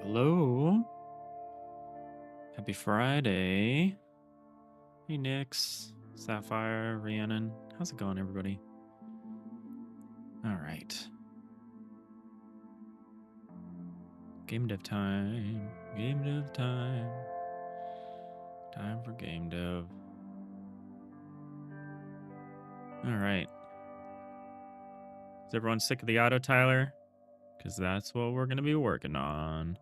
Hello. Happy Friday. Hey, Nix, Sapphire, Rhiannon. How's it going, everybody? All right. Game dev time. Game dev time. Time for game dev. All right. Is everyone sick of the autotiler? Because that's what we're going to be working on.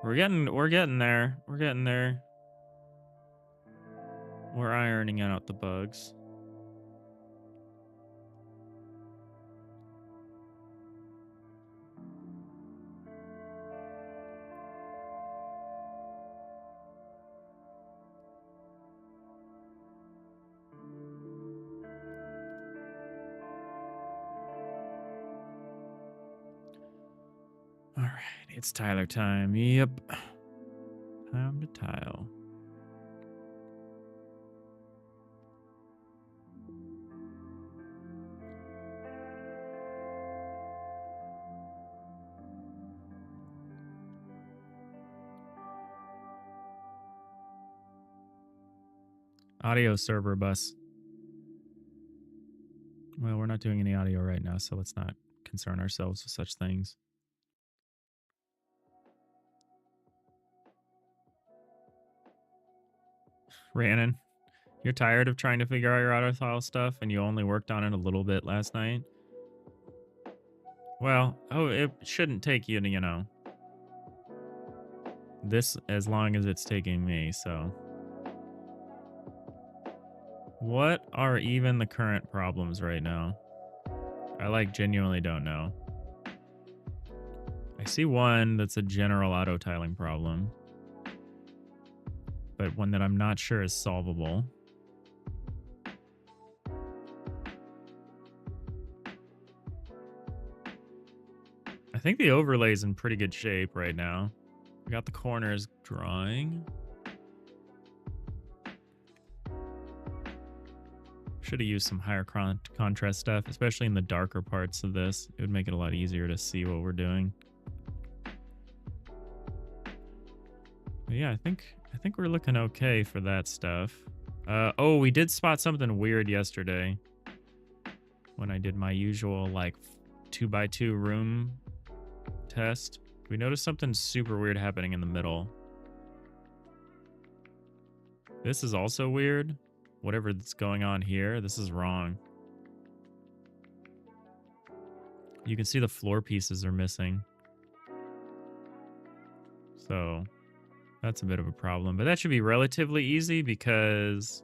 We're getting there. We're getting there. We're ironing out the bugs. All right, it's Tyler time. Yep. Time to tile. Audio server bus. Well, we're not doing any audio right now, so let's not concern ourselves with such things. Rhiannon, you're tired of trying to figure out your autotile stuff and you only worked on it a little bit last night? Well, it shouldn't take you to, this as long as it's taking me, so. What are even the current problems right now? I genuinely don't know. I see one that's a general auto-tiling problem, but one that I'm not sure is solvable. I think the overlay's in pretty good shape right now. We got the corners drawing. Should have used some higher contrast stuff, especially in the darker parts of this. It would make it a lot easier to see what we're doing. But yeah, I think we're looking okay for that stuff. Oh, we did spot something weird yesterday when I did my usual 2x2 room test. We noticed something super weird happening in the middle. This is also weird. Whatever that's going on here, this is wrong. You can see the floor pieces are missing. So that's a bit of a problem, but that should be relatively easy because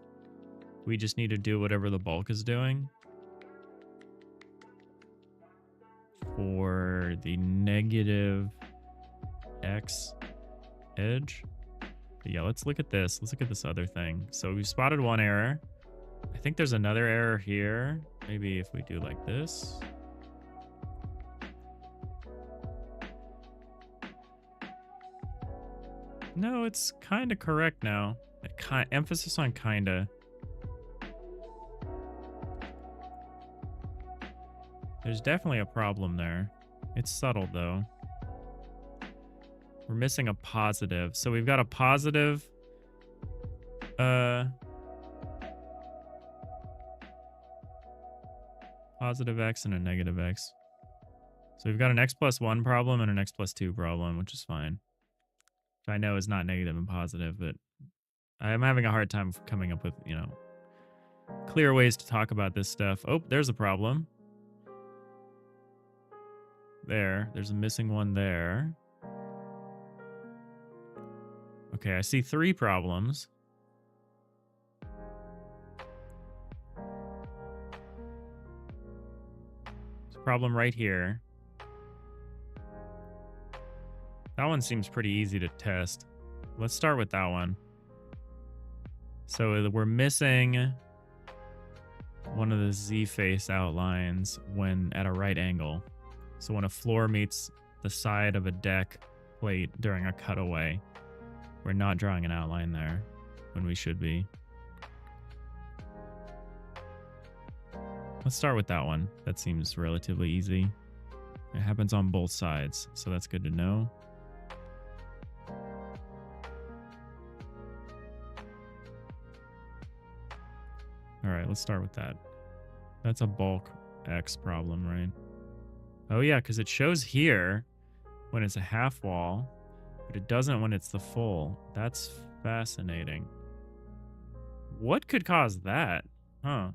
we just need to do whatever the bulk is doing for the negative X edge. But yeah, let's look at this. Let's look at this other thing. So we spotted one error. I think there's another error here. Maybe if we do like this. No, it's kind of correct now. Emphasis on kinda. There's definitely a problem there. It's subtle though. We're missing a positive. So we've got a positive positive X and a negative X. So we've got an X+1 problem and an X+2 problem, which is fine. Which I know is not negative and positive, but I'm having a hard time coming up with, clear ways to talk about this stuff. Oh, there's a problem. There's a missing one there. Okay, I see 3 problems. There's a problem right here. That one seems pretty easy to test. Let's start with that one. So we're missing one of the Z-face outlines when at a right angle. So when a floor meets the side of a deck plate during a cutaway, we're not drawing an outline there when we should be. Let's start with that one. That seems relatively easy. It happens on both sides, so that's good to know. All right, let's start with that. That's a bulk X problem, right? Oh yeah, because it shows here when it's a half wall, but it doesn't when it's the full. That's fascinating. What could cause that? Huh.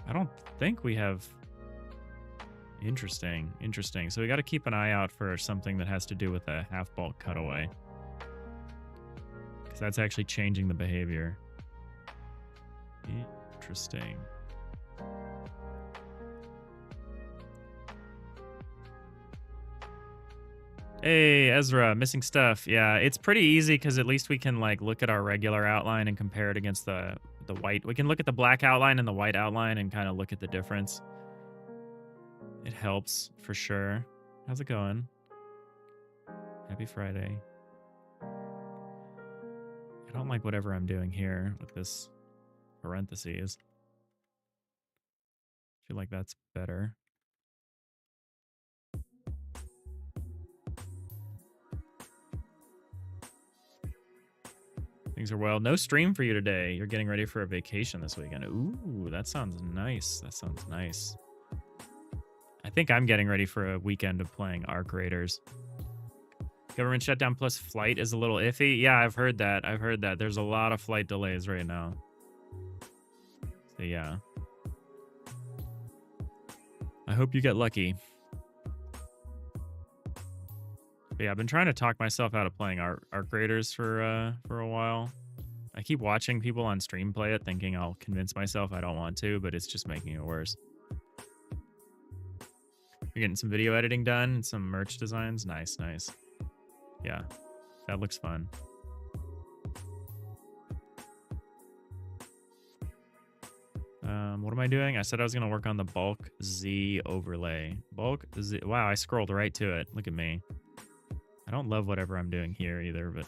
I don't think we have... Interesting. So we got to keep an eye out for something that has to do with a half bulk cutaway. Because that's actually changing the behavior. Interesting. Hey, Ezra, missing stuff. Yeah, it's pretty easy because at least we can like look at our regular outline and compare it against the white. We can look at the black outline and the white outline and kind of look at the difference. It helps for sure. How's it going? Happy Friday. I don't like whatever I'm doing here with this parentheses. I feel like that's better. Things are well. No stream for you today. You're getting ready for a vacation this weekend. Ooh, that sounds nice. That sounds nice. I think I'm getting ready for a weekend of playing Arc Raiders. Government shutdown plus flight is a little iffy. Yeah, I've heard that. There's a lot of flight delays right now. So yeah. I hope you get lucky. But yeah, I've been trying to talk myself out of playing Arc Raiders for a while. I keep watching people on stream play it, thinking I'll convince myself I don't want to, but it's just making it worse. You're getting some video editing done and some merch designs. Nice. Yeah, that looks fun. What am I doing? I said I was going to work on the bulk Z overlay. Bulk Z. Wow, I scrolled right to it. Look at me. I don't love whatever I'm doing here either, but...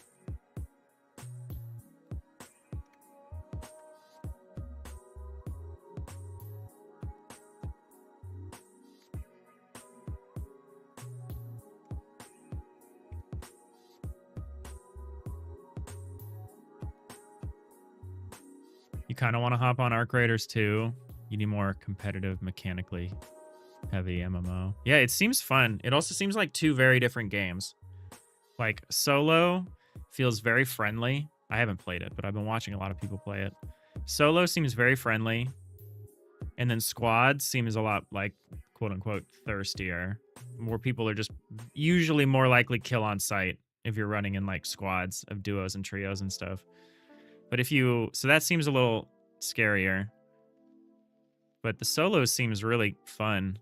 You kind of want to hop on Arc Raiders too. You need more competitive, mechanically heavy MMO. Yeah, it seems fun. It also seems like two very different games. Like, Solo feels very friendly. I haven't played it, but I've been watching a lot of people play it. Solo seems very friendly. And then Squad seems a lot like, quote-unquote, thirstier. More people are just usually more likely kill on sight if you're running in, like, squads of duos and trios and stuff. But if you... So that seems a little scarier. But the Solo seems really fun.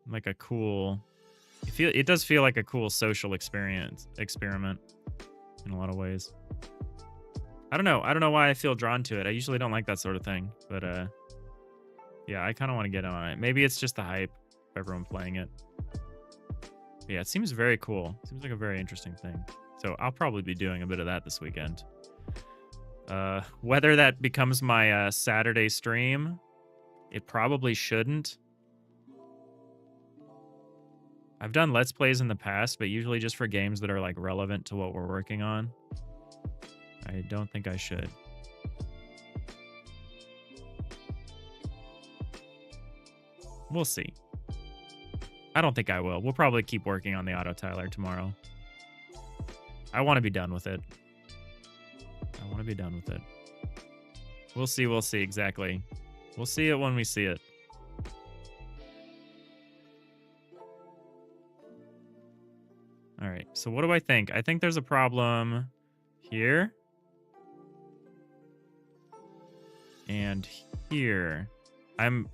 Like a cool... It does feel like a cool social experiment in a lot of ways. I don't know why I feel drawn to it. I usually don't like that sort of thing, but yeah, I kind of want to get on it. Maybe it's just the hype of everyone playing it. But yeah, it seems very cool. Seems like a very interesting thing. So I'll probably be doing a bit of that this weekend. Whether that becomes my Saturday stream, it probably shouldn't. I've done Let's Plays in the past, but usually just for games that are like relevant to what we're working on. I don't think I should. We'll see. I don't think I will. We'll probably keep working on the autotiler tomorrow. I want to be done with it. We'll see, exactly. We'll see it when we see it. All right, so what do I think? I think there's a problem here. And here. I'm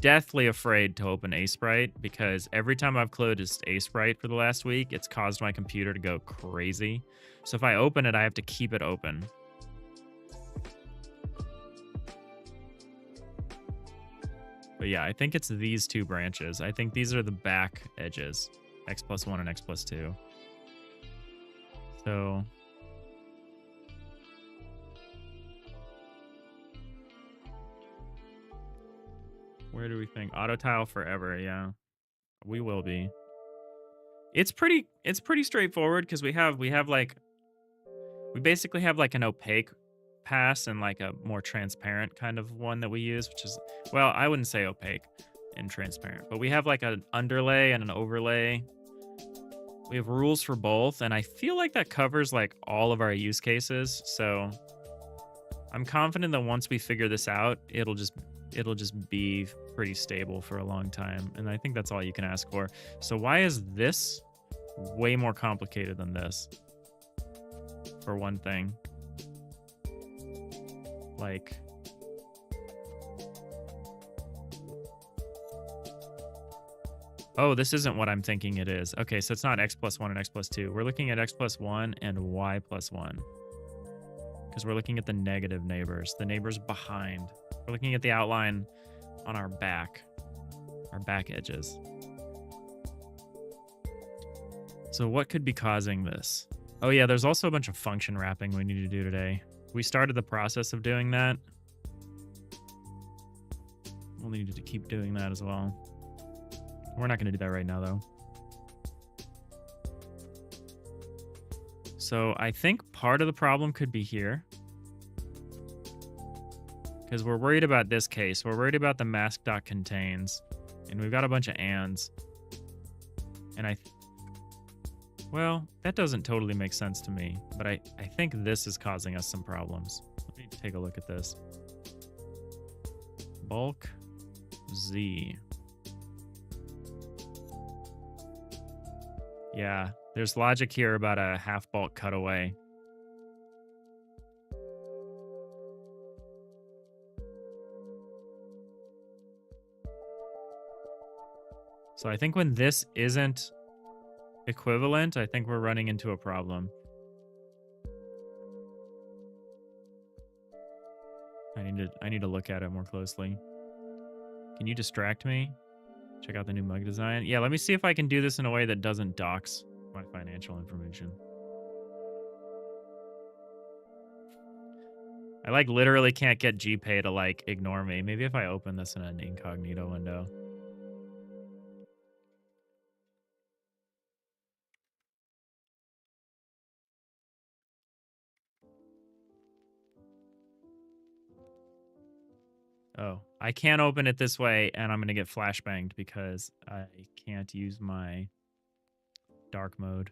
deathly afraid to open Asprite because every time I've closed Asprite for the last week, it's caused my computer to go crazy. So if I open it, I have to keep it open. But yeah, I think it's these two branches. I think these are the back edges. X+1 and X+2. So... where do we think? Autotile forever, yeah. We will be. It's pretty straightforward because we basically have like an opaque pass and like a more transparent kind of one that we use, which is, well, I wouldn't say opaque and transparent, but we have like an underlay and an overlay. We have rules for both, and I feel like that covers like all of our use cases. So I'm confident that once we figure this out, it'll just be pretty stable for a long time. And I think that's all you can ask for. So why is this way more complicated than this? For one thing. Like, oh, this isn't what I'm thinking it is. Okay, so it's not x plus 1 and x plus 2. We're looking at x plus 1 and y plus 1. Because we're looking at the negative neighbors, the neighbors behind. We're looking at the outline on our back edges. So what could be causing this? Oh yeah, there's also a bunch of function wrapping we need to do today. We started the process of doing that. We'll need to keep doing that as well. We're not going to do that right now, though. So I think part of the problem could be here. Because we're worried about this case. We're worried about the mask.contains. And we've got a bunch of ands. And well, that doesn't totally make sense to me. But I think this is causing us some problems. Let me take a look at this. Bulk Z. Yeah, there's logic here about a half bulk cutaway. So I think when this isn't equivalent, I think we're running into a problem. I need to look at it more closely. Can you distract me? Check out the new mug design. Yeah, let me see if I can do this in a way that doesn't dox my financial information. I like literally can't get GPay to like ignore me. Maybe if I open this in an incognito window. Oh, I can't open it this way, and I'm going to get flashbanged because I can't use my dark mode.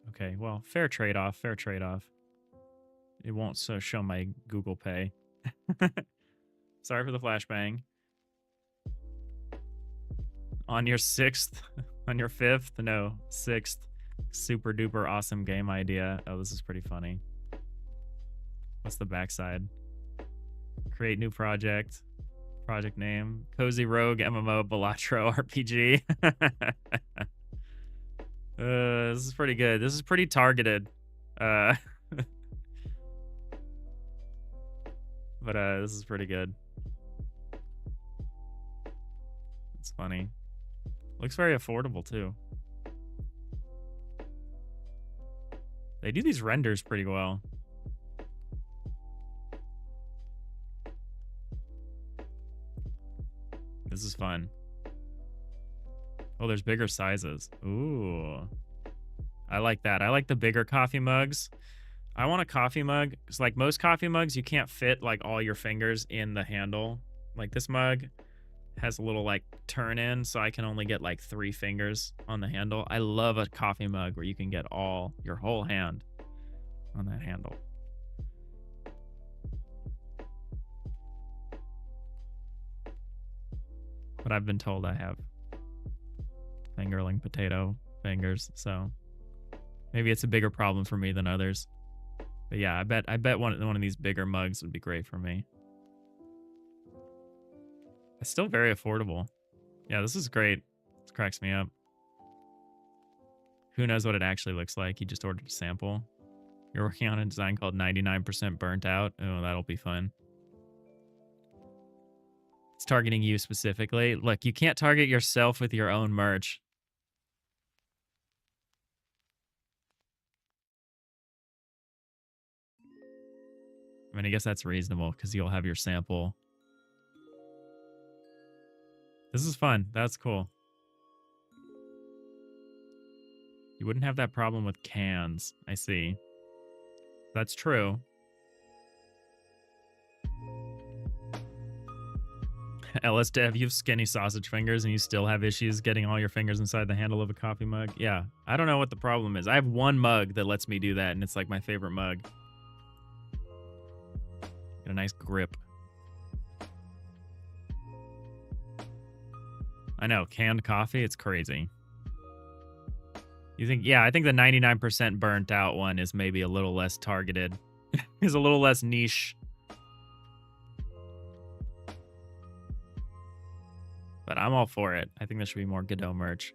Okay, well, fair trade-off, fair trade-off. It won't show my Google Pay. Sorry for the flashbang. On your 6th, on your 5th, no, 6th, super duper awesome game idea. Oh, this is pretty funny. What's the backside? Create new project. Project name. Cozy Rogue MMO Balatro RPG. This is pretty good. This is pretty targeted. But this is pretty good. It's funny. Looks very affordable too. They do these renders pretty well. This is fun. Oh, there's bigger sizes. Ooh. I like that. I like the bigger coffee mugs. I want a coffee mug. It's like most coffee mugs, you can't fit like all your fingers in the handle. Like this mug has a little like turn in, so I can only get like 3 fingers on the handle. I love a coffee mug where you can get your whole hand on that handle. But I've been told I have fingerling potato fingers, so maybe it's a bigger problem for me than others. But yeah, I bet one of these bigger mugs would be great for me. It's still very affordable. Yeah, this is great. This cracks me up. Who knows what it actually looks like? You just ordered a sample. You're working on a design called 99% Burnt Out. Oh, that'll be fun. It's targeting you specifically. Look, you can't target yourself with your own merch. I mean, I guess that's reasonable because you'll have your sample. This is fun. That's cool. You wouldn't have that problem with cans. I see. That's true. LS Dev, you have skinny sausage fingers and you still have issues getting all your fingers inside the handle of a coffee mug. Yeah, I don't know what the problem is. I have one mug that lets me do that, and it's like my favorite mug. Get a nice grip. I know, canned coffee, it's crazy. You think, yeah, I think the 99% burnt out one is maybe a little less targeted. Is a little less niche. But I'm all for it. I think there should be more Godot merch.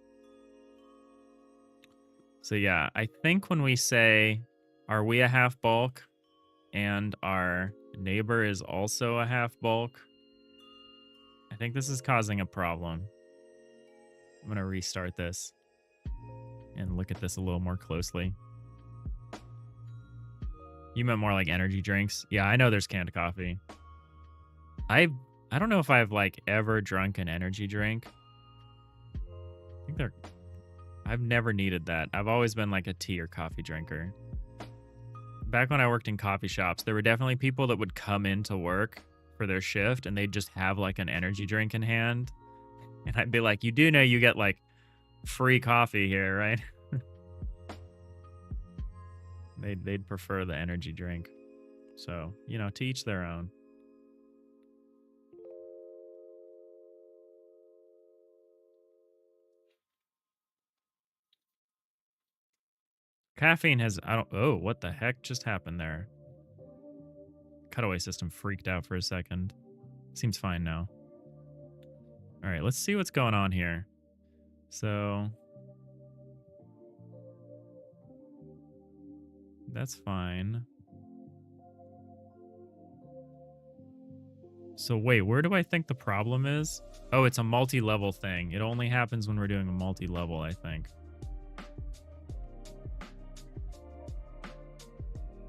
So yeah, I think when we say, are we a half bulk and our neighbor is also a half bulk, I think this is causing a problem. I'm going to restart this and look at this a little more closely. You meant more like energy drinks? Yeah, I know there's canned coffee. I don't know if I've like ever drunk an energy drink. I think I've never needed that. I've always been like a tea or coffee drinker. Back when I worked in coffee shops, there were definitely people that would come into work for their shift and they'd just have like an energy drink in hand. And I'd be like, you do know you get like free coffee here, right? They'd prefer the energy drink. So, you know, to each their own. Caffeine has, oh, what the heck just happened there? Cutaway system freaked out for a second. Seems fine now. All right, let's see what's going on here. So that's fine. So wait, where do I think the problem is? Oh, it's a multi-level thing. It only happens when we're doing a multi-level, I think.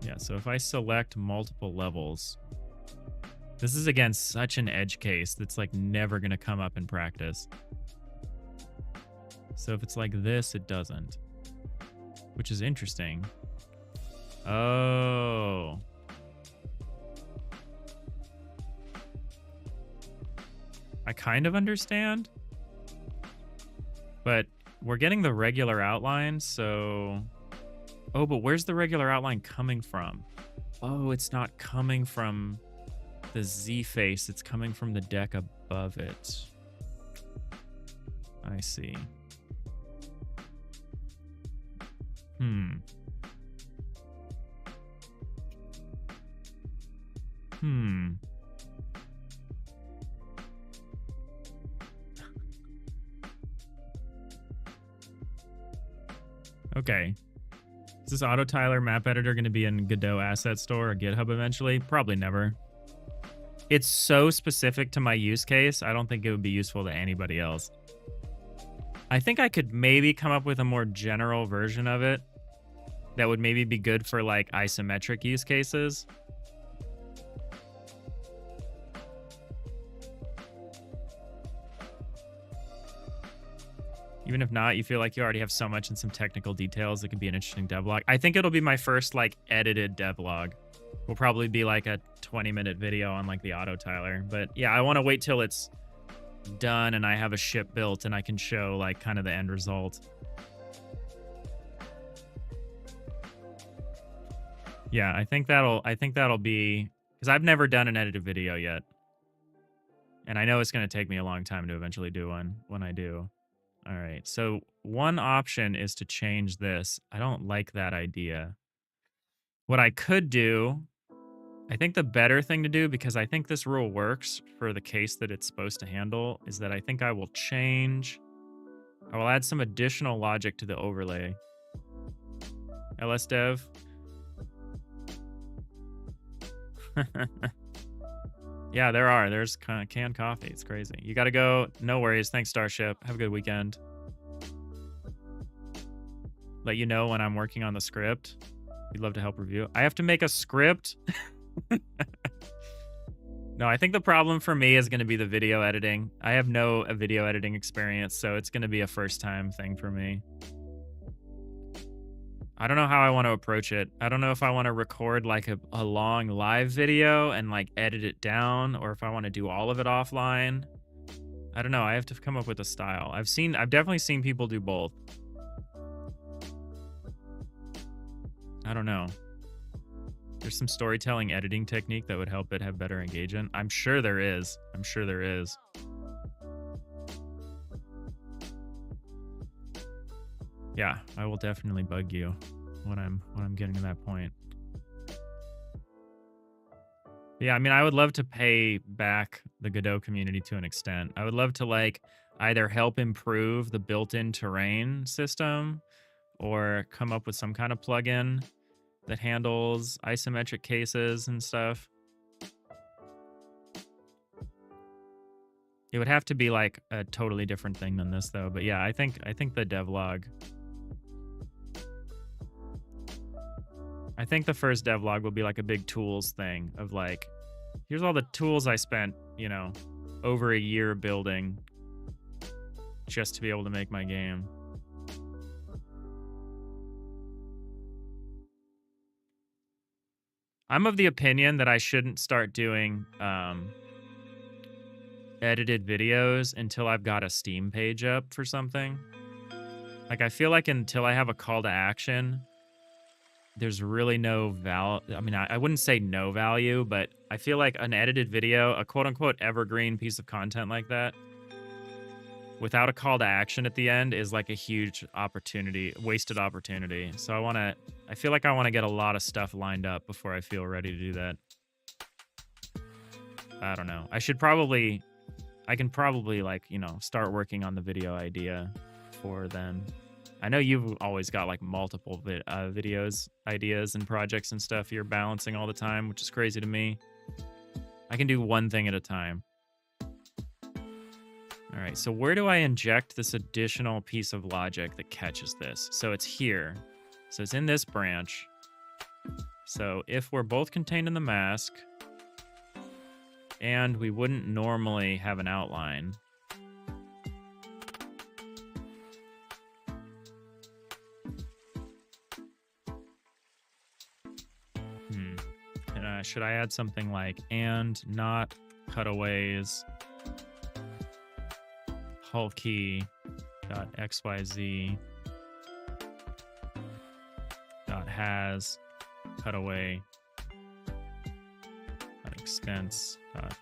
Yeah, so if I select multiple levels, this is, again, such an edge case that's like never going to come up in practice. So if it's like this, it doesn't, which is interesting. Oh. I kind of understand, but we're getting the regular outline, so... Oh, but where's the regular outline coming from? Oh, it's not coming from the Z face. It's coming from the deck above it. I see. Okay. Is this autotiler map editor going to be in Godot Asset Store or GitHub eventually? Probably never. It's so specific to my use case, I don't think it would be useful to anybody else. I think I could maybe come up with a more general version of it that would maybe be good for like isometric use cases. Even if not, you feel like you already have so much and some technical details that could be an interesting devlog. I think it'll be my first like edited devlog. Will probably be like a 20-minute video on like the autotiler. But yeah, I want to wait till it's done and I have a ship built and I can show like kind of the end result. Yeah, I think that'll be, because I've never done an edited video yet. And I know it's going to take me a long time to eventually do one when I do. All right, so one option is to change this. I don't like that idea. What I could do, I think the better thing to do, because I think this rule works for the case that it's supposed to handle, is that I think I will add some additional logic to the overlay. LS Dev. Yeah, there's canned coffee. It's crazy. You gotta go. No worries. Thanks, Starship. Have a good weekend. Let you know when I'm working on the script. We'd love to help review. I have to make a script? No, I think the problem for me is going to be the video editing. I have no video editing experience, so it's going to be a first-time thing for me. I don't know how I want to approach it. I don't know if I want to record like a long live video and like edit it down, or if I want to do all of it offline. I don't know. I have to come up with a style. I've definitely seen people do both. I don't know. There's some storytelling editing technique that would help it have better engagement. I'm sure there is. I'm sure there is. Yeah, I will definitely bug you when I'm getting to that point. Yeah, I mean, I would love to pay back the Godot community to an extent. I would love to like either help improve the built-in terrain system or come up with some kind of plugin that handles isometric cases and stuff. It would have to be like a totally different thing than this though. But yeah, I think the devlog. I think the first devlog will be like a big tools thing of like, here's all the tools I spent, you know, over a year building just to be able to make my game. I'm of the opinion that I shouldn't start doing edited videos until I've got a Steam page up for something. Like, I feel like until I have a call to action, there's really no value. I mean, I wouldn't say no value, but I feel like an edited video, a quote-unquote evergreen piece of content like that, without a call to action at the end is like a huge opportunity, wasted opportunity. So I feel like I want to get a lot of stuff lined up before I feel ready to do that. I don't know. I can probably like, you know, start working on the video idea for then. I know you've always got like multiple videos, ideas and projects and stuff you're balancing all the time, which is crazy to me. I can do one thing at a time. All right, so where do I inject this additional piece of logic that catches this? So it's here. So it's in this branch. So if we're both contained in the mask, and we wouldn't normally have an outline. And, should I add something like and not cutaways hull key dot xyz dot has cutaway dot expense dot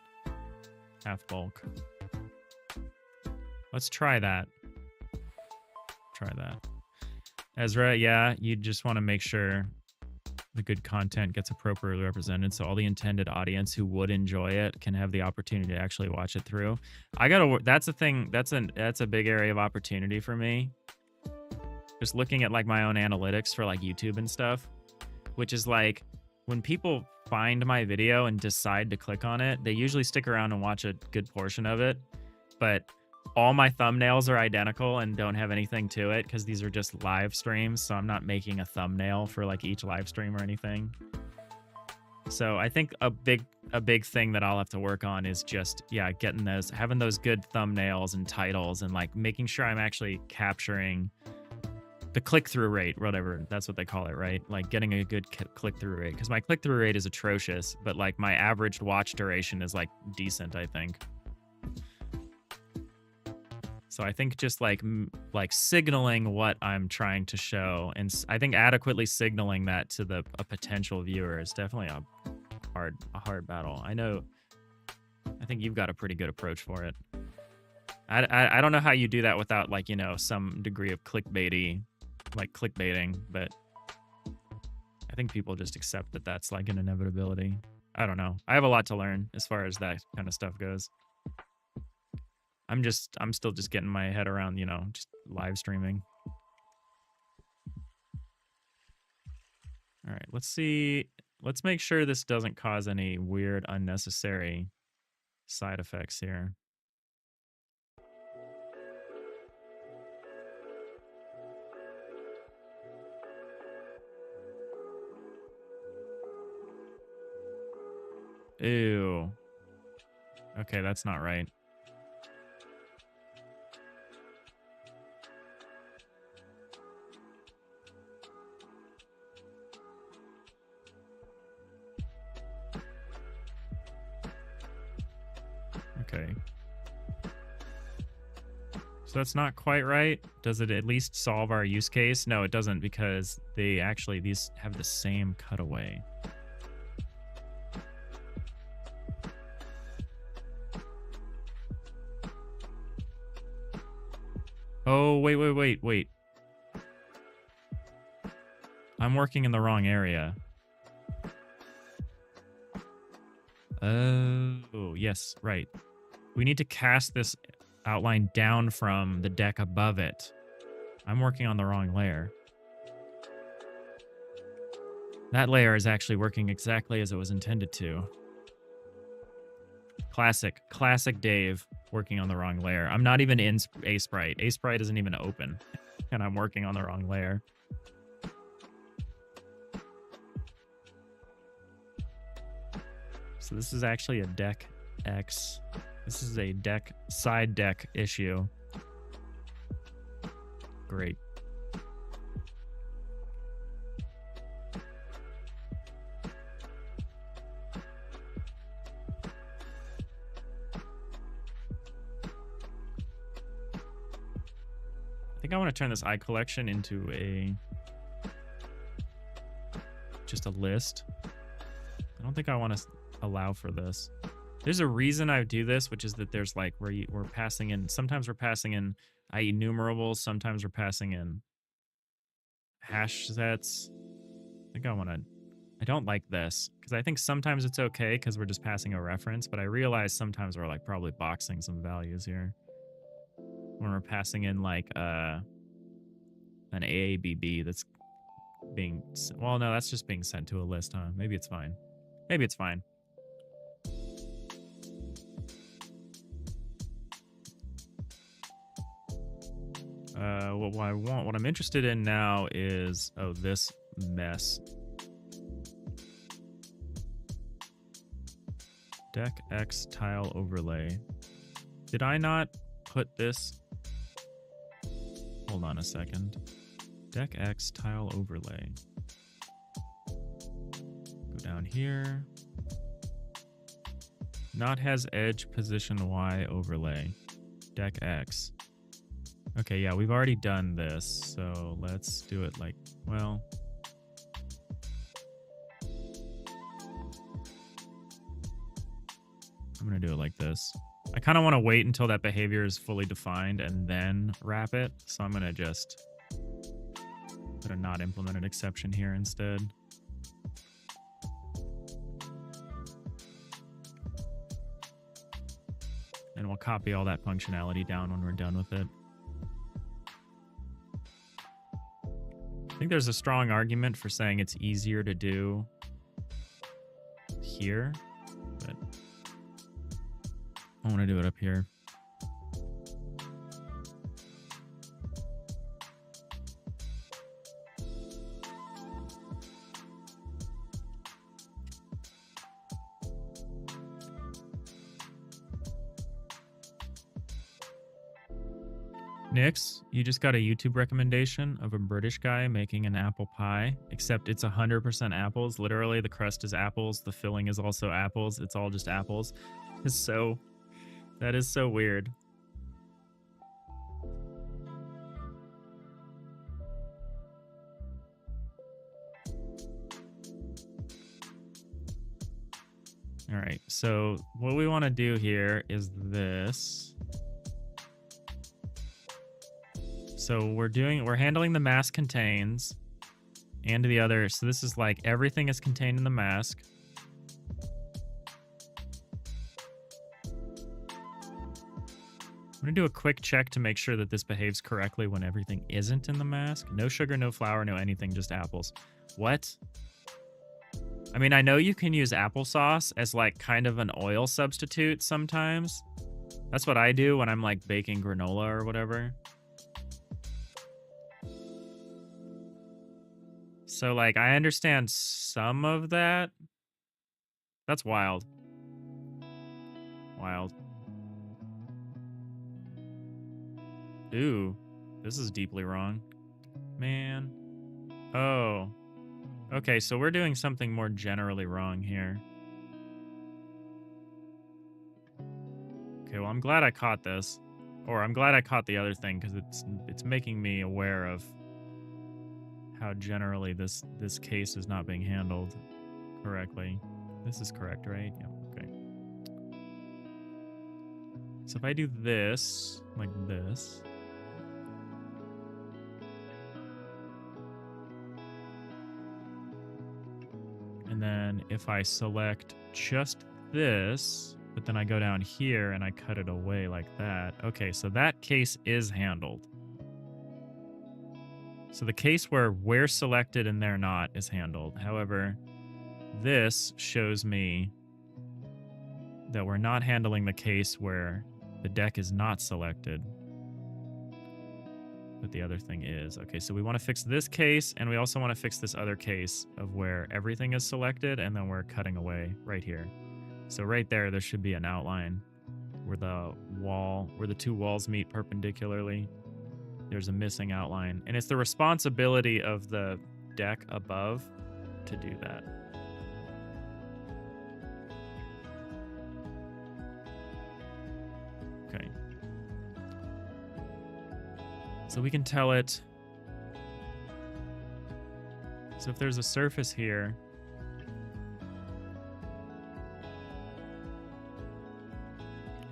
half bulk. Let's try that. Try that. Ezra, yeah, you just want to make sure the good content gets appropriately represented so all the intended audience who would enjoy it can have the opportunity to actually watch it through. That's a thing, that's a big area of opportunity for me. Just looking at like my own analytics for like YouTube and stuff, which is like when people find my video and decide to click on it, they usually stick around and watch a good portion of it. But all my thumbnails are identical and don't have anything to it because these are just live streams. So I'm not making a thumbnail for like each live stream or anything. So I think a big thing that I'll have to work on is just, yeah, having those good thumbnails and titles and like making sure I'm actually capturing the click-through rate, whatever, that's what they call it, right? Like getting a good click-through rate. Because my click-through rate is atrocious, but like my average watch duration is like decent, I think. So I think just like signaling what I'm trying to show, and I think adequately signaling that to a potential viewer is definitely a hard battle. I think you've got a pretty good approach for it. I don't know how you do that without like, you know, some degree of clickbaiting, but I think people just accept that that's like an inevitability. I don't know. I have a lot to learn as far as that kind of stuff goes. I'm still just getting my head around, you know, just live streaming. All right, let's see. Let's make sure this doesn't cause any weird, unnecessary side effects here. Ew. Okay, that's not right. Okay. So that's not quite right. Does it at least solve our use case? No, it doesn't, because they actually, these have the same cutaway. Oh, wait. I'm working in the wrong area. Oh, yes, right. We need to cast this outline down from the deck above it. I'm working on the wrong layer. That layer is actually working exactly as it was intended to. Classic Dave working on the wrong layer. I'm not even in A-Sprite. A-Sprite isn't even open, and I'm working on the wrong layer. So this is actually a deck X. This is a side deck issue. Great. I think I want to turn this eye collection into just a list. I don't think I want to allow for this. There's a reason I do this, which is that there's like we're passing in, sometimes we're passing in i.e. numerables, sometimes we're passing in hash sets. I think I don't like this, because I think sometimes it's okay because we're just passing a reference, but I realize sometimes we're like probably boxing some values here. When we're passing in like an AABB that's being, well, no, that's just being sent to a list, huh? Maybe it's fine. Maybe it's fine. What I'm interested in now is, this mess. Deck X tile overlay. Did I not put this? Hold on a second. Deck X tile overlay. Go down here. Not has edge position Y overlay. Deck X. Okay, yeah, we've already done this, so let's do it like, well. I'm gonna do it like this. I kind of want to wait until that behavior is fully defined and then wrap it, so I'm gonna just put a not implemented exception here instead. And we'll copy all that functionality down when we're done with it. I think there's a strong argument for saying it's easier to do here, but I want to do it up here. Nix, you just got a YouTube recommendation of a British guy making an apple pie, except it's 100% apples. Literally, the crust is apples. The filling is also apples. It's all just apples. That is so weird. All right, so what we want to do here is this. So we're handling the mask contains and the other. So this is like everything is contained in the mask. I'm gonna do a quick check to make sure that this behaves correctly when everything isn't in the mask. No sugar, no flour, no anything, just apples. What? I mean, I know you can use applesauce as like kind of an oil substitute sometimes. That's what I do when I'm like baking granola or whatever. So, like, I understand some of that. That's wild. Wild. Ooh, this is deeply wrong. Man. Oh. Okay, so we're doing something more generally wrong here. Okay, well, I'm glad I caught this. Or I'm glad I caught the other thing, because it's making me aware of how generally this case is not being handled correctly. This is correct, right? Yeah, okay. So if I do this, like this, and then if I select just this, but then I go down here and I cut it away like that. Okay, so that case is handled. So the case where we're selected and they're not is handled. However, this shows me that we're not handling the case where the deck is not selected, but the other thing is. Okay, so we want to fix this case, and we also want to fix this other case of where everything is selected, and then we're cutting away right here. So right there should be an outline where the two walls meet perpendicularly. There's a missing outline, and it's the responsibility of the deck above to do that. Okay. So we can tell it. So if there's a surface here,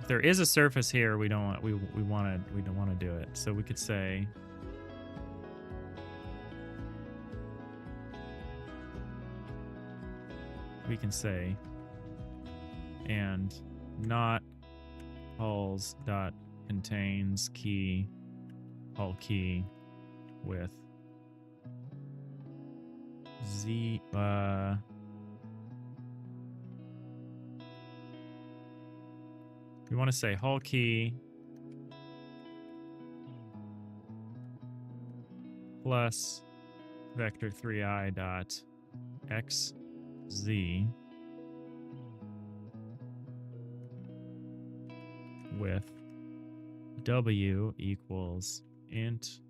if there is a surface here, we don't want to do it. So we could say and not hulls dot contains key hull key with z we want to say hull key plus vector 3i dot xz with w equals int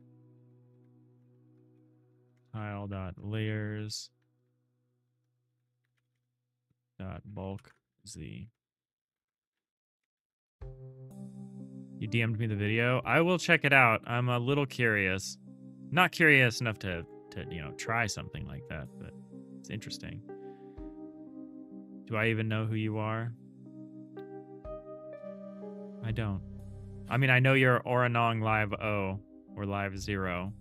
tile dot layers dot bulk z. You DM'd me the video. I will check it out. I'm a little curious. Not curious enough to try something like that, but it's interesting. Do I even know who you are? I don't. I mean, I know you're Oranong Live O or Live 0.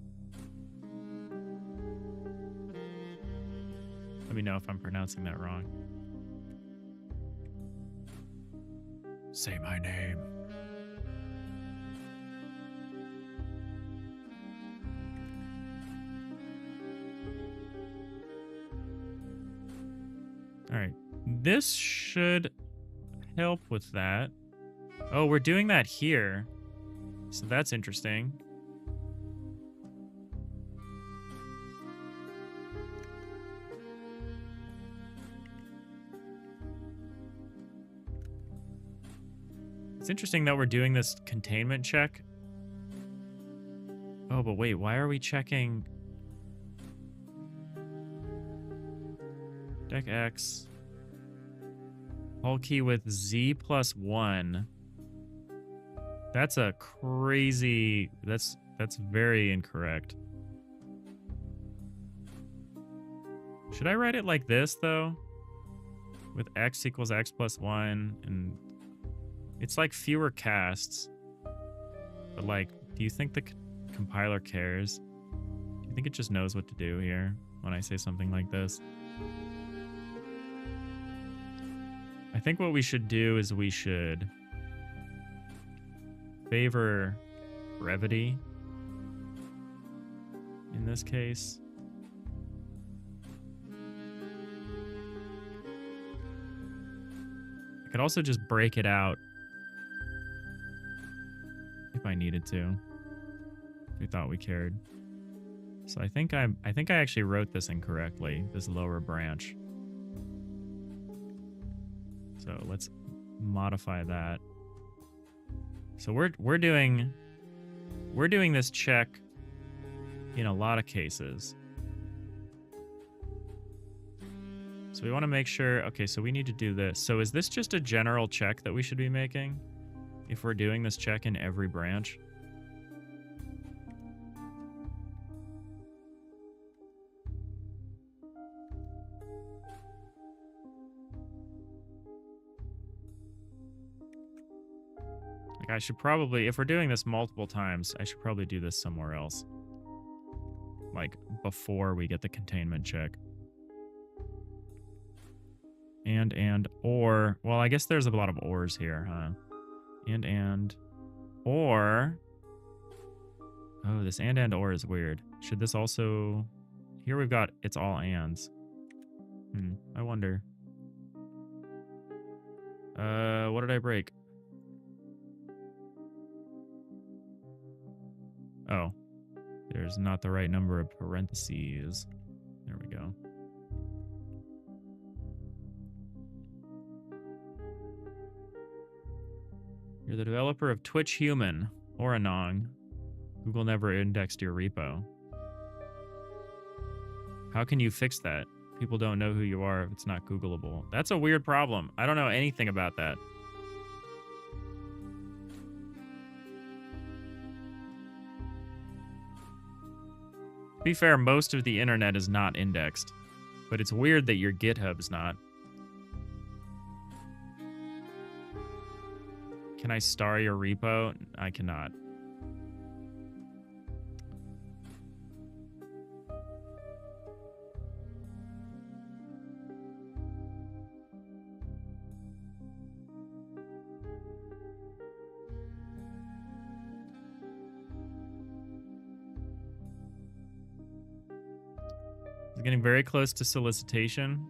Let me know if I'm pronouncing that wrong. Say my name. All right. This should help with that. Oh, we're doing that here. So that's interesting. It's interesting that we're doing this containment check. Oh, but wait, why are we checking deck X hull key with Z plus 1? That's a crazy, that's very incorrect. Should I write it like this though? With X equals X plus 1, and it's like fewer casts. But like, do you think the compiler cares? Do you think it just knows what to do here when I say something like this? I think what we should do is we should favor brevity in this case. I could also just break it out if I needed to, if we thought we cared. So I think I actually wrote this incorrectly, this lower branch. So let's modify that. So we're doing this check in a lot of cases. So we want to make sure, okay, so we need to do this. So is this just a general check that we should be making? if we're doing this check in every branch? Like, I should probably, if we're doing this multiple times, I should probably do this somewhere else. Like, before we get the containment check. Or, well, I guess there's a lot of ors here, huh? Or, oh, this and or is weird. Should this also, here we've got, it's all ands. I wonder. What did I break? Oh, there's not the right number of parentheses. There we go. You're the developer of Twitch Human or Anong. Google never indexed your repo. How can you fix that? People don't know who you are if it's not Googleable. That's a weird problem. I don't know anything about that. To be fair, most of the internet is not indexed, but it's weird that your GitHub's not. Can I star your repo? I cannot. It's getting very close to solicitation.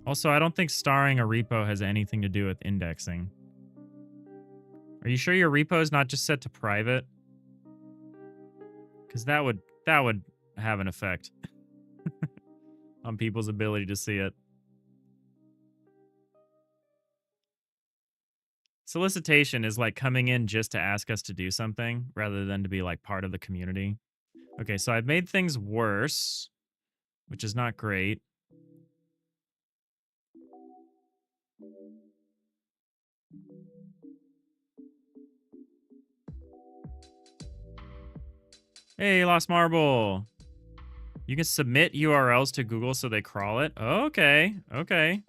Also, I don't think starring a repo has anything to do with indexing. Are you sure your repo is not just set to private? Because that would have an effect on people's ability to see it. Solicitation is like coming in just to ask us to do something rather than to be like part of the community. Okay, so I've made things worse, which is not great. Hey, Lost Marble. You can submit URLs to Google so they crawl it. Okay, okay.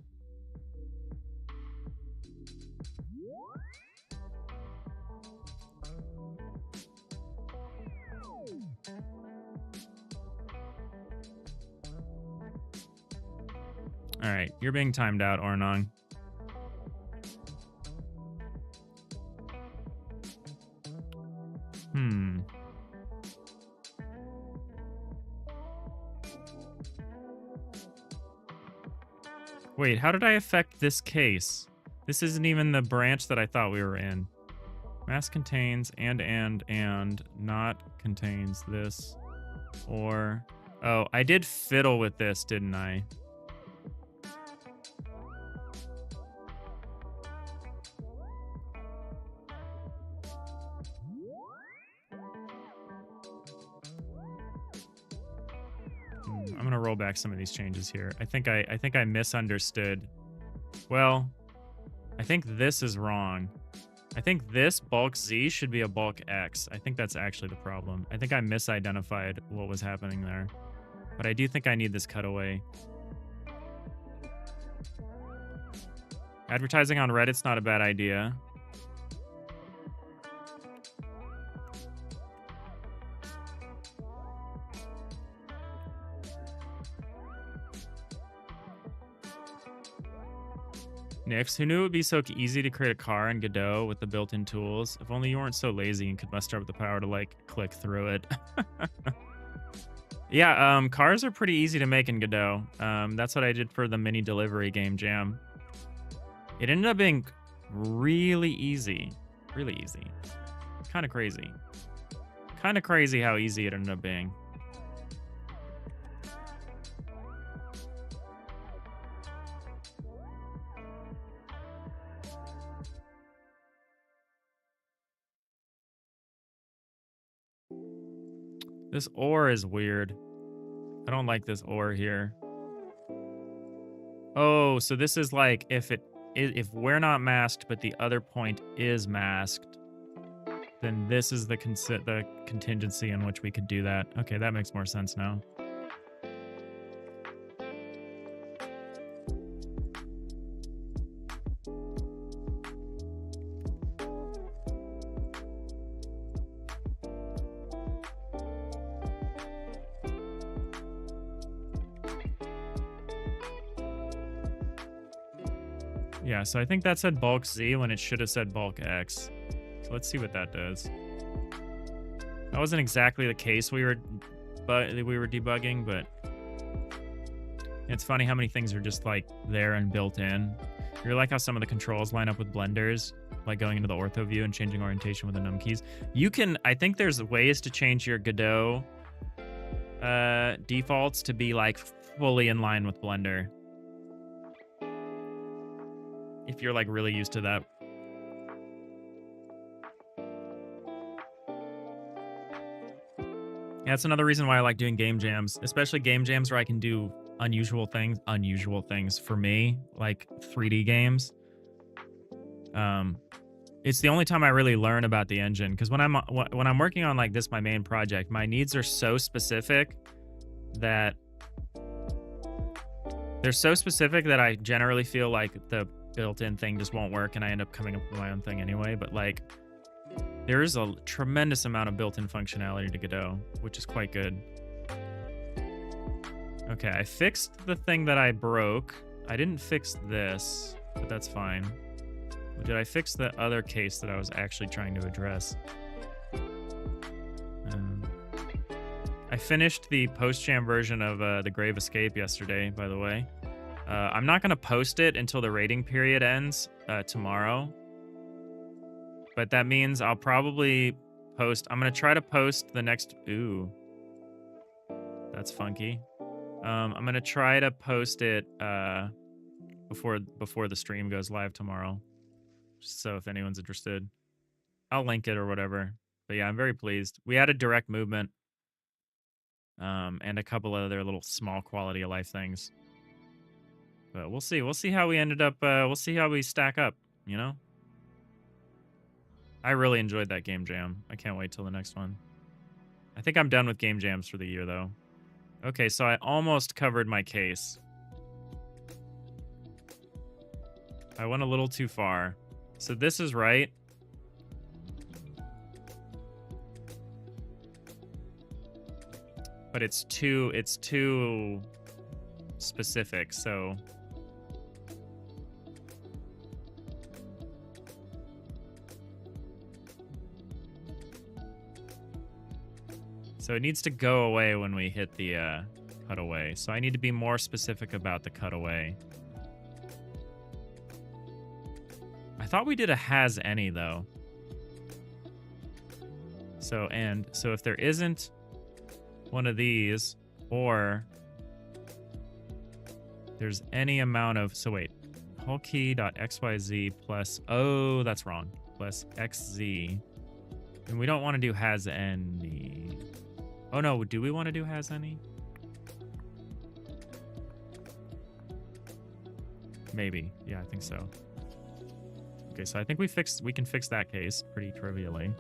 All right, you're being timed out, Ornong. Wait, how did I affect this case? This isn't even the branch that I thought we were in. Mass contains and not contains this. Or, oh, I did fiddle with this, didn't I? I'm gonna roll back some of these changes here. I think I misunderstood. Well, I think this is wrong. I think this bulk Z should be a bulk X. I think that's actually the problem. I think I misidentified what was happening there. But I do think I need this cutaway. Advertising on Reddit's not a bad idea. Nix, who knew it would be so easy to create a car in Godot with the built-in tools? If only you weren't so lazy and could muster up the power to, like, click through it. Yeah, cars are pretty easy to make in Godot. That's what I did for the mini delivery game Jam. It ended up being really easy. Really easy. Kind of crazy. Kind of crazy how easy it ended up being. This ore is weird. I don't like this ore here. Oh, so this is like if we're not masked, but the other point is masked, then this is the contingency in which we could do that. Okay, that makes more sense now. Yeah, so I think that said bulk Z when it should have said bulk X. So let's see what that does. That wasn't exactly the case we were debugging, but it's funny how many things are just like there and built in. You're like how some of the controls line up with blenders, like going into the ortho view and changing orientation with the num keys. You can, I think there's ways to change your Godot defaults to be like fully in line with Blender. If you're like really used to that. Yeah, that's another reason why I like doing game jams, especially game jams where I can do unusual things for me, like 3D games. It's the only time I really learn about the engine, because when I'm working on like this, my main project, my needs are so specific that I generally feel like the built-in thing just won't work and I end up coming up with my own thing anyway. But like, there is a tremendous amount of built-in functionality to Godot, which is quite good. Okay, I fixed the thing that I broke. I didn't fix this, but that's fine. Did I fix the other case that I was actually trying to address? I finished the post-jam version of the Grave Escape yesterday, by the way. I'm not going to post it until the rating period ends tomorrow. But that means I'll probably post... I'm going to try to post the next... Ooh. That's funky. I'm going to try to post it before the stream goes live tomorrow. So if anyone's interested, I'll link it or whatever. But yeah, I'm very pleased. We added direct movement and a couple other little small quality of life things. But we'll see. We'll see how we ended up. We'll see how we stack up, you know? I really enjoyed that game jam. I can't wait till the next one. I think I'm done with game jams for the year, though. Okay, so I almost covered my case. I went a little too far. So this is right. But it's too specific, so... So it needs to go away when we hit the cutaway. So I need to be more specific about the cutaway. I thought we did a has any though. So if there isn't one of these, or there's any amount of, so wait, whole key.xyz plus, oh, that's wrong, plus xz. And we don't want to do has any. Oh no, do we want to do has any? Maybe. Yeah, I think so. Okay, so I think we can fix that case pretty trivially.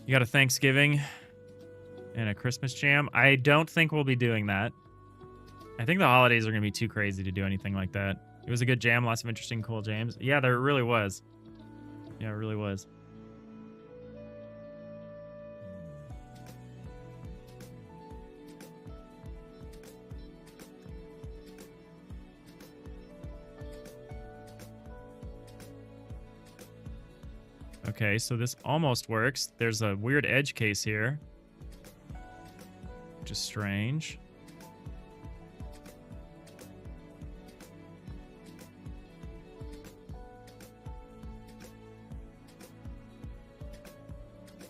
You got a Thanksgiving and a Christmas jam? I don't think we'll be doing that. I think the holidays are going to be too crazy to do anything like that. It was a good jam, lots of interesting, cool jams. Yeah, there really was. Yeah, it really was. Okay, so this almost works. There's a weird edge case here, which is strange.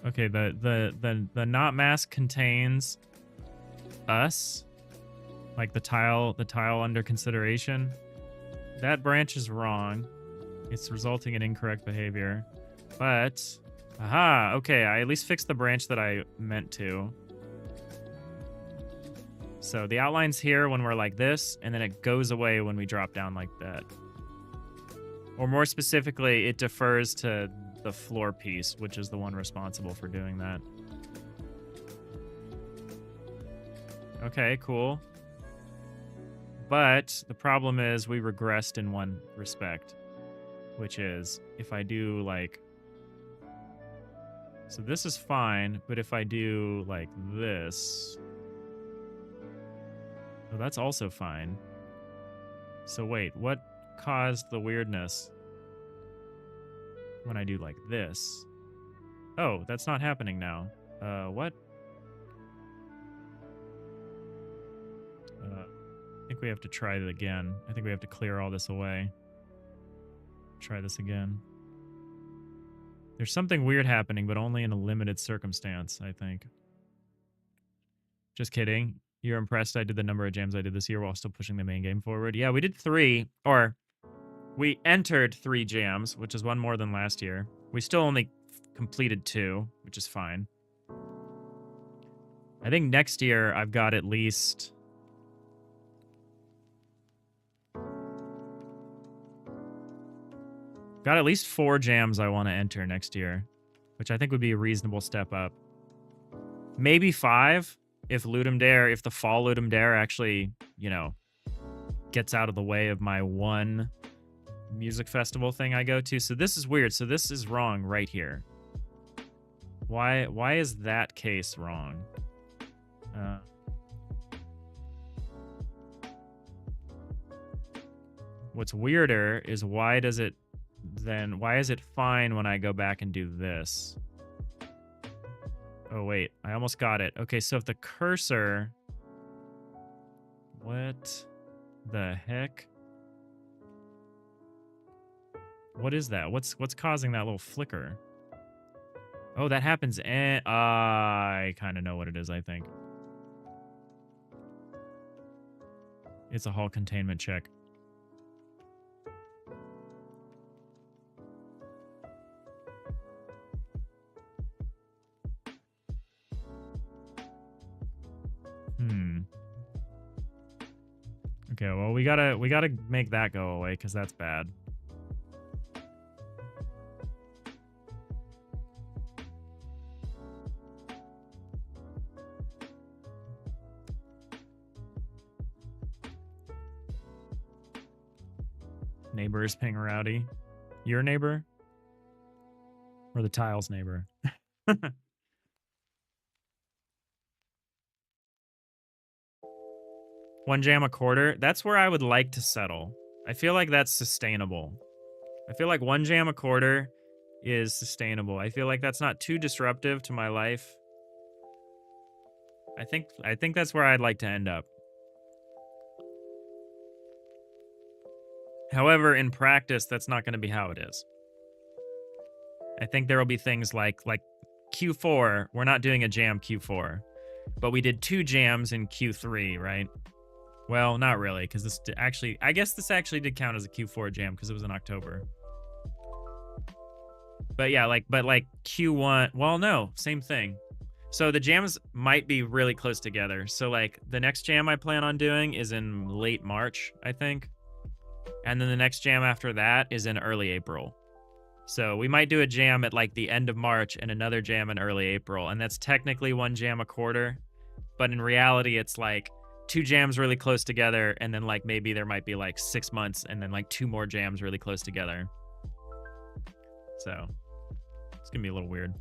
Okay, the not mask contains us, Like the tile under consideration. That branch is wrong. It's resulting in incorrect behavior. But, aha, okay, I at least fixed the branch that I meant to. So the outline's here when we're like this, and then it goes away when we drop down like that. Or more specifically, it defers to the floor piece, which is the one responsible for doing that. Okay, cool. But the problem is we regressed in one respect, which is if I do like... So this is fine, but if I do like this... Oh, that's also fine. So wait, what caused the weirdness when I do like this? Oh, that's not happening now. What? I think we have to try it again. I think we have to clear all this away. Try this again. There's something weird happening, but only in a limited circumstance, I think. Just kidding. You're impressed I did the number of jams I did this year while still pushing the main game forward? Yeah, we did 3, or we entered 3 jams, which is 1 more than last year. We still only completed 2, which is fine. I think next year I've got at least... Got at least 4 jams I want to enter next year, which I think would be a reasonable step up. Maybe 5 if Ludum Dare, if the fall Ludum Dare actually, you know, gets out of the way of my one music festival thing I go to. So this is weird. So this is wrong right here. Why is that case wrong? What's weirder is why is it fine when I go back and do this? Oh, wait. I almost got it. Okay, so if the cursor... What the heck? What is that? What's causing that little flicker? Oh, that happens... I kind of know what it is, I think. It's a Hall containment check. Okay, well, we gotta make that go away because that's bad. Neighbor is ping rowdy. Your neighbor? Or the tiles neighbor? 1 jam a quarter. That's where I would like to settle. I feel like that's sustainable. I feel like 1 jam a quarter is sustainable. I feel like that's not too disruptive to my life. I think that's where I'd like to end up. However, in practice, that's not going to be how it is. I think there will be things like Q4. We're not doing a jam Q4, but we did 2 jams in Q3, right? Well, not really, because this actually... I guess this actually did count as a Q4 jam because it was in October. But yeah, but Q1... Well, no, same thing. So the jams might be really close together. So, like, the next jam I plan on doing is in late March, I think. And then the next jam after that is in early April. So we might do a jam at, like, the end of March and another jam in early April. And that's technically 1 jam a quarter. But in reality, it's, like... 2 jams really close together, and then like maybe there might be like 6 months and then like 2 more jams really close together. So it's gonna be a little weird.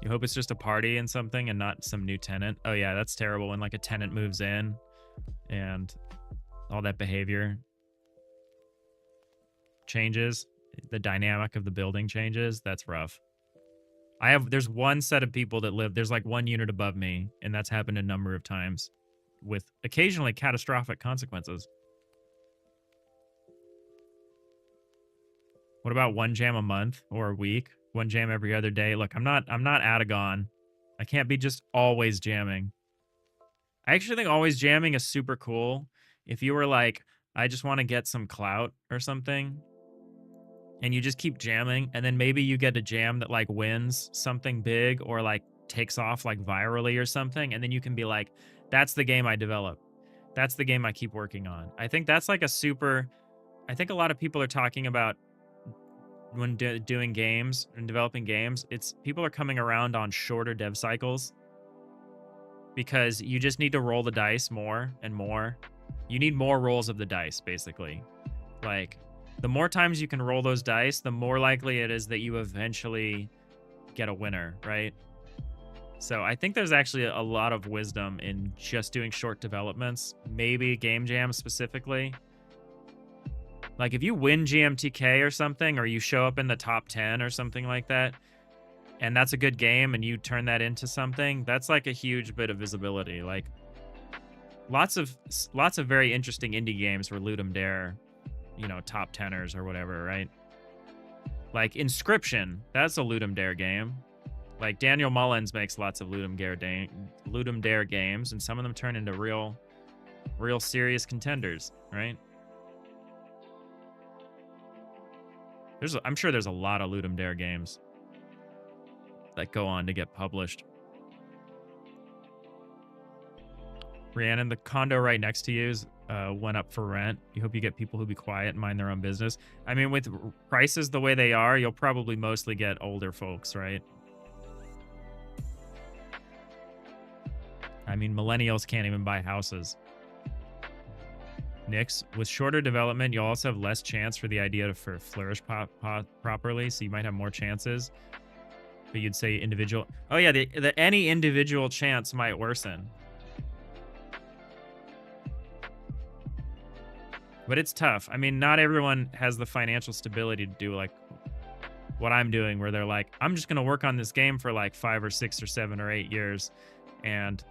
You hope it's just a party and something and not some new tenant. Oh yeah, that's terrible when like a tenant moves in and all that behavior changes. The dynamic of the building changes. That's rough. There's 1 set of people that live, there's like 1 unit above me, and that's happened a number of times with occasionally catastrophic consequences. What about 1 jam a month or a week? 1 jam every other day? Look, I'm not Adagon. I can't be just always jamming. I actually think always jamming is super cool. If you were like, I just want to get some clout or something, and you just keep jamming, and then maybe you get a jam that like wins something big or like takes off like virally or something, and then you can be like, that's the game I develop. That's the game I keep working on. I think that's like a super. I think a lot of people are talking about when doing games and developing games, it's people are coming around on shorter dev cycles because you just need to roll the dice more and more. You need more rolls of the dice, basically. Like, the more times you can roll those dice, the more likely it is that you eventually get a winner, right? So I think there's actually a lot of wisdom in just doing short developments, maybe game jams specifically. Like if you win GMTK or something, or you show up in the top 10 or something like that, and that's a good game and you turn that into something, that's like a huge bit of visibility. Like lots of very interesting indie games were Ludum Dare, you know, top 10ers or whatever, right? Like Inscription, that's a Ludum Dare game. Like Daniel Mullins makes lots of Ludum Dare games, and some of them turn into real serious contenders, right? I'm sure there's a lot of Ludum Dare games that go on to get published. Rhiannon, the condo right next to you went up for rent. You hope you get people who be quiet and mind their own business. I mean, with prices the way they are, you'll probably mostly get older folks, right? I mean, millennials can't even buy houses. Nix, with shorter development, you'll also have less chance for the idea to flourish properly, so you might have more chances. But you'd say individual... Oh yeah, any individual chance might worsen. But it's tough. I mean, not everyone has the financial stability to do like what I'm doing, where they're like, I'm just going to work on this game for like 5 or 6 or 7 or 8 years, and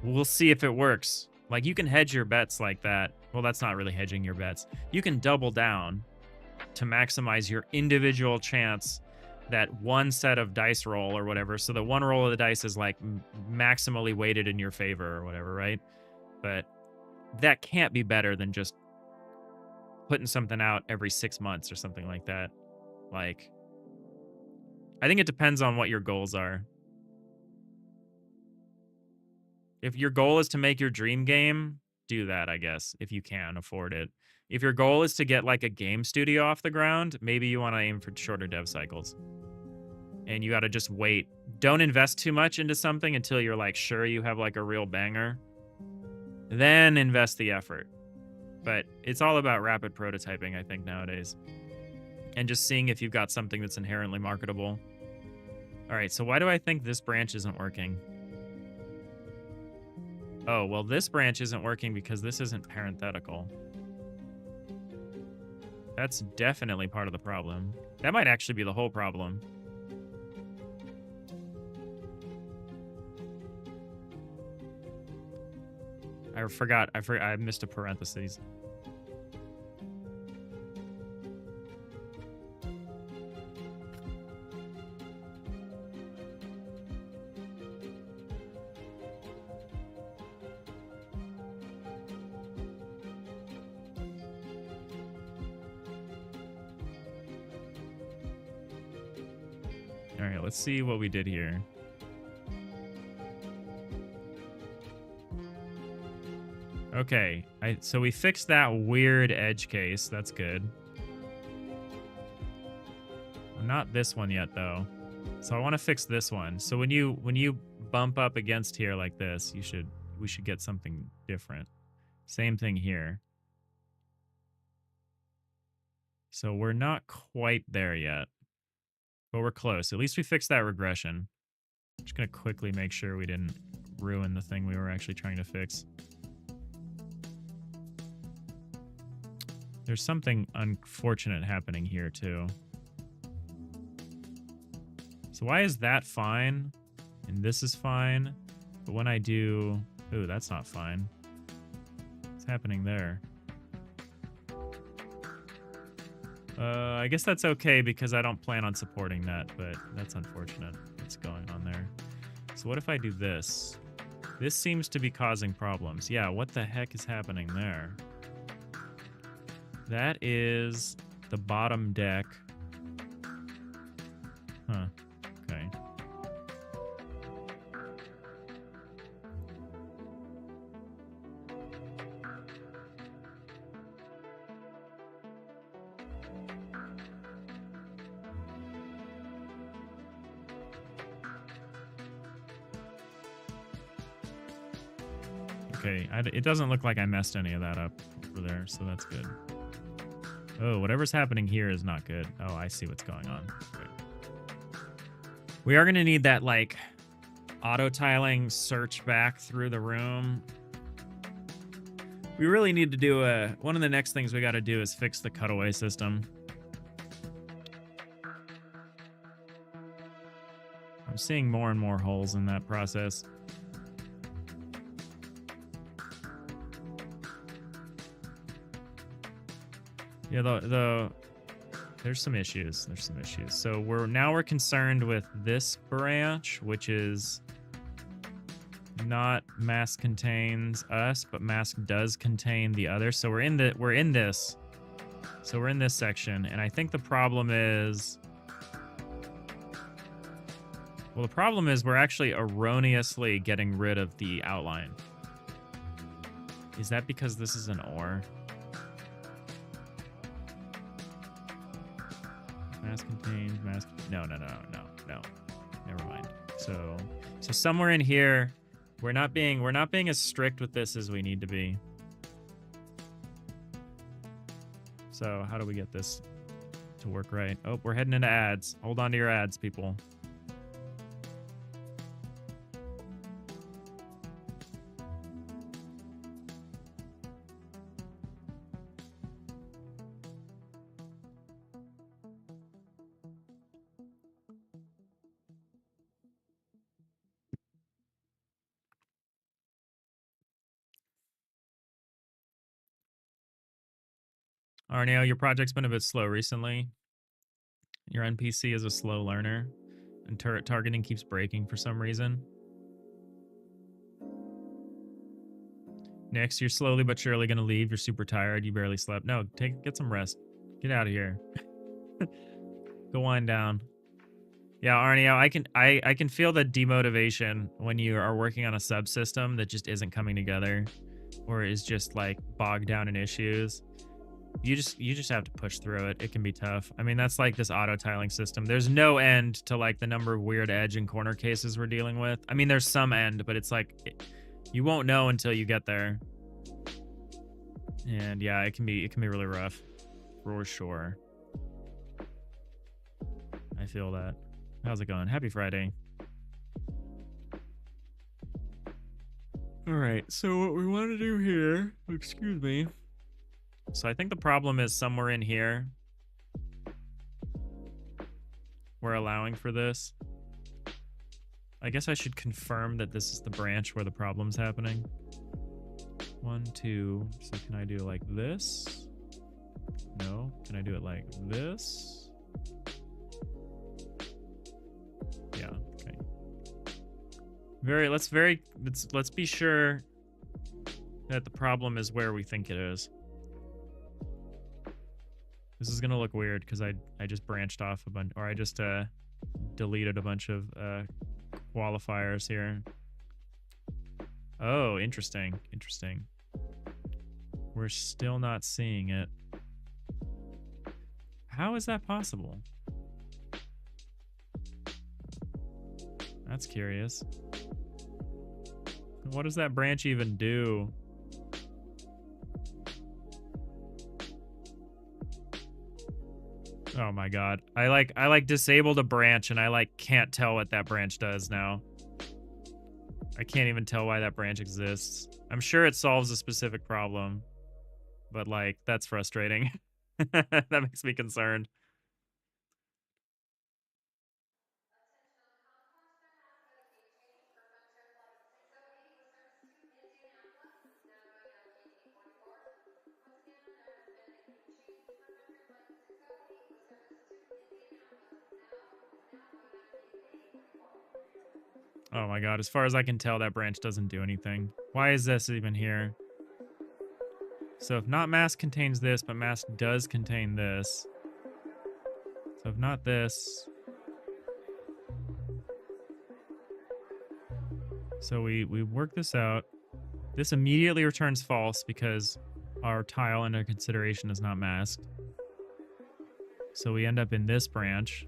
we'll see if it works. Like, you can hedge your bets like that. Well, that's not really hedging your bets. You can double down to maximize your individual chance that one set of dice roll or whatever. So the one roll of the dice is like maximally weighted in your favor or whatever, right? But that can't be better than just putting something out every 6 months or something like that. Like, I think it depends on what your goals are. If your goal is to make your dream game, do that, I guess, if you can afford it. If your goal is to get like a game studio off the ground, maybe you want to aim for shorter dev cycles. And you got to just wait. Don't invest too much into something until you're like sure you have like a real banger. Then invest the effort. But it's all about rapid prototyping, I think, nowadays. And just seeing if you've got something that's inherently marketable. All right, so why do I think this branch isn't working? Oh, well, this branch isn't working because this isn't parenthetical. That's definitely part of the problem. That might actually be the whole problem. I forgot. I missed a parentheses. All right, let's see what we did here. Okay, so we fixed that weird edge case. That's good. Well, not this one yet, though. So I want to fix this one. So when you bump up against here like this, we should get something different. Same thing here. So we're not quite there yet, but we're close. At least we fixed that regression. Just gonna quickly make sure we didn't ruin the thing we were actually trying to fix. There's something unfortunate happening here, too. So why is that fine? And this is fine. But when I do... Ooh, that's not fine. What's happening there? I guess that's okay because I don't plan on supporting that, but that's unfortunate what's going on there. So what if I do this? This seems to be causing problems. Yeah, what the heck is happening there? That is the bottom deck. Huh. Okay. Okay, it doesn't look like I messed any of that up over there, so that's good. Oh, whatever's happening here is not good. Oh, I see what's going on. Great. We are going to need that, like, auto-tiling search back through the room. We really need to do one of the next things we got to do is fix the cutaway system. I'm seeing more and more holes in that process. Yeah, there's some issues. There's some issues. So we're concerned with this branch, which is not mask contains us, but mask does contain the other. So we're in this. So we're in this section, and I think the problem is, well, the problem is we're actually erroneously getting rid of the outline. Is that because this is an ore? Mask contains mask. No. Never mind. So somewhere in here, we're not being as strict with this as we need to be. So how do we get this to work right? Oh, we're heading into ads. Hold on to your ads, people. Arneo, your project's been a bit slow recently. Your NPC is a slow learner, and turret targeting keeps breaking for some reason. Next, you're slowly but surely gonna leave. You're super tired. You barely slept. No, get some rest. Get out of here. Go wind down. Yeah, Arneo, I can feel the demotivation when you are working on a subsystem that just isn't coming together, or is just like bogged down in issues. You just have to push through it. It can be tough. I mean, that's like this auto tiling system. There's no end to like the number of weird edge and corner cases we're dealing with. I mean, there's some end, but it's like you won't know until you get there. And yeah, it can be really rough, for sure. I feel that. How's it going? Happy Friday. All right, so what we want to do here, excuse me. So I think the problem is somewhere in here. We're allowing for this. I guess I should confirm that this is the branch where the problem's happening. 1, 2. So can I do like this? No. Can I do it like this? Yeah, okay. Let's be sure that the problem is where we think it is. This is gonna look weird because I just branched off a bunch, or I just deleted a bunch of qualifiers here. Oh, interesting. We're still not seeing it. How is that possible? That's curious. What does that branch even do? Oh my god. I like disabled a branch and I like can't tell what that branch does now. I can't even tell why that branch exists. I'm sure it solves a specific problem, but like that's frustrating. That makes me concerned. Oh my god, as far as I can tell, that branch doesn't do anything. Why is this even here? So if not mask contains this, but mask does contain this. So if not this. So we work this out. This immediately returns false because our tile under consideration is not masked. So we end up in this branch.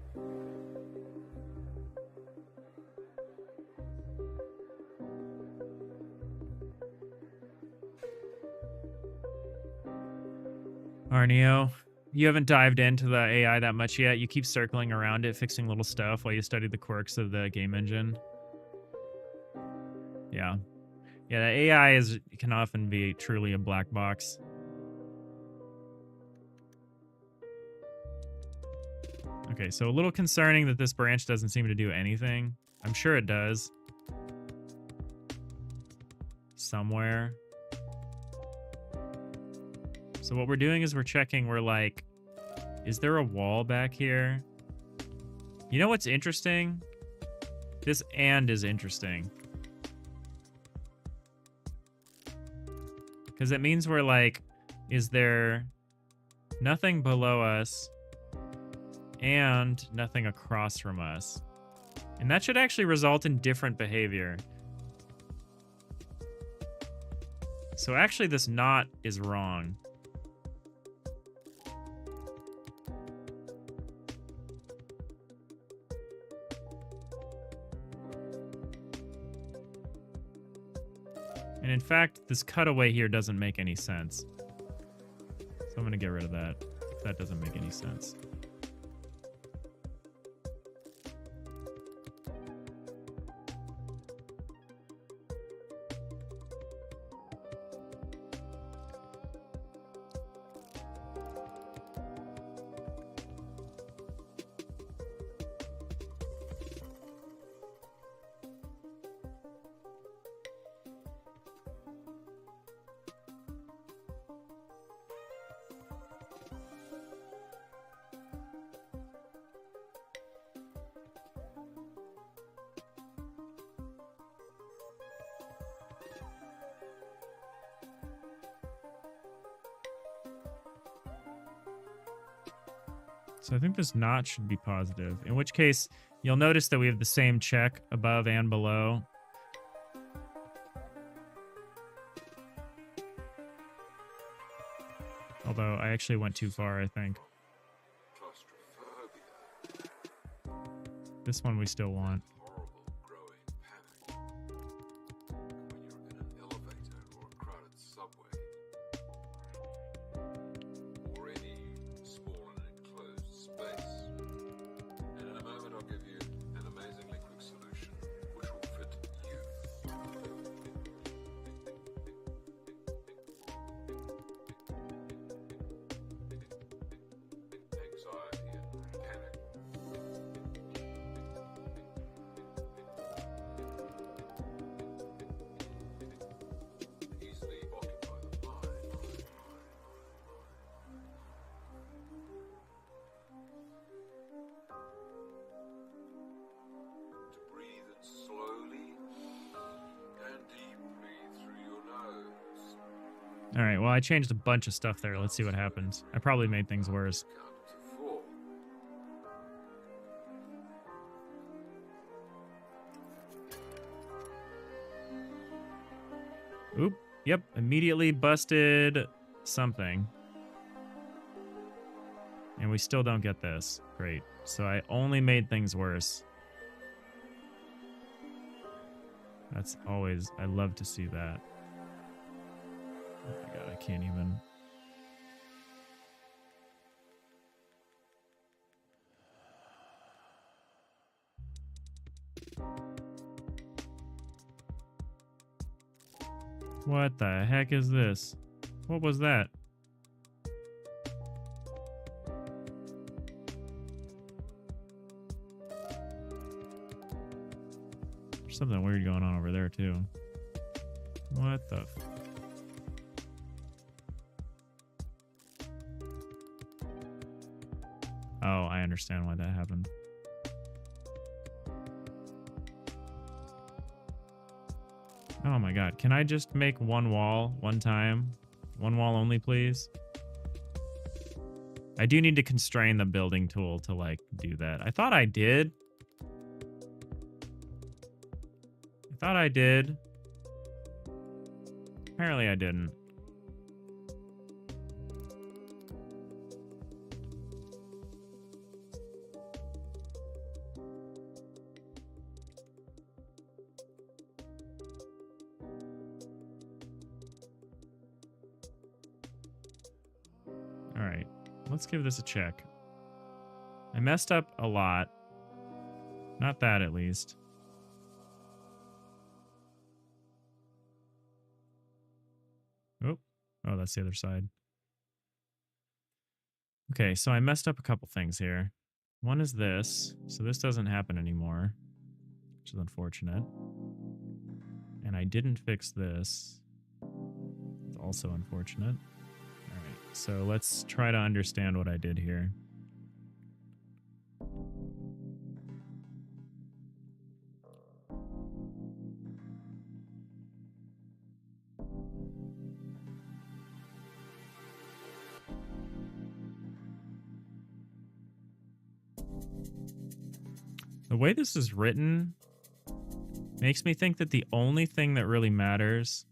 Arneo, you haven't dived into the AI that much yet. You keep circling around it, fixing little stuff while you study the quirks of the game engine. Yeah. Yeah, the AI can often be truly a black box. Okay, so a little concerning that this branch doesn't seem to do anything. I'm sure it does. Somewhere. So what we're doing is we're checking, we're like, is there a wall back here? You know what's interesting? This and is interesting. Because it means we're like, is there nothing below us and nothing across from us? And that should actually result in different behavior. So actually this not is wrong. And in fact, this cutaway here doesn't make any sense. So I'm going to get rid of that. That doesn't make any sense. So I think this not should be positive, in which case you'll notice that we have the same check above and below. Although I actually went too far, I think. This one we still want. All right, well, I changed a bunch of stuff there. Let's see what happens. I probably made things worse. Oop, yep, immediately busted something. And we still don't get this. Great. So I only made things worse. That's always, I love to see that. Oh my god, I can't even. What the heck is this? What was that? There's something weird going on over there too. What the Oh, I understand why that happened. Oh my god. Can I just make one wall one time? One wall only, please? I do need to constrain the building tool to, like, do that. I thought I did. I thought I did. Apparently I didn't. All right, let's give this a check. I messed up a lot. Not that, at least. Oh, that's the other side. Okay, so I messed up a couple things here. One is this. So this doesn't happen anymore, which is unfortunate. And I didn't fix this. It's also unfortunate. All right, so let's try to understand what I did here. The way this is written makes me think that the only thing that really matters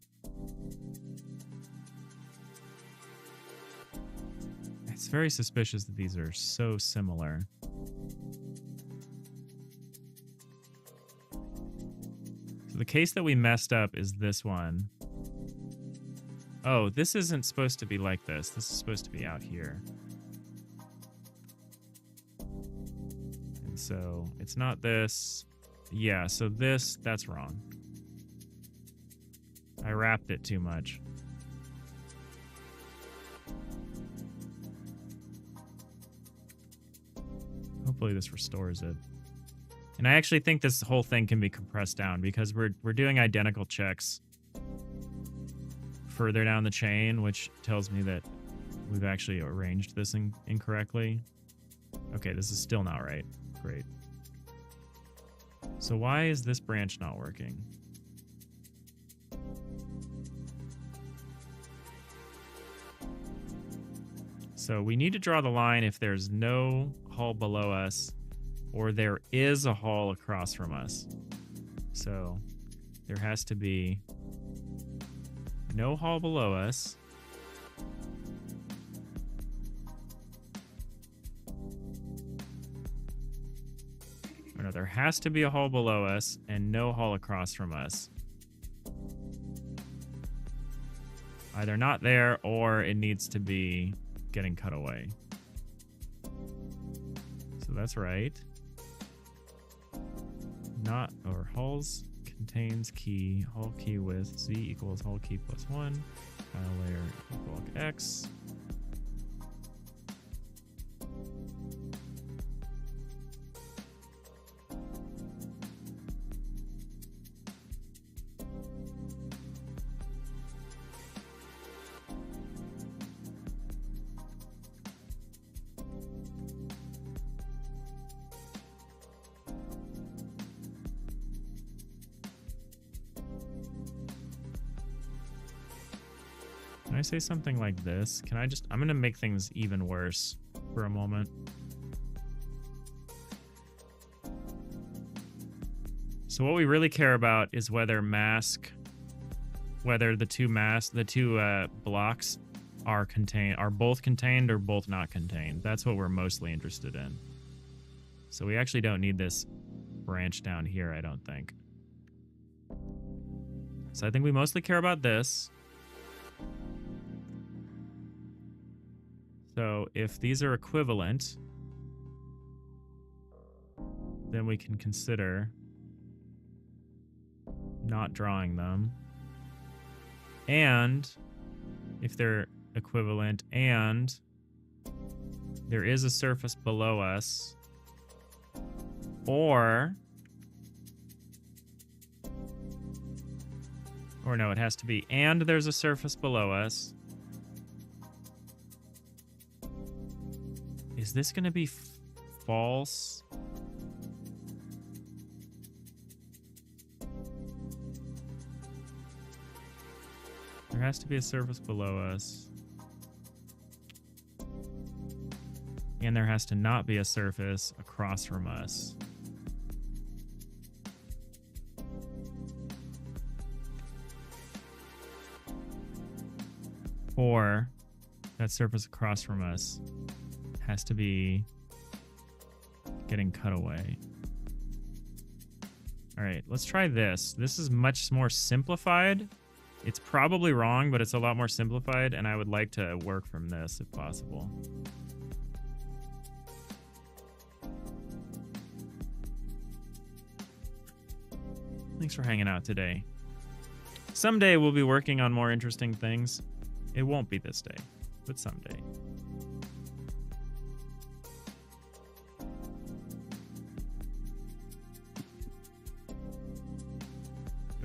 it's very suspicious that these are so similar. So the case that we messed up is this one. Oh, this isn't supposed to be like this. This is supposed to be out here. So it's not this. Yeah, so that's wrong. I wrapped it too much. Hopefully this restores it. And I actually think this whole thing can be compressed down because we're doing identical checks further down the chain, which tells me that we've actually arranged this incorrectly. Okay, this is still not right. Great. So why is this branch not working? So we need to draw the line if there's no hull below us or there is a hull across from us. So there has to be no hull below us. Or no, there has to be a hull below us and no hull across from us. Either not there or it needs to be getting cut away. So that's right. Not, or hulls contains key, hull key width, z equals hull key plus 1, tile layer equal x. Can I say something like this? Can I just, I'm going to make things even worse for a moment. So what we really care about is whether whether the two blocks are both contained or both not contained. That's what we're mostly interested in. So we actually don't need this branch down here, I don't think. So I think we mostly care about this. So if these are equivalent, then we can consider not drawing them. And if they're equivalent and there is a surface below us, or no, it has to be and there's a surface below us. Is this going to be false? There has to be a surface below us. And there has to not be a surface across from us. Or that surface across from us has to be getting cut away. All right, let's try this. This is much more simplified. It's probably wrong, but it's a lot more simplified, and I would like to work from this if possible. Thanks for hanging out today. Someday we'll be working on more interesting things. It won't be this day, but someday.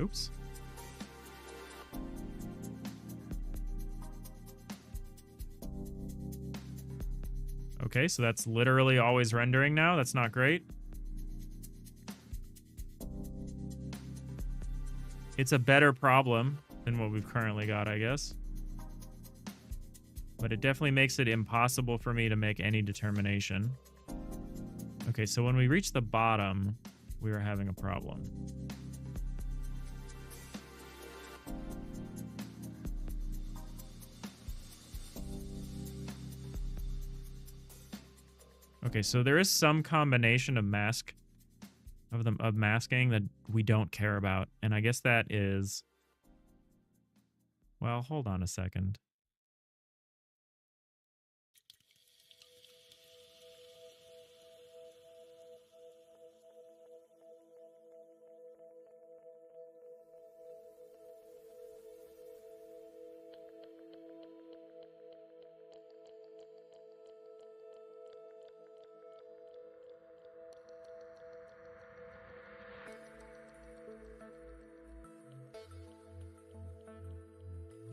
Oops. Okay, so that's literally always rendering now. That's not great. It's a better problem than what we've currently got, I guess. But it definitely makes it impossible for me to make any determination. Okay, so when we reach the bottom, we were having a problem. Okay, so there is some combination of masking that we don't care about, and I guess that is... Well, hold on a second.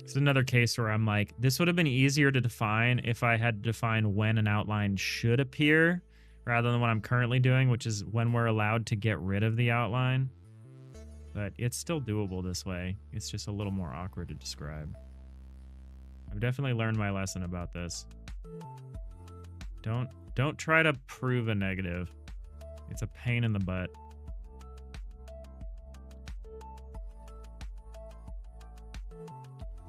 It's another case where I'm like, this would have been easier to define if I had to define when an outline should appear rather than what I'm currently doing, which is when we're allowed to get rid of the outline. But it's still doable this way. It's just a little more awkward to describe. I've definitely learned my lesson about this. Don't try to prove a negative. It's a pain in the butt.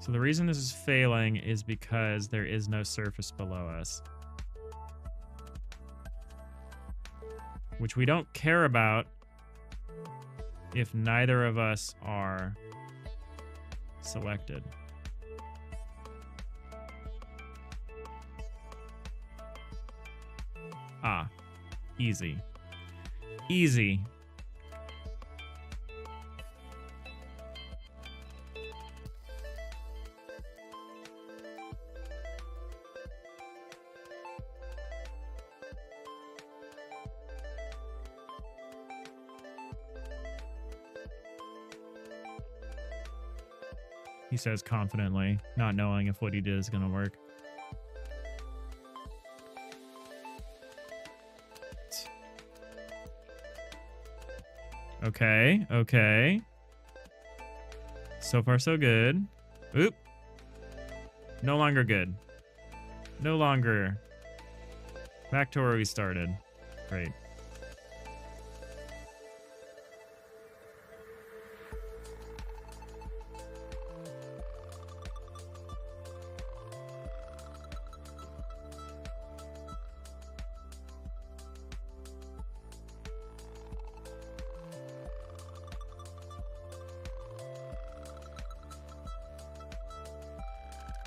So the reason this is failing is because there is no surface below us. Which we don't care about if neither of us are selected. Ah, easy. Easy. He says confidently, not knowing if what he did is going to work. Okay, okay. So far, so good. Oop. No longer good. No longer. Back to where we started. Great.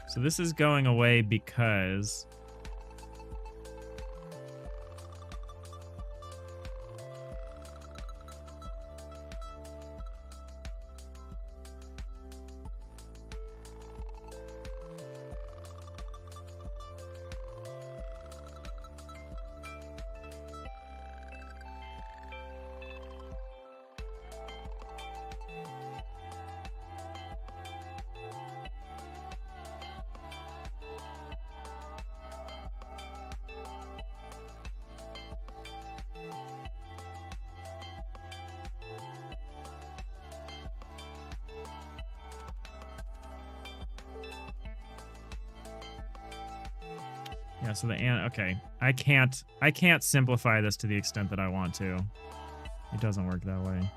So this is going away because Yeah, so okay. I can't simplify this to the extent that I want to. It doesn't work that way.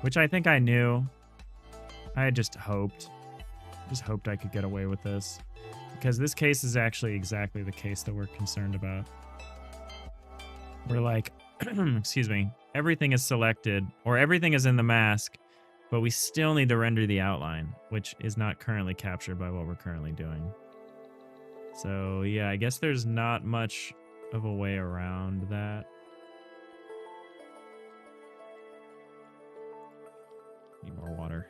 Which I think I knew. I had just hoped I could get away with this. Because this case is actually exactly the case that we're concerned about. We're like, excuse me, everything is selected, or everything is in the mask, but we still need to render the outline, which is not currently captured by what we're currently doing. So yeah, I guess there's not much of a way around that. Need more water.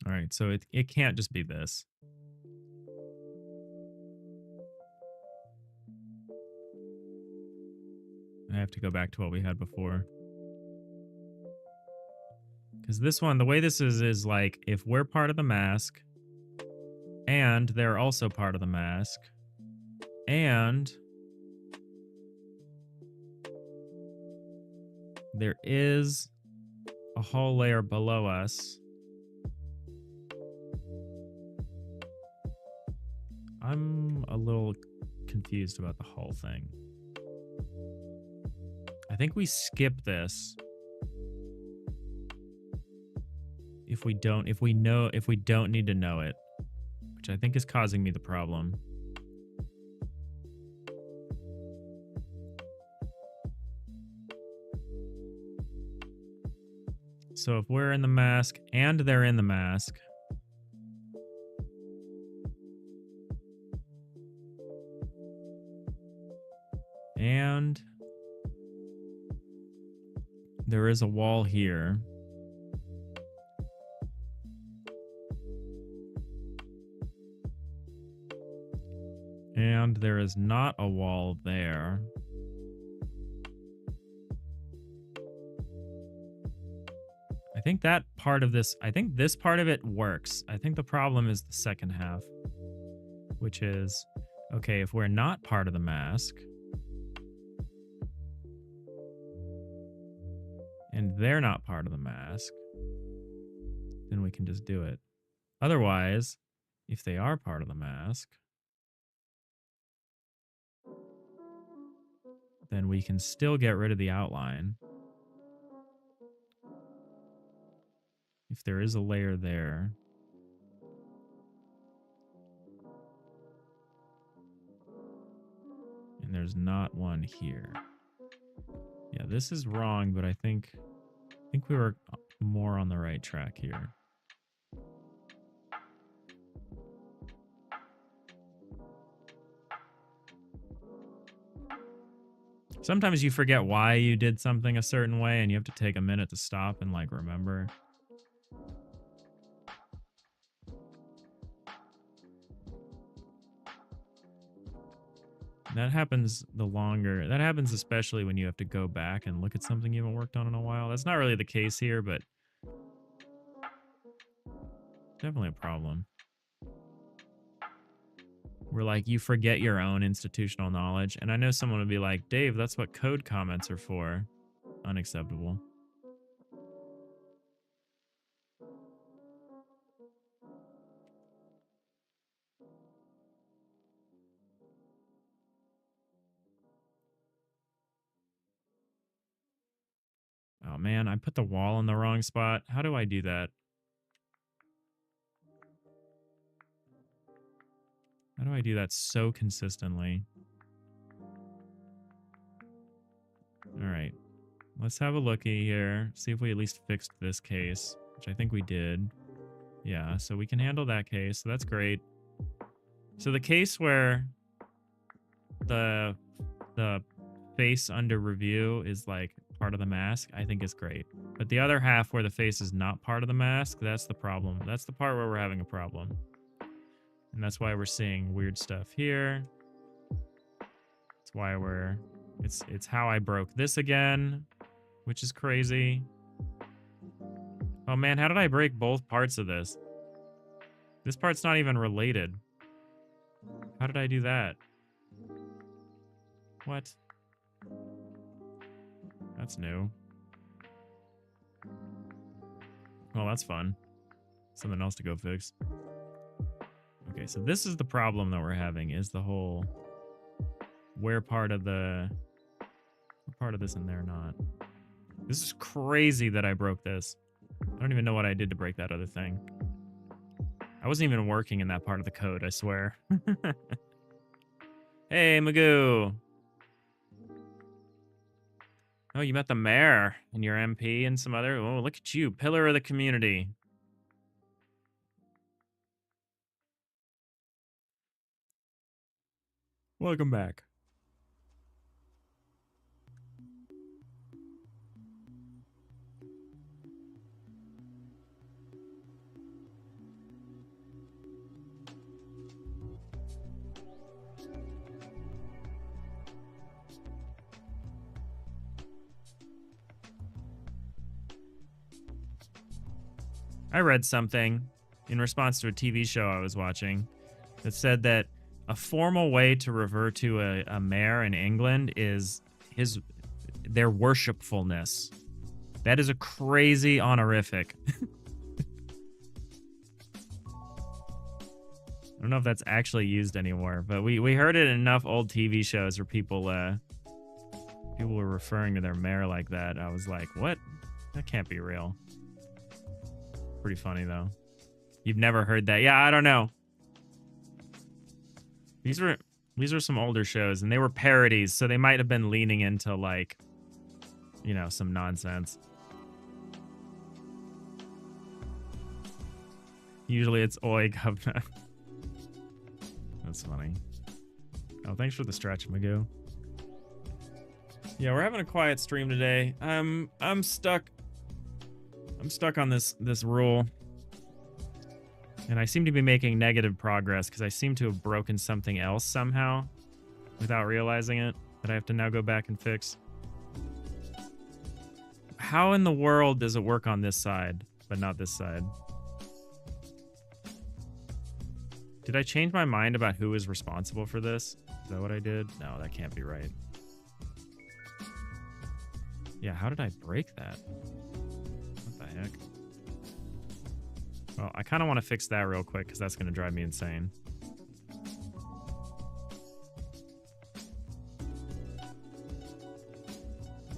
All right, so it can't just be this. I have to go back to what we had before. Because this one, the way this is like, if we're part of the mask, and they're also part of the mask, and there is a whole layer below us. I'm a little confused about the whole thing. I think we skip this if we don't need to know it, which I think is causing me the problem. So if we're in the mask and they're in the mask, and there is a wall here, and there is not a wall there, I think that part of this, I think this part of it works. I think the problem is the second half, which is, okay, if we're not part of the mask, and they're not part of the mask, then we can just do it. Otherwise, if they are part of the mask, then we can still get rid of the outline. If there is a layer there. And there's not one here. Yeah, this is wrong, but I think we were more on the right track here. Sometimes you forget why you did something a certain way and you have to take a minute to stop and like remember. That happens that happens especially when you have to go back and look at something you haven't worked on in a while. That's not really the case here, but definitely a problem. Where like you forget your own institutional knowledge. And I know someone would be like, Dave, that's what code comments are for. Unacceptable. Oh man, I put the wall in the wrong spot. How do I do that? How do I do that so consistently? All right. Let's have a looky here. See if we at least fixed this case, which I think we did. Yeah, so we can handle that case. So that's great. So the case where the face under review is like part of the mask, I think is great. But the other half where the face is not part of the mask, that's the problem. That's the part where we're having a problem. And that's why we're seeing weird stuff here. That's why it's how I broke this again, which is crazy. Oh man, how did I break both parts of this? This part's not even related. How did I do that? What? That's new. Well, that's fun. Something else to go fix. Okay, so this is the problem that we're having, is the whole where part of this in there not. This is crazy that I broke this. I don't even know what I did to break that other thing. I wasn't even working in that part of the code, I swear. Hey, Magoo. Oh, you met the mayor and your MP and some other... Oh, look at you, pillar of the community. Welcome back. I read something in response to a TV show I was watching that said that a formal way to refer to a mayor in England is their worshipfulness. That is a crazy honorific. I don't know if that's actually used anymore, but we heard it in enough old TV shows where people were referring to their mayor like that. I was like, what? That can't be real. Pretty funny though. You've never heard that? Yeah, I don't know. These are some older shows, and they were parodies, so they might have been leaning into, like, you know, some nonsense. Usually it's oi governor. That's funny. Oh, thanks for the stretch, Magoo. Yeah, we're having a quiet stream today. I'm stuck. I'm stuck on this rule. And I seem to be making negative progress because I seem to have broken something else somehow without realizing it that I have to now go back and fix. How in the world does it work on this side, but not this side? Did I change my mind about who is responsible for this? Is that what I did? No, that can't be right. Yeah, how did I break that? What the heck? Well, I kind of want to fix that real quick because that's going to drive me insane.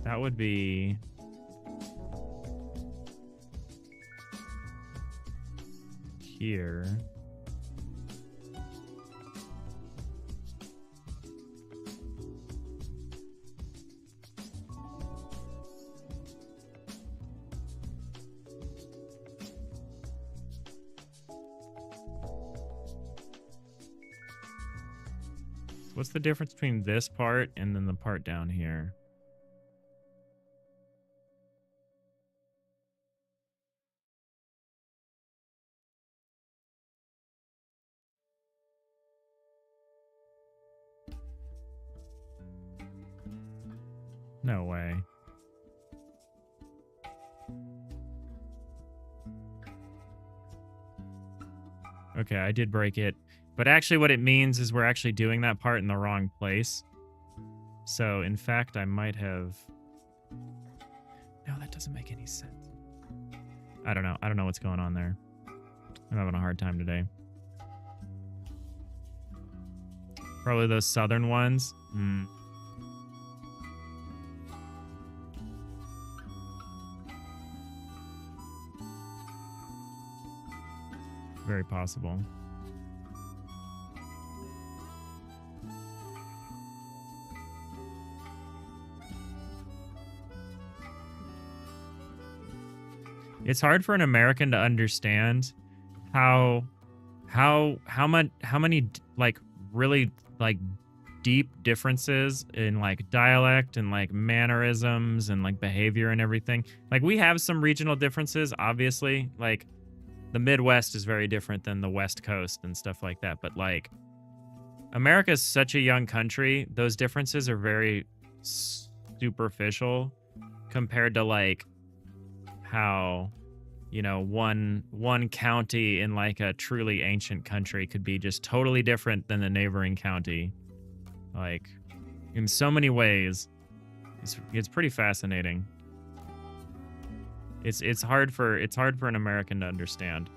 That would be... here. What's the difference between this part and then the part down here? No way. Okay, I did break it. But actually what it means is we're actually doing that part in the wrong place. So, in fact, I might have... No, that doesn't make any sense. I don't know. I don't know what's going on there. I'm having a hard time today. Probably those southern ones. Very possible. It's hard for an American to understand how many like really like deep differences in like dialect and like mannerisms and like behavior and everything. Like we have some regional differences, obviously. Like the Midwest is very different than the West Coast and stuff like that. But like America is such a young country. Those differences are very superficial compared to like how you know, one county in like a truly ancient country could be just totally different than the neighboring county. Like, in so many ways. It's pretty fascinating. It's hard for an American to understand.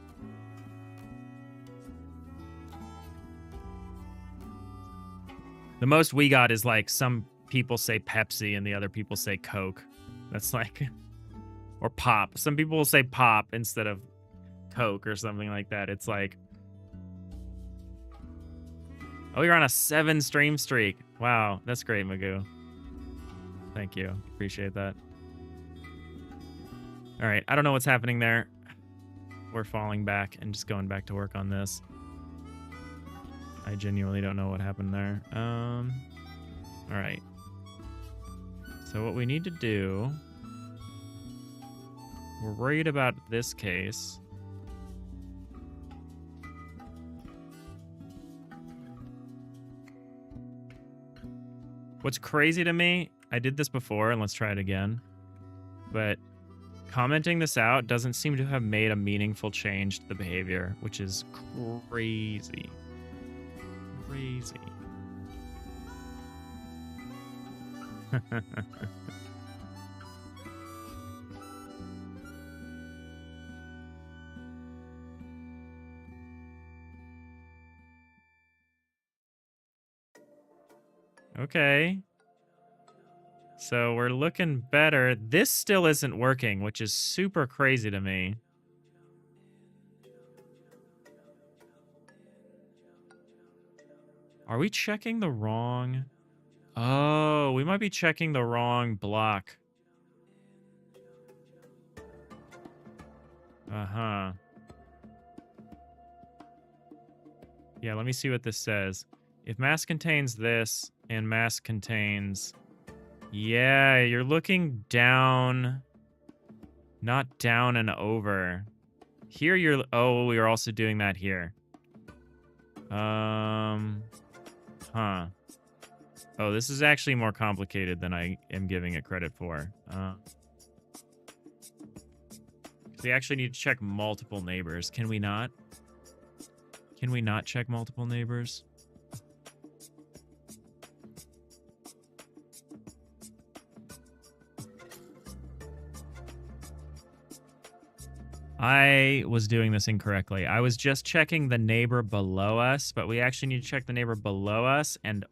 The most we got is like some people say Pepsi and the other people say Coke. That's like, or pop. Some people will say pop instead of Coke or something like that. It's like, oh, you're on a 7 stream streak. Wow, that's great, Magoo. Thank you. Appreciate that. All right, I don't know what's happening there. We're falling back and just going back to work on this. I genuinely don't know what happened there. All right. So what we need to do, we're worried about this case. What's crazy to me, I did this before, and let's try it again, but commenting this out doesn't seem to have made a meaningful change to the behavior, which is crazy. Crazy. Okay. So we're looking better. This still isn't working, which is super crazy to me. Are we checking the wrong? Oh, we might be checking the wrong block. Uh-huh. Yeah, let me see what this says. If mask contains this and mask contains... Yeah, you're looking down, not down and over. Here you're... Oh, we are also doing that here. Huh. Oh, this is actually more complicated than I am giving it credit for. We actually need to check multiple neighbors. Can we not? Can we not check multiple neighbors? I was doing this incorrectly. I was just checking the neighbor below us, but we actually need to check the neighbor below us and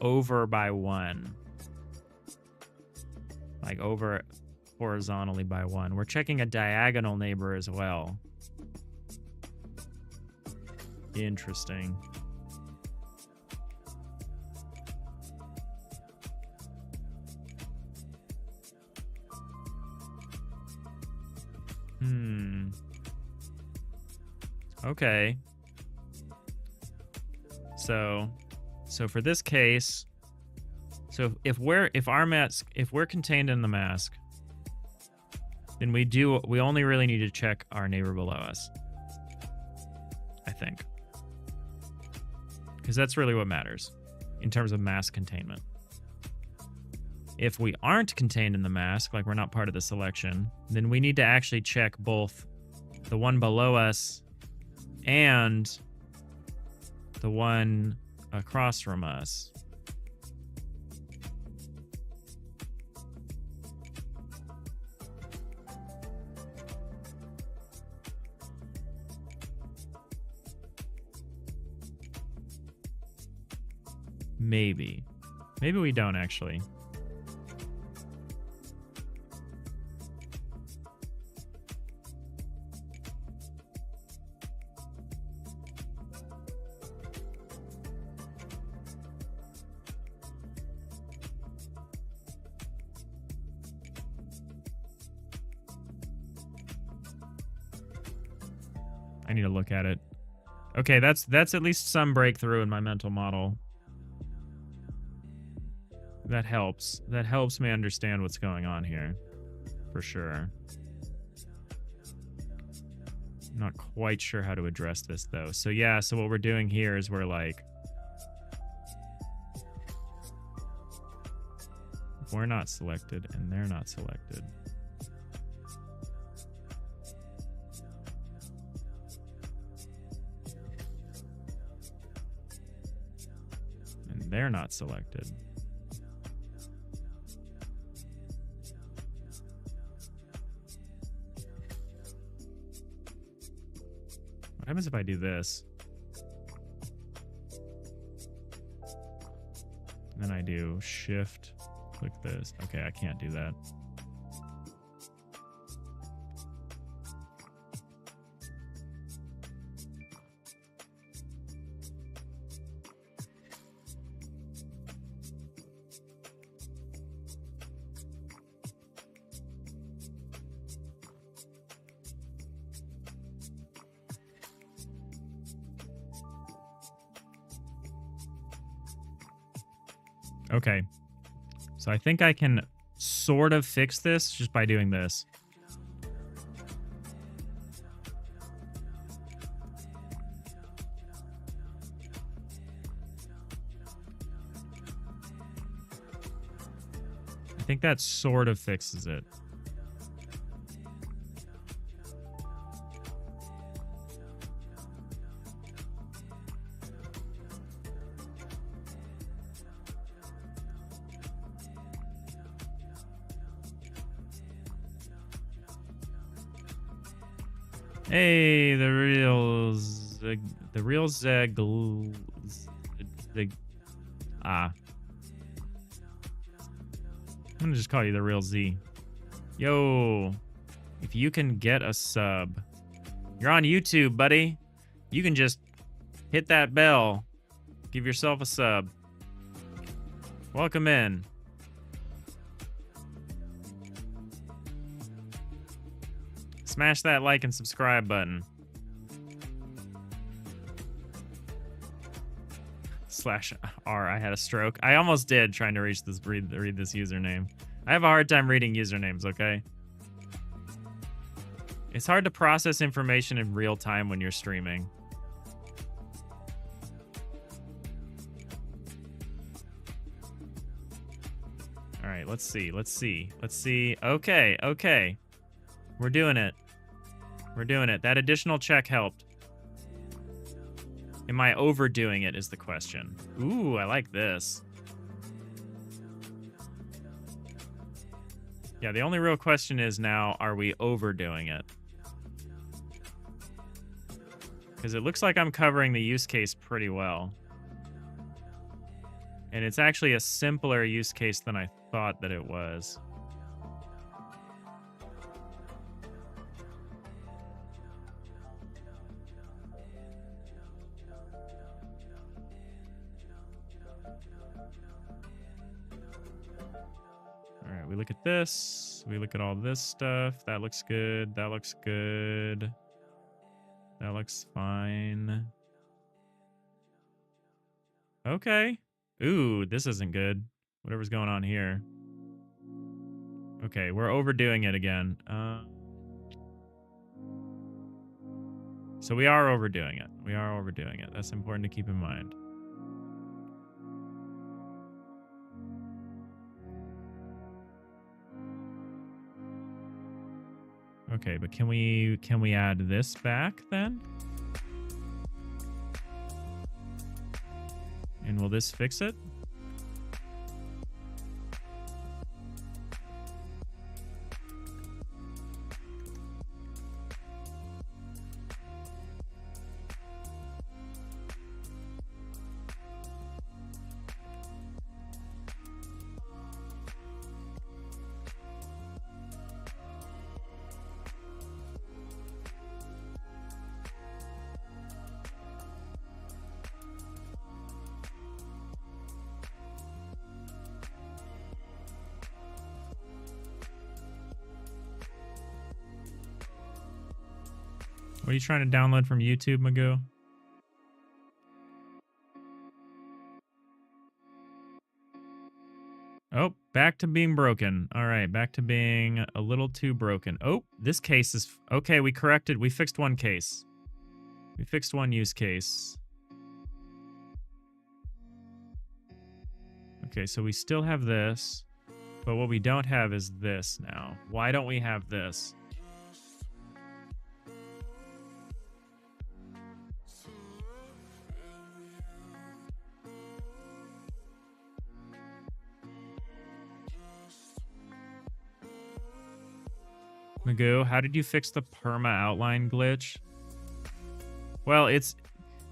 over by 1. Like over horizontally by 1. We're checking a diagonal neighbor as well. Interesting. Okay. So for this case, so if we're contained in the mask, then we only really need to check our neighbor below us. I think. Because that's really what matters in terms of mask containment. If we aren't contained in the mask, like we're not part of the selection, then we need to actually check both the one below us and the one across from us. Maybe. Maybe we don't actually. I need to look at it. Okay, that's at least some breakthrough in my mental model. That helps. That helps me understand what's going on here. For sure. I'm not quite sure how to address this, though. So, yeah, so what we're doing here is we're like... We're not selected, and they're not selected. they're not selected. What happens if I do this? And then I do shift, click this. Okay, I can't do that. Okay, so I think I can sort of fix this just by doing this. I think that sort of fixes it. Hey, the real Zeg. I'm gonna just call you the real Z. Yo, if you can get a sub, you're on YouTube, buddy. You can just hit that bell, give yourself a sub. Welcome in. Smash that like and subscribe button. /R, I had a stroke. I almost did trying to read this username. I have a hard time reading usernames, okay? It's hard to process information in real time when you're streaming. All right, let's see. Okay. We're doing it. That additional check helped. Am I overdoing it is the question. Ooh, I like this. Yeah, the only real question is now, are we overdoing it? Because it looks like I'm covering the use case pretty well. And it's actually a simpler use case than I thought that it was. All right, we look at this. We look at all this stuff. That looks good. That looks good. That looks fine. Okay. Ooh, this isn't good. Whatever's going on here. Okay, we're overdoing it again. So we are overdoing it. That's important to keep in mind. Okay, but can we add this back then? And will this fix it? What are you trying to download from YouTube, Magoo? Oh, back to being broken. All right, back to being a little too broken. Oh, this case is... Okay, we fixed one case. We fixed one use case. Okay, so we still have this, but what we don't have is this now. Why don't we have this? Magoo, how did you fix the perma outline glitch? Well,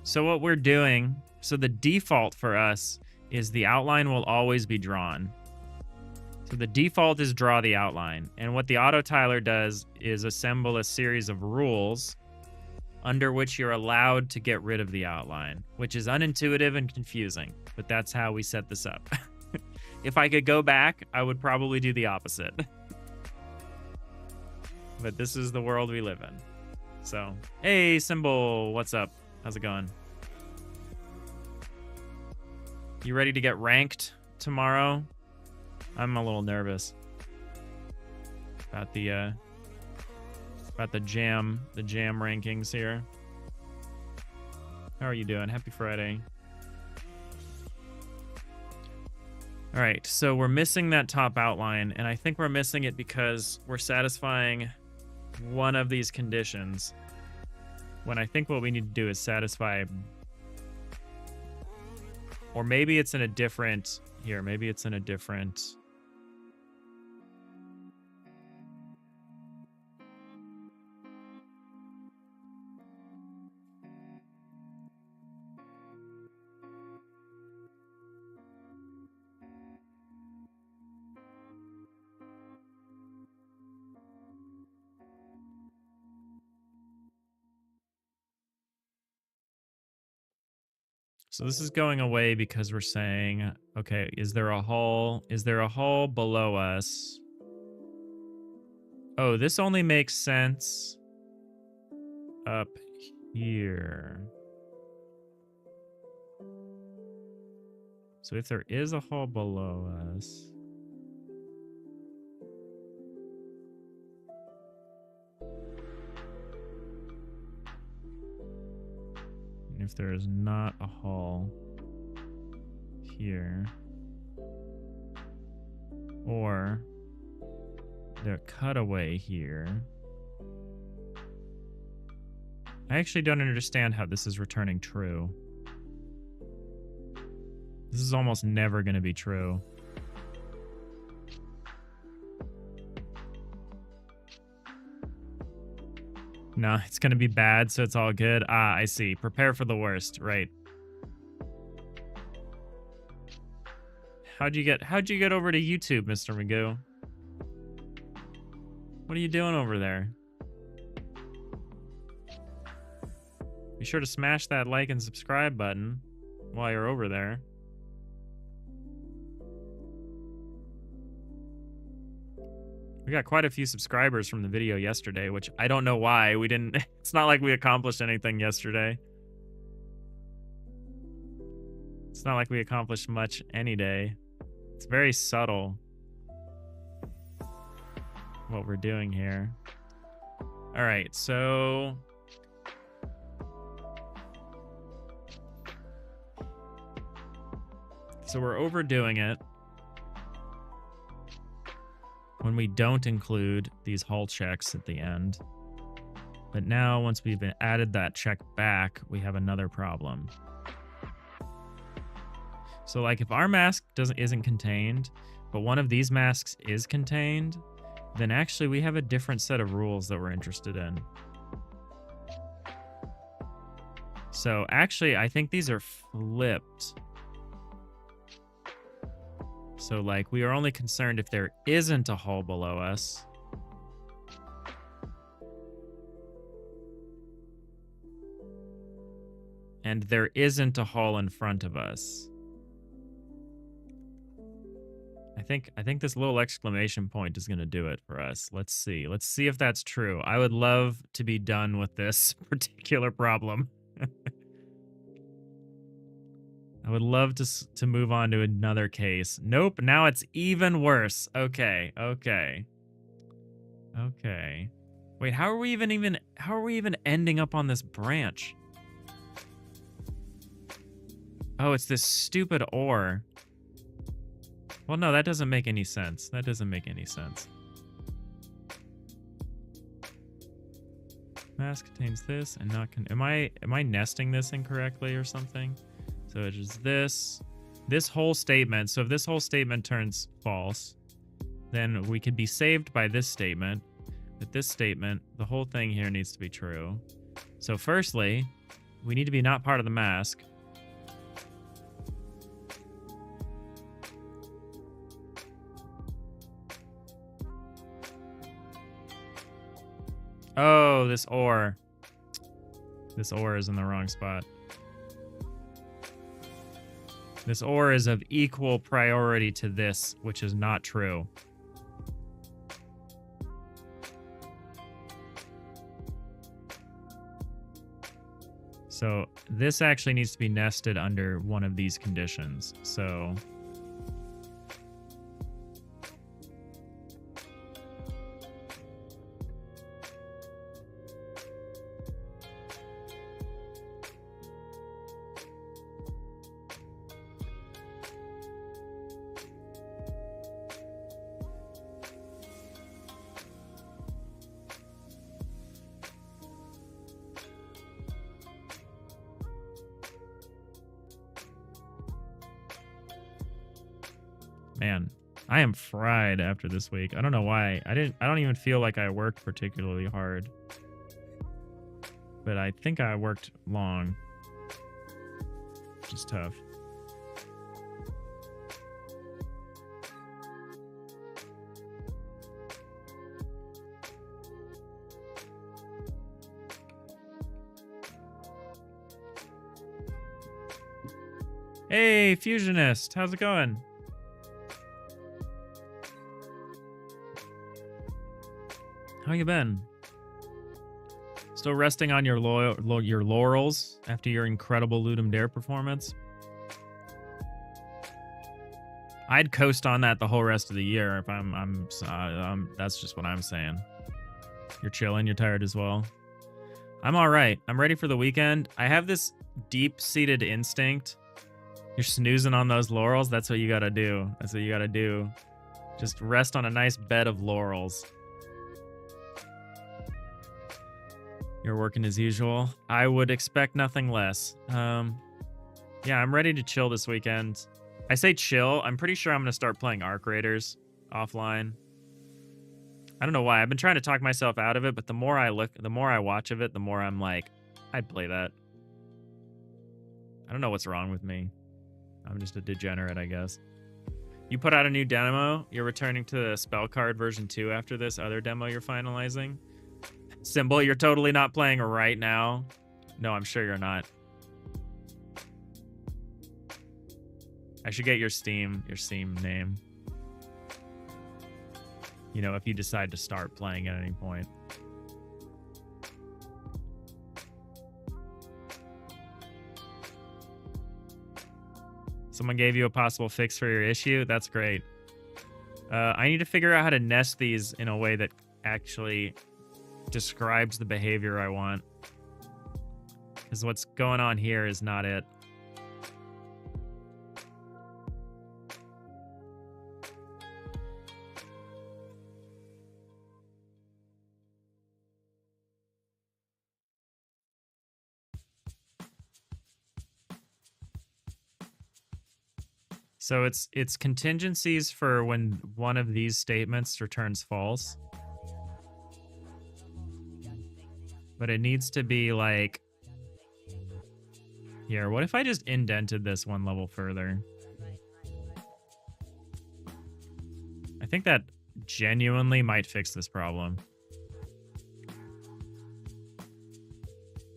so what we're doing, so the default for us is the outline will always be drawn. So the default is draw the outline. And what the autotiler does is assemble a series of rules under which you're allowed to get rid of the outline, which is unintuitive and confusing, but that's how we set this up. If I could go back, I would probably do the opposite. But this is the world we live in. So, hey, Symbol, what's up? How's it going? You ready to get ranked tomorrow? I'm a little nervous about the jam rankings here. How are you doing? Happy Friday. All right, so we're missing that top outline, and I think we're missing it because we're satisfying one of these conditions, when I think what we need to do is satisfy, or maybe it's in a different, here, maybe it's in a different, so this is going away because we're saying, okay, is there a hull below us? Oh, this only makes sense up here. So if there is a hull below us, and if there is not a hull here, or the cutaway here, I actually don't understand how this is returning true. This is almost never going to be true. No, it's going to be bad, so it's all good. Ah, I see. Prepare for the worst, right. How'd you get over to YouTube, Mr. Magoo? What are you doing over there? Be sure to smash that like and subscribe button while you're over there. We got quite a few subscribers from the video yesterday, which I don't know why we didn't. It's not like we accomplished anything yesterday. It's not like we accomplished much any day. It's very subtle what we're doing here. All right, so we're overdoing it when we don't include these hull checks at the end. But now, once we've added that check back, we have another problem. So like if our mask isn't contained, but one of these masks is contained, then actually we have a different set of rules that we're interested in. So actually, I think these are flipped. So like we are only concerned if there isn't a hull below us. And there isn't a hull in front of us. I think this little exclamation point is going to do it for us. Let's see. Let's see if that's true. I would love to be done with this particular problem. I would love to move on to another case. Nope, now it's even worse. Okay. Wait, how are we even ending up on this branch? Oh, it's this stupid ore. Well, no, that doesn't make any sense. That doesn't make any sense. Mask contains this and not am I nesting this incorrectly or something? So it is this whole statement. So if this whole statement turns false, then we could be saved by this statement, that this statement, the whole thing here needs to be true. So firstly, we need to be not part of the mask. Oh, this or. This or is in the wrong spot. This or is of equal priority to this, which is not true. So this actually needs to be nested under one of these conditions. So man, I am fried after this week. I don't know why. I don't even feel like I worked particularly hard. But I think I worked long. Which is tough. Hey, Fusionist, how's it going? How you been? Still resting on your laurels after your incredible Ludum Dare performance? I'd coast on that the whole rest of the year if I'm that's just what I'm saying. You're chilling, you're tired as well. I'm all right. I'm ready for the weekend. I have this deep-seated instinct. You're snoozing on those laurels. That's what you gotta do. That's what you gotta do. Just rest on a nice bed of laurels. You're working as usual. I would expect nothing less. Yeah, I'm ready to chill this weekend. I say chill. I'm pretty sure I'm going to start playing Arc Raiders offline. I don't know why. I've been trying to talk myself out of it, but the more I watch of it, the more I'm like, I'd play that. I don't know what's wrong with me. I'm just a degenerate, I guess. You put out a new demo. You're returning to the Spellcard version 2 after this other demo you're finalizing. Symbol, you're totally not playing right now. No, I'm sure you're not. I should get your Steam name. You know, if you decide to start playing at any point. Someone gave you a possible fix for your issue? That's great. I need to figure out how to nest these in a way that actually describes the behavior I want. Because what's going on here is not it. So it's contingencies for when one of these statements returns false. But it needs to be like... Here, what if I just indented this one level further? I think that genuinely might fix this problem.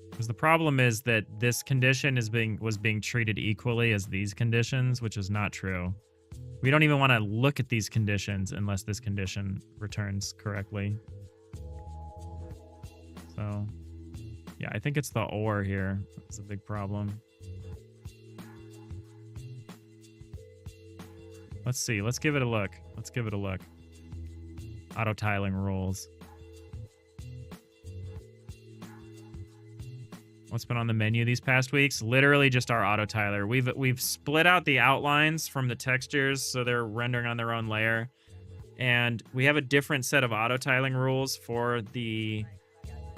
Because the problem is that this condition was being treated equally as these conditions, which is not true. We don't even want to look at these conditions unless this condition returns correctly. So, yeah, I think it's the or here. It's a big problem. Let's see. Let's give it a look. Let's give it a look. Auto-tiling rules. What's been on the menu these past weeks? Literally just our auto-tiler. We've split out the outlines from the textures so they're rendering on their own layer. And we have a different set of auto-tiling rules for the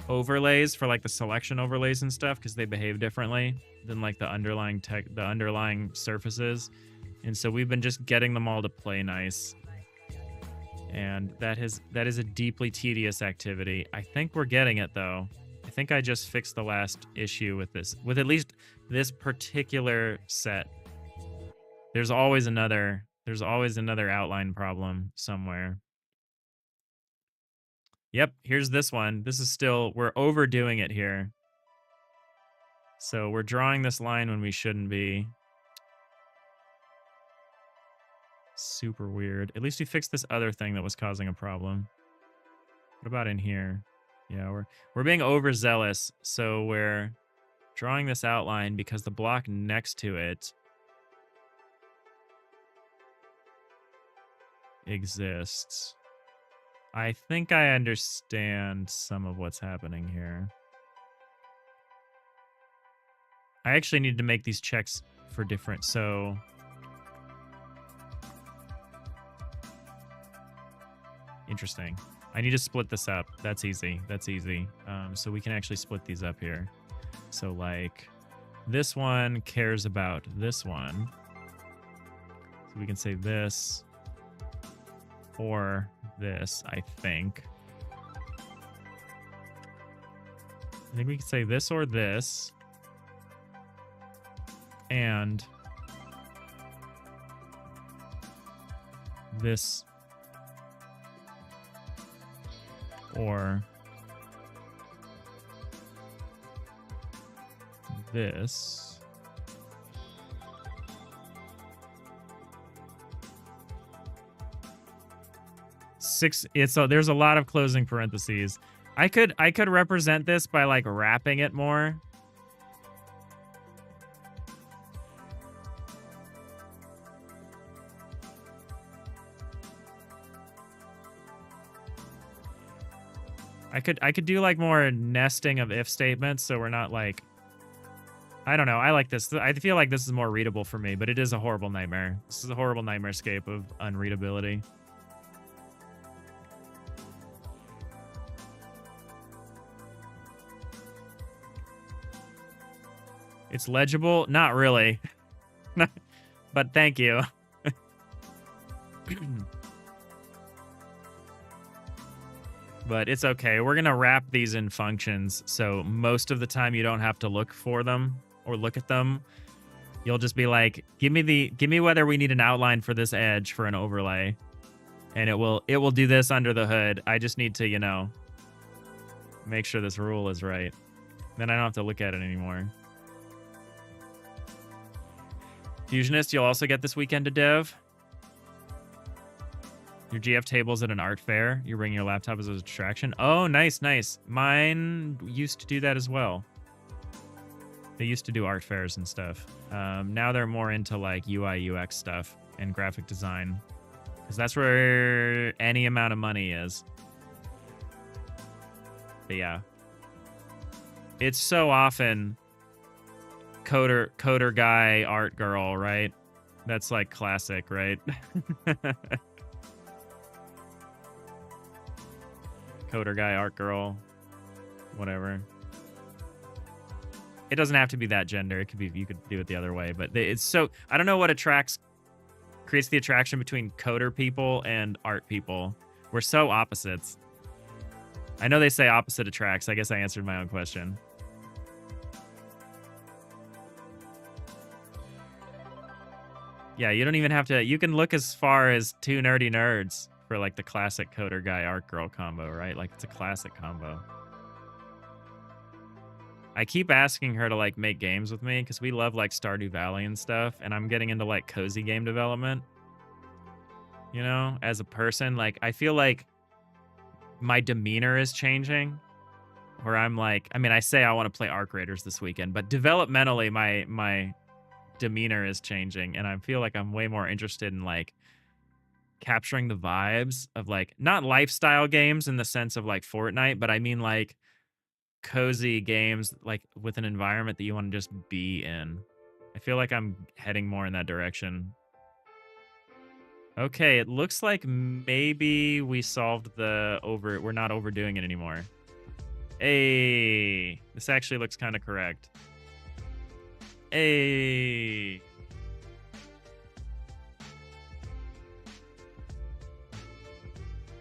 overlays, for like the selection overlays and stuff, because they behave differently than like the underlying surfaces. And so we've been just getting them all to play nice. And that is a deeply tedious activity. I think we're getting it though. I think I just fixed the last issue with this, with at least this particular set. There's always another outline problem somewhere. Yep, here's this one. This is still, we're overdoing it here. So we're drawing this line when we shouldn't be. Super weird. At least we fixed this other thing that was causing a problem. What about in here? Yeah, we're being overzealous, so we're drawing this outline because the block next to it exists. I think I understand some of what's happening here. I actually need to make these checks for different, so... Interesting. I need to split this up. That's easy. That's easy. So we can actually split these up here. So, like, this one cares about this one. So we can say this or this, I think. I think we can say this or this. And this or this. So there's a lot of closing parentheses. I could represent this by like wrapping it more. I could do like more nesting of if statements, so we're not like, I don't know. I like this. I feel like this is more readable for me, but it is a horrible nightmare. This is a horrible nightmare scape of unreadability. It's legible? Not really. But thank you. But it's okay. We're going to wrap these in functions, so most of the time you don't have to look for them or look at them. You'll just be like, give me whether we need an outline for this edge for an overlay. And it will do this under the hood. I just need to, you know, make sure this rule is right. Then I don't have to look at it anymore. Fusionist, you'll also get this weekend to dev. Your GF table's at an art fair. You bring your laptop as a distraction. Oh, nice, nice. Mine used to do that as well. They used to do art fairs and stuff. Now they're more into like UI, UX stuff and graphic design. Because that's where any amount of money is. But yeah. It's so often coder guy, art girl, right? That's like classic, right? Coder guy, art girl, whatever. It doesn't have to be that gender. It could be, you could do it the other way, but it's so, I don't know what creates the attraction between coder people and art people. We're so opposites. I know they say opposite attracts. I guess I answered my own question. Yeah, you don't even have to, you can look as far as two nerdy nerds for like the classic coder guy art girl combo, right? Like it's a classic combo. I keep asking her to like make games with me because we love like Stardew Valley and stuff, and I'm getting into like cozy game development. You know, as a person, like I feel like my demeanor is changing. Where I'm like, I mean, I say I want to play Arc Raiders this weekend, but developmentally my demeanor is changing, and I feel like I'm way more interested in like capturing the vibes of like, not lifestyle games in the sense of like Fortnite, but I mean like cozy games like with an environment that you want to just be in. I feel like I'm heading more in that direction. Okay, it looks like maybe we solved we're not overdoing it anymore. Hey, this actually looks kind of correct. Hey.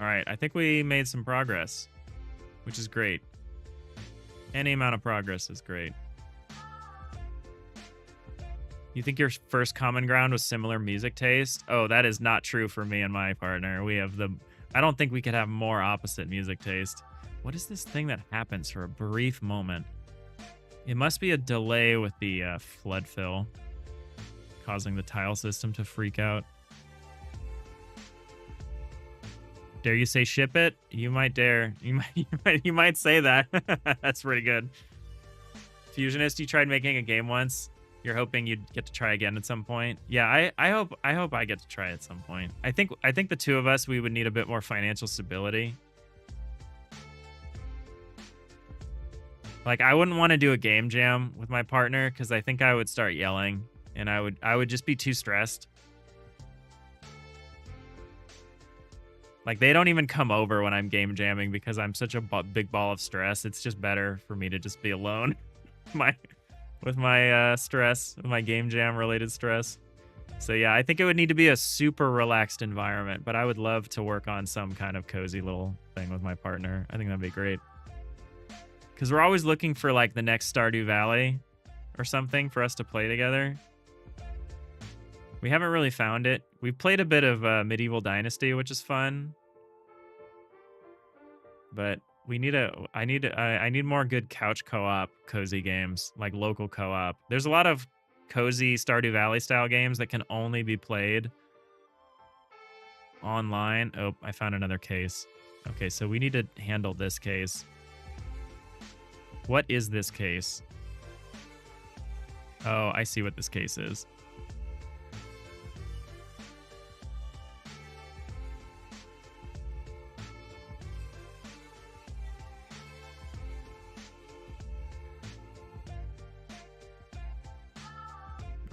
All right, I think we made some progress, which is great. Any amount of progress is great. You think your first common ground was similar music taste? Oh, that is not true for me and my partner. We have the... I don't think we could have more opposite music taste. What is this thing that happens for a brief moment? It must be a delay with the flood fill, causing the tile system to freak out. Dare you say ship it? You might dare. You might say that. That's pretty good. Fusionist, you tried making a game once. You're hoping you'd get to try again at some point. Yeah, I hope I get to try at some point. I think the two of us, we would need a bit more financial stability. Like, I wouldn't want to do a game jam with my partner because I think I would start yelling and I would just be too stressed. Like, they don't even come over when I'm game jamming because I'm such a big ball of stress. It's just better for me to just be alone with my stress, with my game jam related stress. So yeah, I think it would need to be a super relaxed environment, but I would love to work on some kind of cozy little thing with my partner. I think that'd be great. Because we're always looking for like the next Stardew Valley or something for us to play together. We haven't really found it. We've played a bit of Medieval Dynasty, which is fun. But we need I need more good couch co-op cozy games, like local co-op. There's a lot of cozy Stardew Valley style games that can only be played online. Oh, I found another case. Okay, so we need to handle this case. What is this case? Oh, I see what this case is.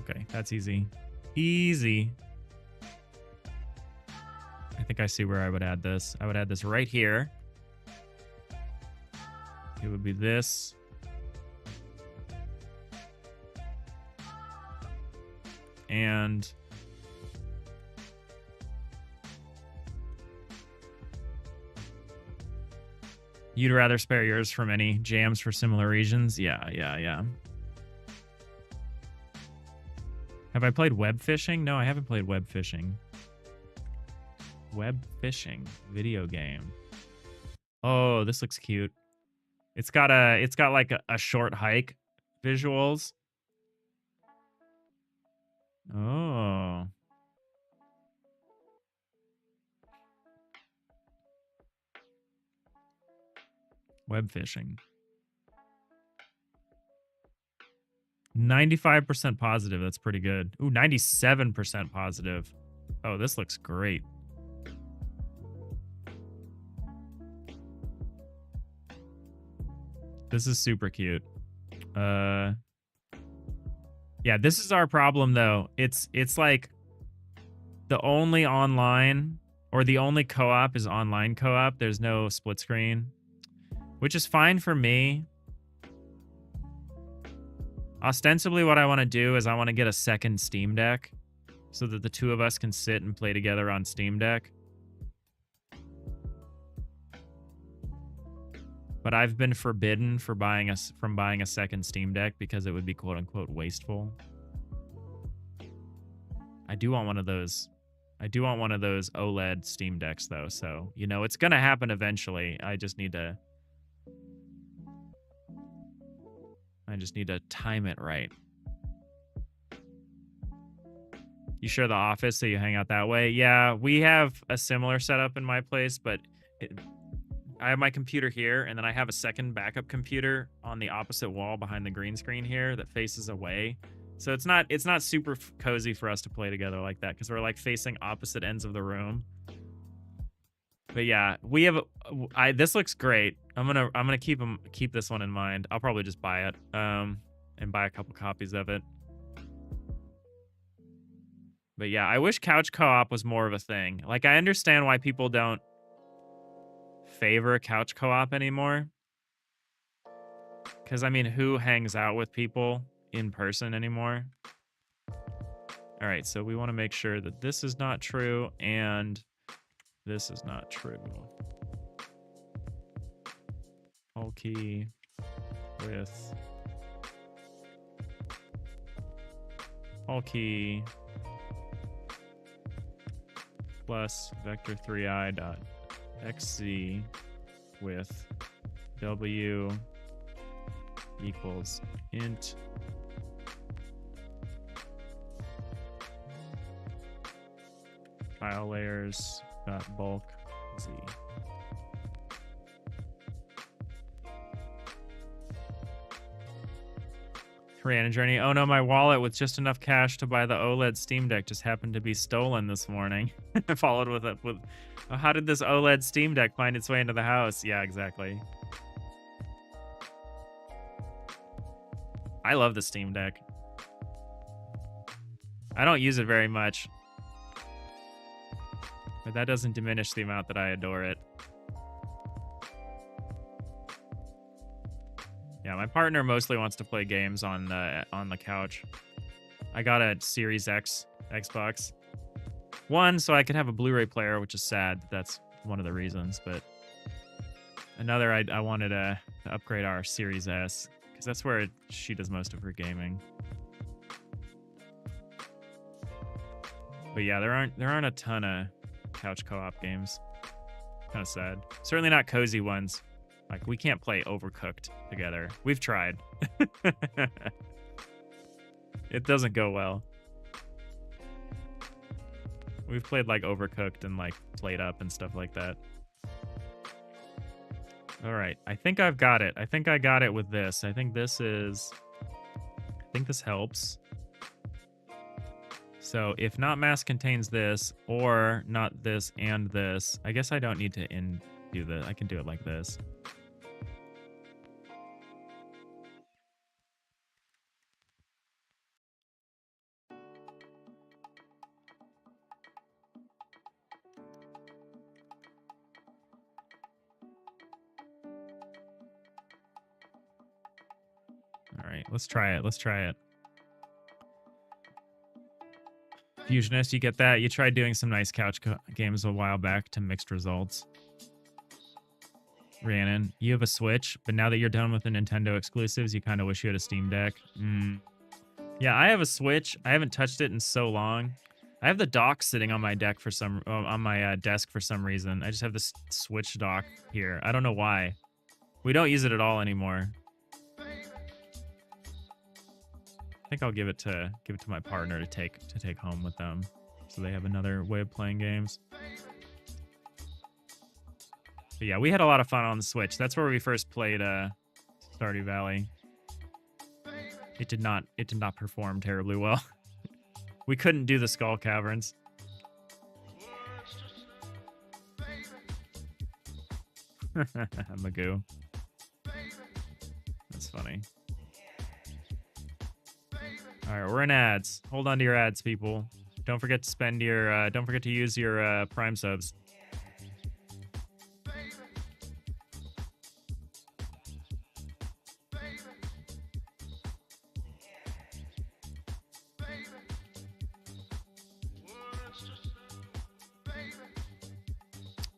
Okay, that's easy. Easy. I think I see where I would add this. I would add this right here. It would be this. And you'd rather spare yours from any jams for similar regions? Yeah. Have I played web fishing? No, I haven't played web fishing. Web fishing video game. Oh, this looks cute. It's got like a short hike visuals. Oh. Web fishing. 95% positive. That's pretty good. Ooh, 97% positive. Oh, this looks great. This is super cute. Yeah, this is our problem though. It's like the only online or the only co-op is online co-op. There's no split screen, which is fine for me. Ostensibly, what I want to do is I want to get a second Steam Deck so that the two of us can sit and play together on Steam Deck. But I've been forbidden from buying a second Steam Deck because it would be quote unquote wasteful. I do want one of those. I do want one of those OLED Steam Decks though, so you know it's gonna happen eventually. I just need to time it right. You share the office so you hang out that way? Yeah, we have a similar setup in my place, but I have my computer here, and then I have a second backup computer on the opposite wall behind the green screen here that faces away. So it's not super cozy for us to play together like that because we're like facing opposite ends of the room. But yeah, we have this looks great. I'm gonna keep this one in mind. I'll probably just buy it and buy a couple copies of it. But yeah, I wish couch co-op was more of a thing. Like, I understand why people don't favor couch co-op anymore. Because, I mean, who hangs out with people in person anymore? All right, so we want to make sure that this is not true, and this is not true. Key with key plus vector3i dot xz with w equals int file layers dot bulk z. Random journey. Oh no, my wallet with just enough cash to buy the OLED Steam Deck just happened to be stolen this morning. Followed with it with, oh, how did this OLED Steam Deck find its way into the house? Yeah, exactly. I love the Steam Deck. I don't use it very much, but that doesn't diminish the amount that I adore it. Yeah, my partner mostly wants to play games on the couch. I got a Series X Xbox One so I could have a Blu-ray player, which is sad. That's one of the reasons. But another, I wanted to upgrade our Series S because that's where she does most of her gaming. But yeah, there aren't a ton of couch co-op games. Kind of sad. Certainly not cozy ones. Like, we can't play Overcooked together. We've tried. It doesn't go well. We've played, like, Overcooked and, like, Played Up and stuff like that. All right. I think I've got it. I think I got it with this. I think this helps. So, if not mask contains this, or not this and this, I guess I don't need to do the... I can do it like this. All right, let's try it. Let's try it. Fusionist, you get that? You tried doing some nice couch games a while back to mixed results. Rhiannon, you have a Switch, but now that you're done with the Nintendo exclusives, you kind of wish you had a Steam Deck. Yeah, I have a Switch. I haven't touched it in so long. I have the dock sitting on my deck for some on my desk for some reason. I just have this Switch dock here. I don't know why. We don't use it at all anymore. I think I'll give it to my partner to take home with them, so they have another way of playing games. But yeah, we had a lot of fun on the Switch. That's where we first played Stardew Valley. It did not perform terribly well. We couldn't do the Skull Caverns. Magoo. That's funny. All right, we're in ads. Hold on to your ads, people. Don't forget to spend your. Don't forget to use your Prime subs.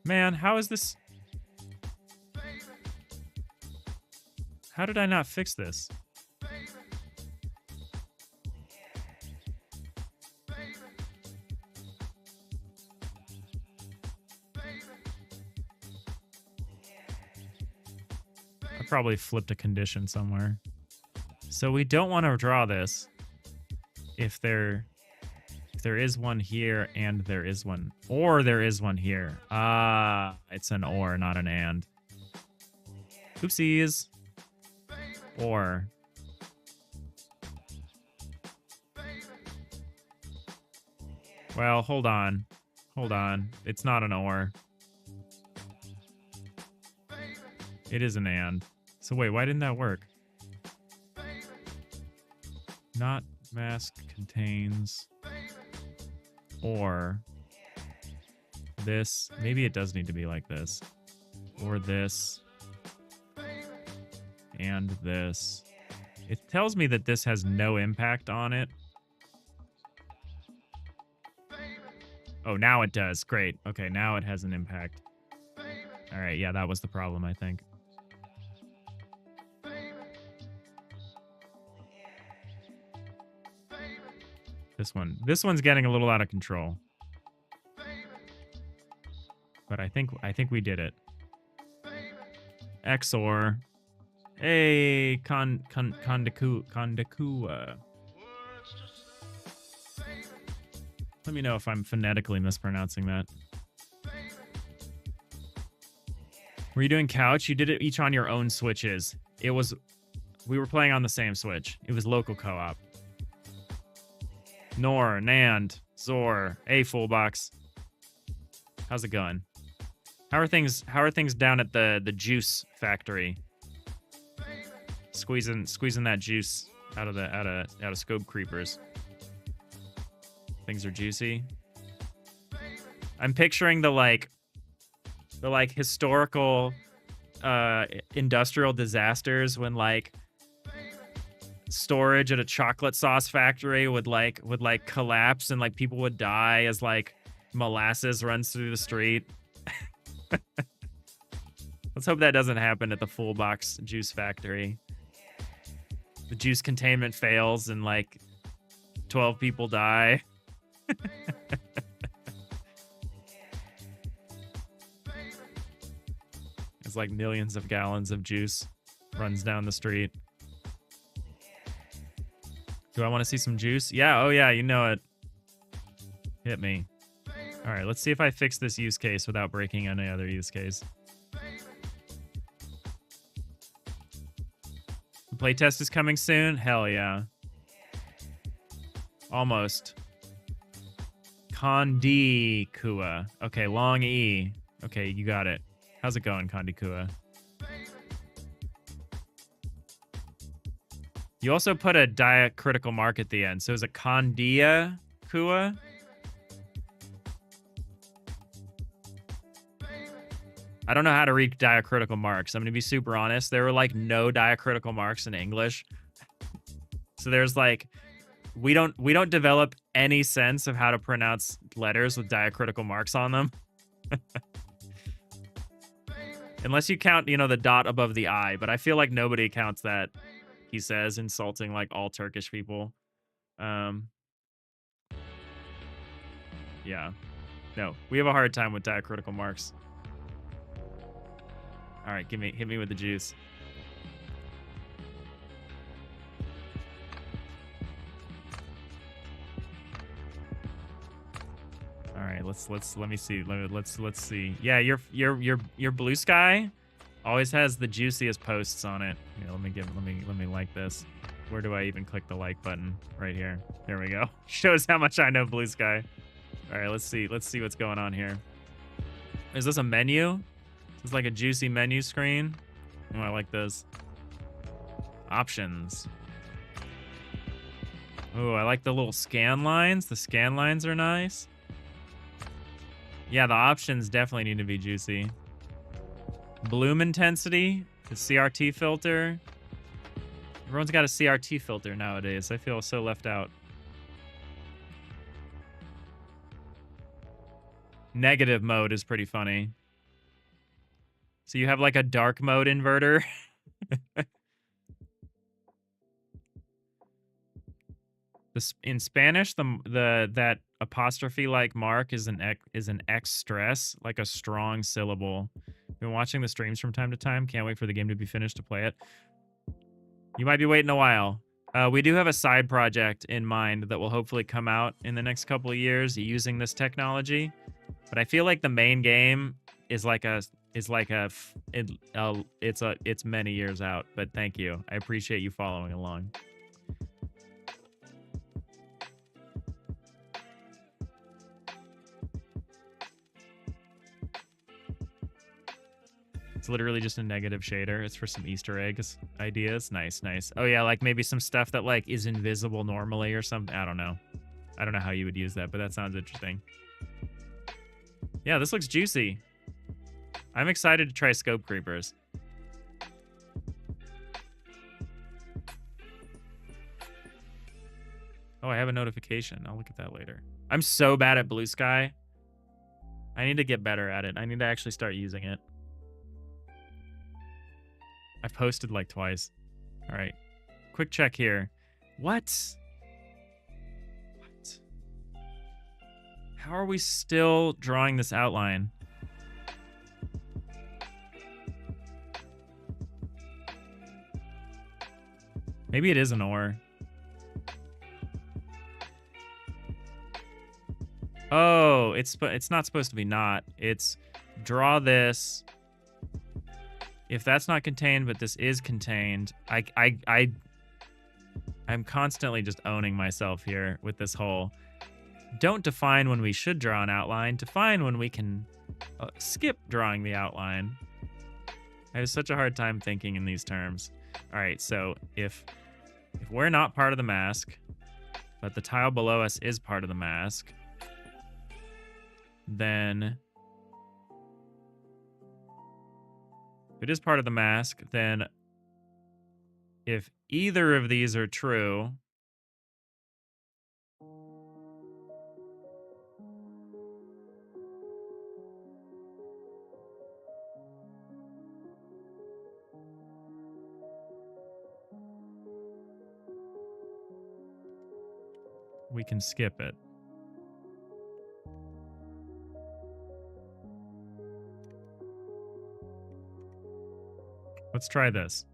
Man, how is this? How did I not fix this? I probably flipped a condition somewhere. So we don't want to draw this if there is one here and there is one, or there is one here. Ah, it's an or, not an and. Oopsies. Or. Well, hold on. Hold on. It's not an or. It is an and. So wait, why didn't that work? Not mask contains or this. Maybe it does need to be like this. Or this. And this. It tells me that this has no impact on it. Oh, now it does. Great. Okay, now it has an impact. All right, yeah, that was the problem, I think. This one's getting a little out of control. But I think we did it. XOR. Hey, Kondakua. Let me know if I'm phonetically mispronouncing that. Were you doing couch? You did it each on your own switches. We were playing on the same switch. It was local co-op. Nor, Nand, Zor, hey Fullbox. How's it going? How are things down at the juice factory? Squeezing that juice out of scope creepers. Things are juicy. I'm picturing the historical industrial disasters when like storage at a chocolate sauce factory would collapse and like people would die as like molasses runs through the street. Let's hope that doesn't happen at the full box juice factory. The juice containment fails and like 12 people die. It's like millions of gallons of juice runs down the street. Do I want to see some juice? Yeah, oh yeah, you know it. Hit me. All right, let's see if I fix this use case without breaking any other use case. The playtest is coming soon? Hell yeah. Almost. Kondikua. Okay, long E. Okay, you got it. How's it going, Kondikua? You also put a diacritical mark at the end. So is it Kondia Kua? I don't know how to read diacritical marks. I'm going to be super honest. There were like no diacritical marks in English. So there's like, we don't develop any sense of how to pronounce letters with diacritical marks on them. Unless you count, the dot above the I, but I feel like nobody counts that, he says, insulting like all Turkish people. Yeah. No, we have a hard time with diacritical marks. All right, hit me with the juice. All right, let me see. Let's see. Yeah, your Blue Sky always has the juiciest posts on it. Here, let me like this. Where do I even click the like button? Right here. There we go. Shows how much I know Blue Sky. All right, let's see what's going on here. Is this a menu? It's like a juicy menu screen. Oh, I like this. Options. Oh, I like the little scan lines. The scan lines are nice. Yeah, the options definitely need to be juicy. Bloom intensity, the CRT filter. Everyone's got a CRT filter nowadays. I feel so left out. Negative mode is pretty funny. So you have like a dark mode inverter. In Spanish, that apostrophe like mark is an X stress, like a strong syllable. Been watching the streams from time to time. Can't wait for the game to be finished to play it. You might be waiting a while. We do have a side project in mind that will hopefully come out in the next couple of years using this technology. But I feel like the main game is it's many years out. But thank you. I appreciate you following along. It's literally just a negative shader. It's for some Easter eggs ideas. Nice, nice. Oh yeah, like maybe some stuff that like is invisible normally or something. I don't know. I don't know how you would use that, but that sounds interesting. Yeah, this looks juicy. I'm excited to try scope creepers. Oh, I have a notification. I'll look at that later. I'm so bad at Blue Sky. I need to get better at it. I need to actually start using it. I've posted like twice. All right. Quick check here. What? What? How are we still drawing this outline? Maybe it is an or. Oh, it's not supposed to be not. It's draw this. If that's not contained, but this is contained, I'm constantly just owning myself here with this whole don't define when we should draw an outline, define when we can skip drawing the outline. I have such a hard time thinking in these terms. All right, so if we're not part of the mask, but the tile below us is part of the mask, then if it is part of the mask, then if either of these are true, we can skip it. Let's try this.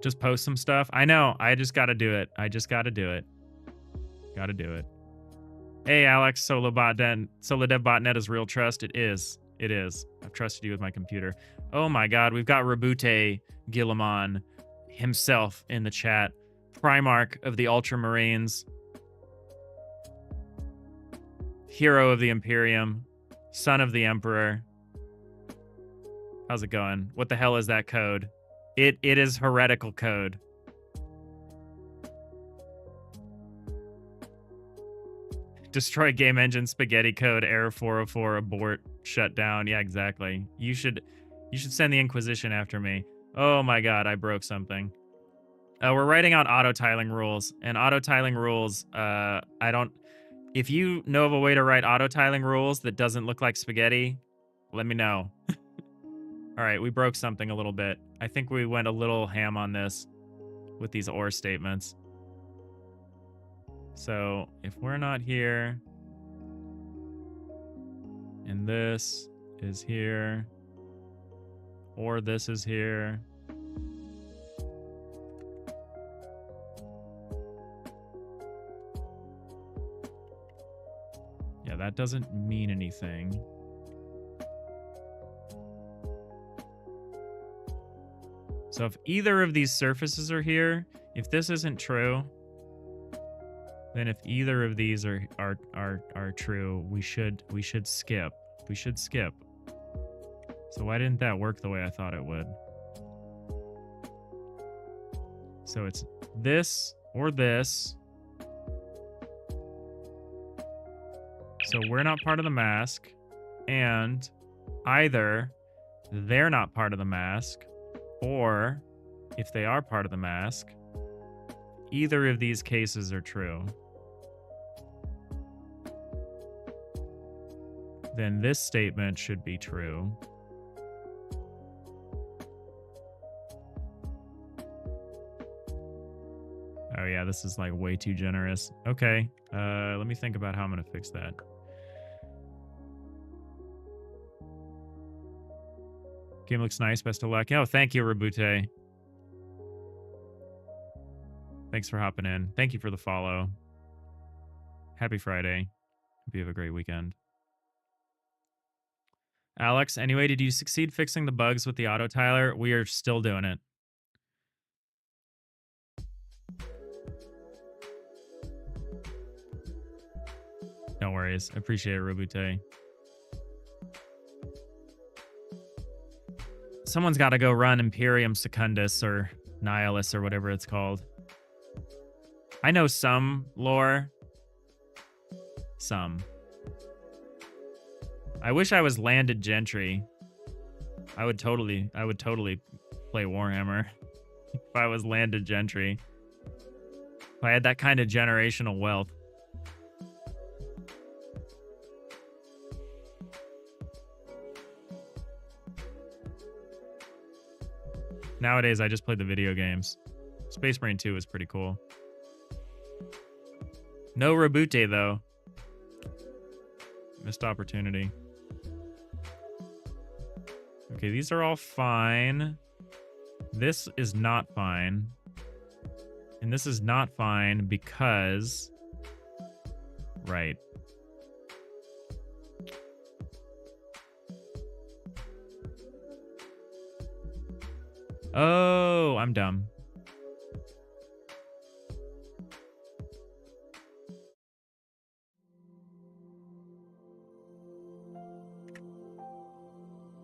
Just post some stuff. I know. I just got to do it. I just got to do it. Got to do it. Hey, Alex, SoloDevBotnet is real trust. It is. It is. I've trusted you with my computer. Oh my God. We've got Rabute Gilliman himself in the chat. Primarch of the Ultramarines. Hero of the Imperium. Son of the Emperor. How's it going? What the hell is that code? It is heretical code. Destroy game engine, spaghetti code, error 404, abort, shut down. Yeah, exactly. You should send the Inquisition after me. Oh my God, I broke something. We're writing out auto-tiling rules, and auto-tiling rules, if you know of a way to write auto-tiling rules that doesn't look like spaghetti, let me know. All right, we broke something a little bit. I think we went a little ham on this with these or statements. So if we're not here, and this is here, or this is here, yeah, that doesn't mean anything. So if either of these surfaces are here, if this isn't true, then if either of these are true, we should skip. We should skip. So why didn't that work the way I thought it would? So it's this or this. So we're not part of the mask, and either they're not part of the mask, or if they are part of the mask, either of these cases are true. Then this statement should be true. Oh yeah, this is like way too generous. Okay, let me think about how I'm gonna fix that. Game looks nice, best of luck. Oh, thank you, Rabute. Thanks for hopping in. Thank you for the follow. Happy Friday. Hope you have a great weekend. Alex, anyway, did you succeed fixing the bugs with the autotiler? We are still doing it. No worries. Appreciate it, Rabute. Someone's got to go run Imperium Secundus or Nihilus or whatever it's called. I know some lore. Some. I wish I was landed gentry. I would totally play Warhammer if I was landed gentry. If I had that kind of generational wealth. Nowadays, I just play the video games. Space Marine 2 is pretty cool. No Reboot, though. Missed opportunity. Okay, these are all fine. This is not fine. And this is not fine because... Right. Oh, I'm dumb.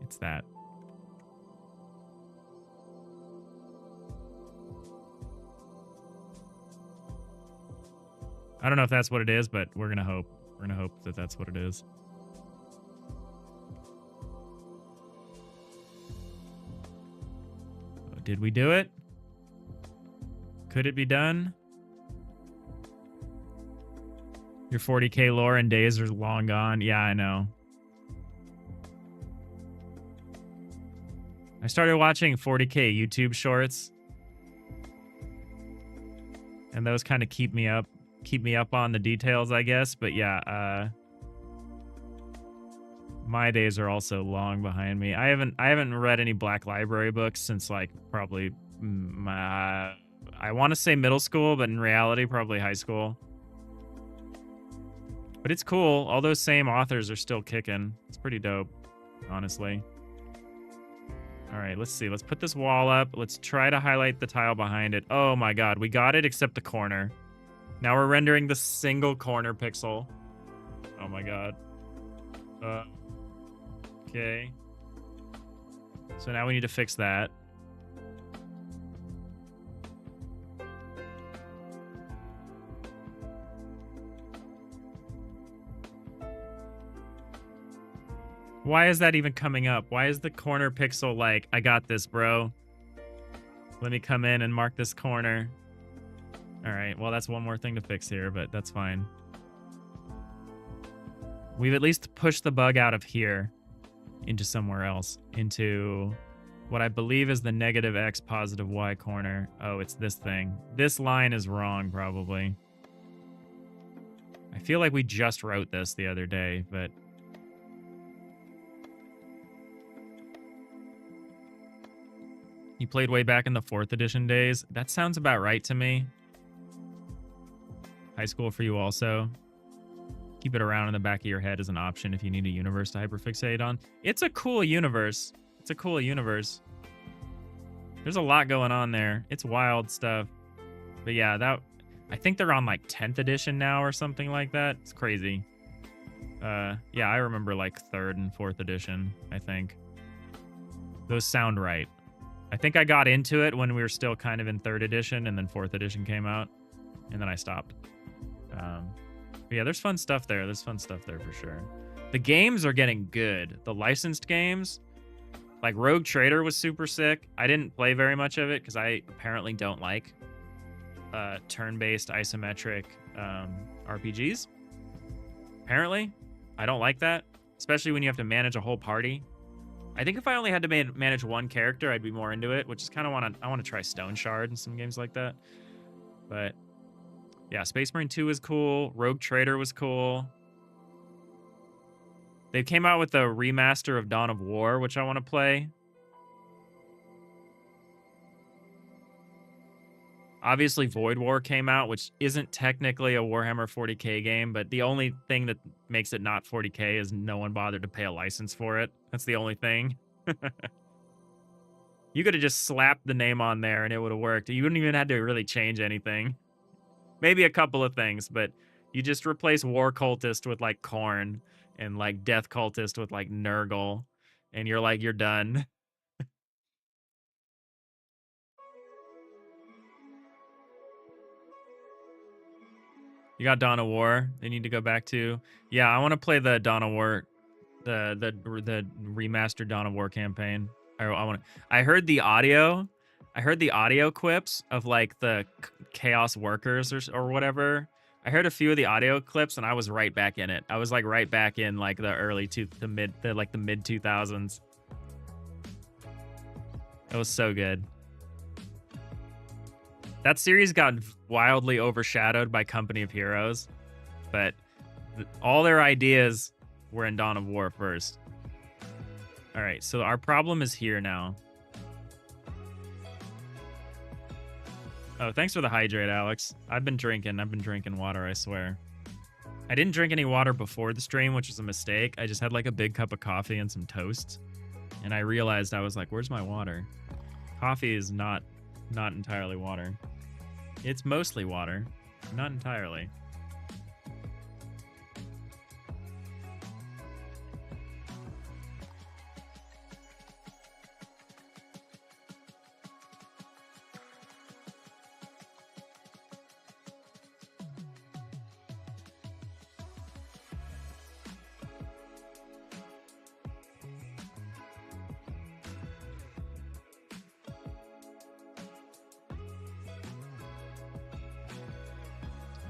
It's that. I don't know if that's what it is, but we're gonna hope. We're gonna hope that that's what it is. Did we do it? Could it be done? Your 40K lore and days are long gone. Yeah, I know. I started watching 40K YouTube shorts. And those kind of keep me up on the details, I guess. But yeah, my days are also long behind me. I haven't read any Black Library books since like probably I want to say middle school, but in reality probably high school. But it's cool. All those same authors are still kicking. It's pretty dope, honestly. All right, let's see. Let's put this wall up. Let's try to highlight the tile behind it. Oh my god, we got it except the corner. Now we're rendering the single corner pixel. Oh my god. Okay. So now we need to fix that. Why is that even coming up? Why is the corner pixel like, I got this, bro? Let me come in and mark this corner. All right, well, that's one more thing to fix here, but that's fine. We've at least pushed the bug out of here into somewhere else, into what I believe is the negative X positive Y corner. Oh, it's this thing. This line is wrong, probably. I feel like we just wrote this the other day, but... You played way back in the 4th edition days? That sounds about right to me. High school for you also. Keep it around in the back of your head as an option if you need a universe to hyperfixate on. It's a cool universe. It's a cool universe. There's a lot going on there. It's wild stuff. But yeah, I think they're on like 10th edition now or something like that. It's crazy. Yeah, I remember like 3rd and 4th edition, I think. Those sound right. I think I got into it when we were still kind of in 3rd edition, and then 4th edition came out, and then I stopped. But yeah, there's fun stuff there. There's fun stuff there for sure. The games are getting good. The licensed games, like Rogue Trader was super sick. I didn't play very much of it because I apparently don't like turn-based isometric RPGs. Apparently, I don't like that, especially when you have to manage a whole party. I think if I only had to manage one character, I'd be more into it, which is kind of I want to try Stone Shard and some games like that. But yeah, Space Marine 2 is cool. Rogue Trader was cool. They came out with a remaster of Dawn of War, which I want to play. Obviously, Void War came out, which isn't technically a Warhammer 40K game, but the only thing that makes it not 40K is no one bothered to pay a license for it. That's the only thing. You could have just slapped the name on there and it would have worked. You wouldn't even have to really change anything. Maybe a couple of things, but you just replace War Cultist with like Khorne and like Death Cultist with like Nurgle, and you're like, you're done. You got Dawn of War. They need to go back to. Yeah, I want to play the Dawn of War, the remastered Dawn of War campaign. I heard the audio I heard the audio clips of like the chaos workers or whatever. I heard a few of the audio clips and I was right back in it. I was like right back in like the mid 2000s. It was so good. That series got wildly overshadowed by Company of Heroes, but all their ideas were in Dawn of War first. All right, so our problem is here now. Oh, thanks for the hydrate, Alex. I've been drinking water, I swear. I didn't drink any water before the stream, which was a mistake. I just had like a big cup of coffee and some toast. And I realized, I was like, where's my water? Coffee is not entirely water. It's mostly water, not entirely.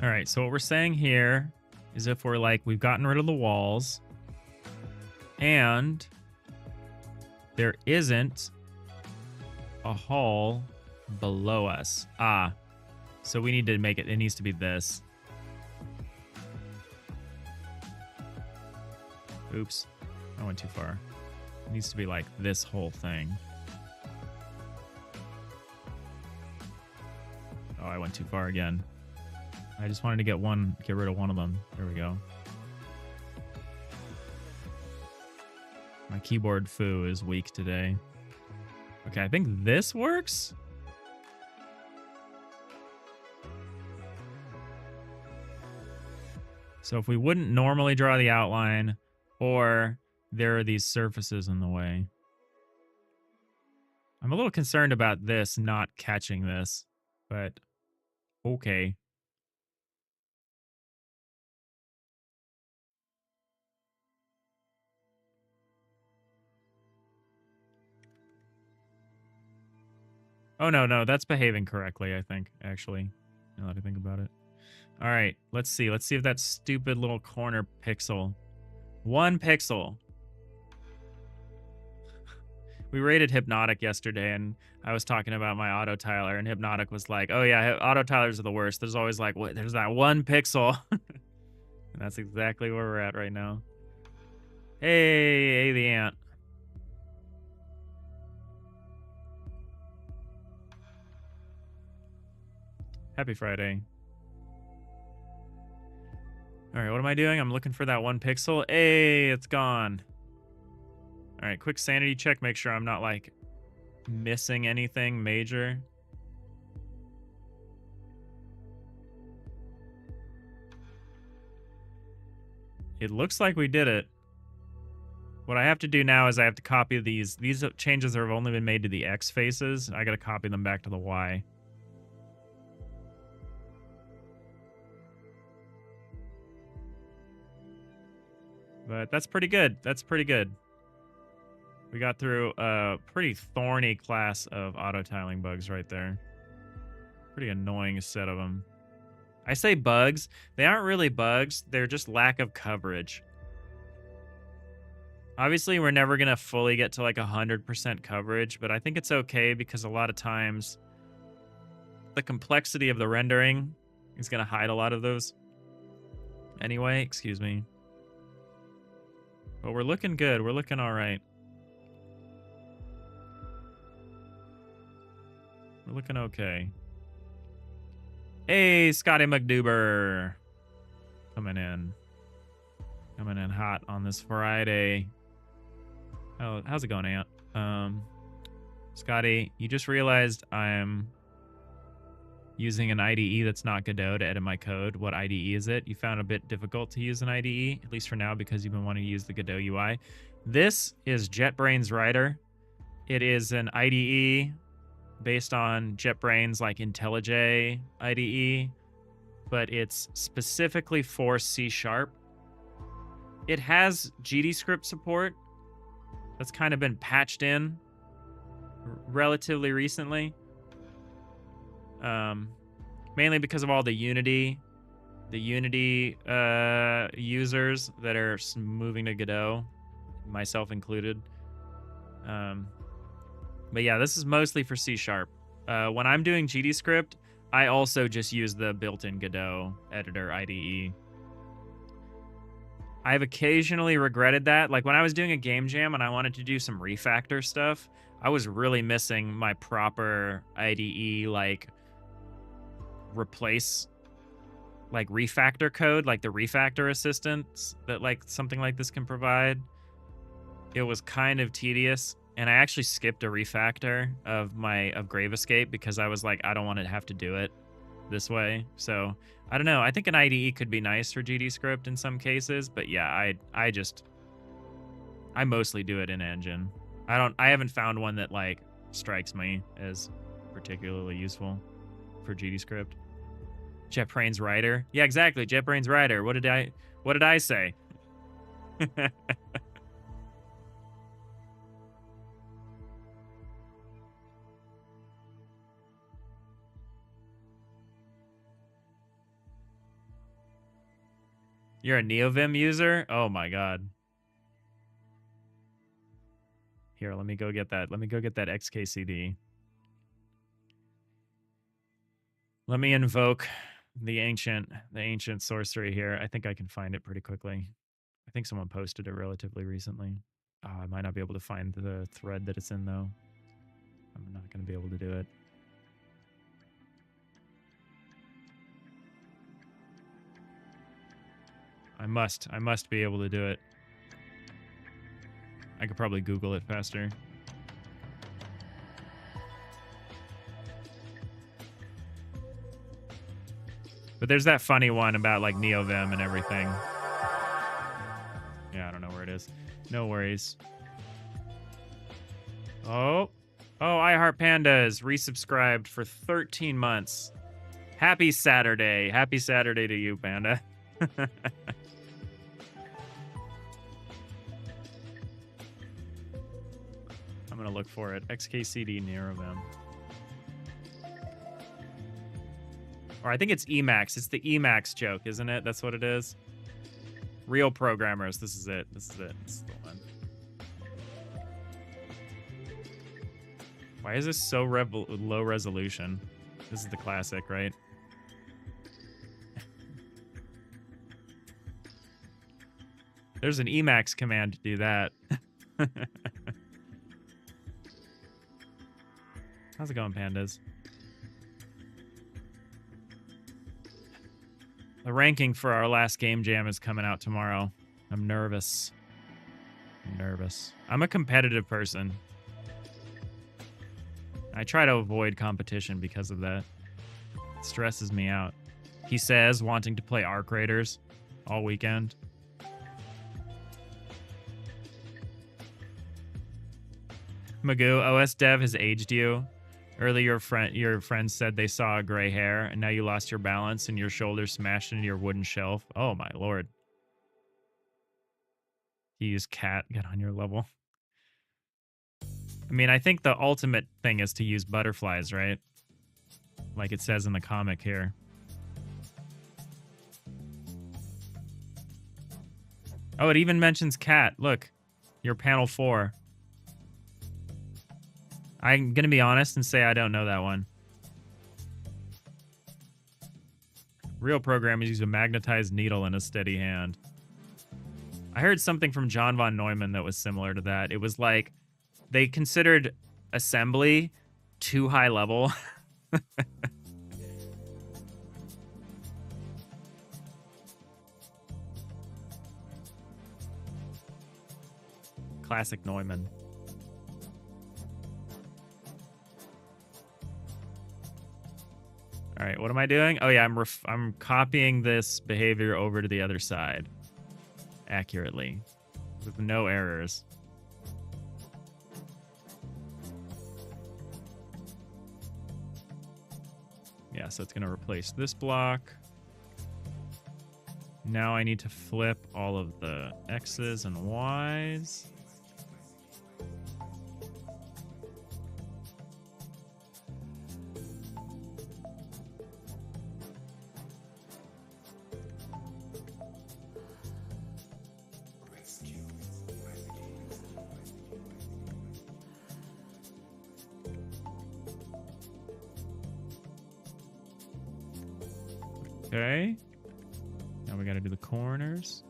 All right, so what we're saying here is if we're like, we've gotten rid of the walls and there isn't a hall below us. So we need to make it needs to be this. Oops, I went too far. It needs to be like this whole thing. Oh, I went too far again. I just wanted to get rid of one of them. There we go. My keyboard foo is weak today. Okay, I think this works. So if we wouldn't normally draw the outline, or there are these surfaces in the way. I'm a little concerned about this not catching this, but okay. Oh, no, that's behaving correctly, I think, actually. Now that I think about it. All right, let's see. Let's see if that stupid little corner pixel. 1 pixel. We rated Hypnotic yesterday, and I was talking about my autotiler, and Hypnotic was like, oh, yeah, autotilers are the worst. There's always like, what? There's that 1 pixel. And that's exactly where we're at right now. Hey, the ant. Happy Friday. All right, what am I doing? I'm looking for that 1 pixel. Hey, it's gone. All right, quick sanity check. Make sure I'm not, like, missing anything major. It looks like we did it. What I have to do now is I have to copy these. These changes have only been made to the X faces. I got to copy them back to the Y. But that's pretty good. That's pretty good. We got through a pretty thorny class of autotiling bugs right there. Pretty annoying set of them. I say bugs. They aren't really bugs. They're just lack of coverage. Obviously, we're never going to fully get to like 100% coverage, but I think it's okay because a lot of times the complexity of the rendering is going to hide a lot of those. Anyway, excuse me. But we're looking good. We're looking all right. We're looking okay. Hey, Scotty McDuber. Coming in. Coming in hot on this Friday. Oh, how's it going, Ant? Scotty, you just realized I'm using an IDE that's not Godot to edit my code. What IDE is it? You found it a bit difficult to use an IDE, at least for now, because you've been wanting to use the Godot UI. This is JetBrains Writer. It is an IDE based on JetBrains like IntelliJ IDE, but it's specifically for C#. It has GDScript support. That's kind of been patched in relatively recently. Mainly because of all the Unity users that are moving to Godot, myself included. But yeah, this is mostly for C#. When I'm doing GDScript, I also just use the built-in Godot editor IDE. I've occasionally regretted that. Like when I was doing a game jam and I wanted to do some refactor stuff, I was really missing my proper IDE, like replace, like refactor code, like the refactor assistance that like something like this can provide. It was kind of tedious. And I actually skipped a refactor of Grave Escape because I was like, I don't want to have to do it this way. So I don't know. I think an IDE could be nice for GDScript in some cases, but yeah, I mostly do it in engine. I haven't found one that like strikes me as particularly useful for GDScript. JetBrains Rider. Yeah, exactly. JetBrains Rider. What did I say? You're a NeoVim user? Oh my god. Here, let me go get that. Let me go get that XKCD. Let me invoke the ancient sorcery here. I think I can find it pretty quickly. I think someone posted it relatively recently. I might not be able to find the thread that it's in though. I'm not going to be able to do it. I must be able to do it. I could probably Google it faster. But there's that funny one about like NeoVim and everything. Yeah, I don't know where it is. No worries. Oh, I Heart Pandas resubscribed for 13 months. Happy Saturday. Happy Saturday to you, Panda. I'm going to look for it. XKCD NeoVim. Or I think it's Emacs. It's the Emacs joke, isn't it? That's what it is. Real programmers. This is it. This is it. This is the one. Why is this so low resolution? This is the classic, right? There's an Emacs command to do that. How's it going, Pandas? The ranking for our last game jam is coming out tomorrow. I'm nervous. I'm a competitive person. I try to avoid competition because of that. It stresses me out. He says, wanting to play Arc Raiders all weekend. Magoo, OS Dev has aged you. Earlier, your friend said they saw a gray hair, and now you lost your balance and your shoulder smashed into your wooden shelf. Oh my lord. You use cat, get on your level. I mean, I think the ultimate thing is to use butterflies, right? Like it says in the comic here. Oh, it even mentions cat. Look, you're panel 4. I'm going to be honest and say I don't know that one. Real programmers use a magnetized needle in a steady hand. I heard something from John von Neumann that was similar to that. It was like they considered assembly too high level. Classic Neumann. All right, what am I doing? Oh yeah, I'm copying this behavior over to the other side accurately with no errors. Yeah, so it's going to replace this block. Now I need to flip all of the X's and Y's. Okay. Now we got to do the corners.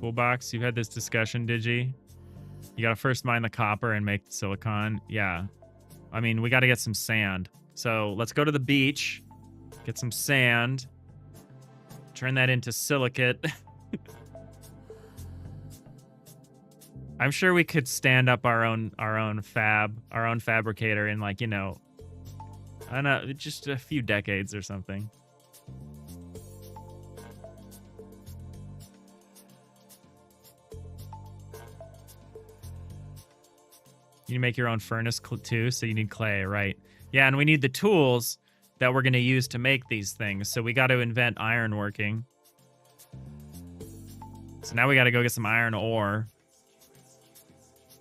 Full box. You had this discussion, Digi. You got to first mine the copper and make the silicon. Yeah. I mean, we got to get some sand. So let's go to the beach. Get some sand. Turn that into silicate. I'm sure we could stand up our own fabricator in, like, you know, I don't know, just a few decades or something. You make your own furnace too, so you need clay, right? Yeah, and we need the tools that we're going to use to make these things. So we got to invent ironworking. So now we got to go get some iron ore.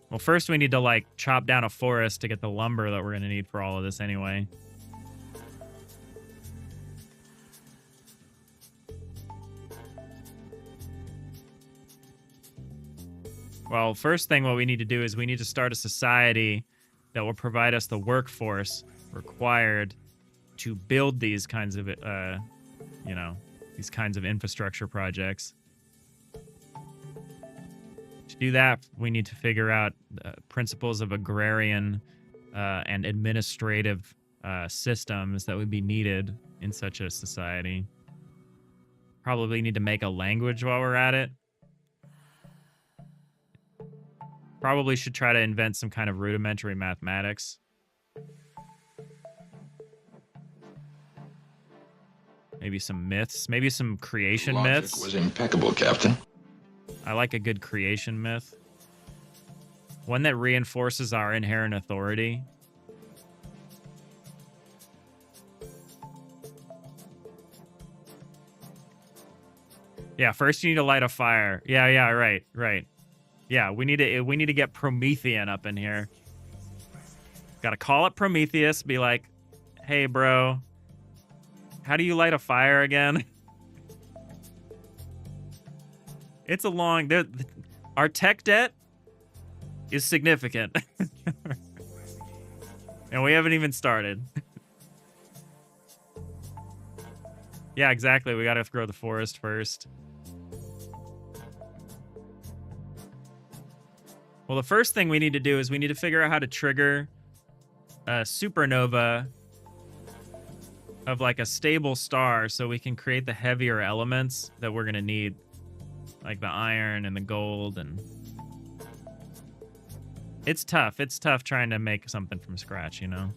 Well, first we need to, like, chop down a forest to get the lumber that we're going to need for all of this anyway. Well, first thing what we need to do is we need to start a society that will provide us the workforce required to build these kinds of, you know, these kinds of infrastructure projects. To do that, we need to figure out principles of agrarian and administrative systems that would be needed in such a society. Probably need to make a language while we're at it. Probably should try to invent some kind of rudimentary mathematics. Maybe some myths. Maybe some creation myths. Logic was impeccable, Captain. I like a good creation myth. One that reinforces our inherent authority. Yeah, first you need to light a fire. Yeah, right. Yeah, we need to get Promethean up in here. Gotta call up Prometheus, be like, hey bro, how do you light a fire again? It's a long... Our tech debt is significant. And we haven't even started. Yeah, exactly. We gotta grow the forest first. Well, the first thing we need to do is we need to figure out how to trigger a supernova of, like, a stable star so we can create the heavier elements that we're gonna need. Like the iron and the gold, and it's tough. It's tough trying to make something from scratch, you know?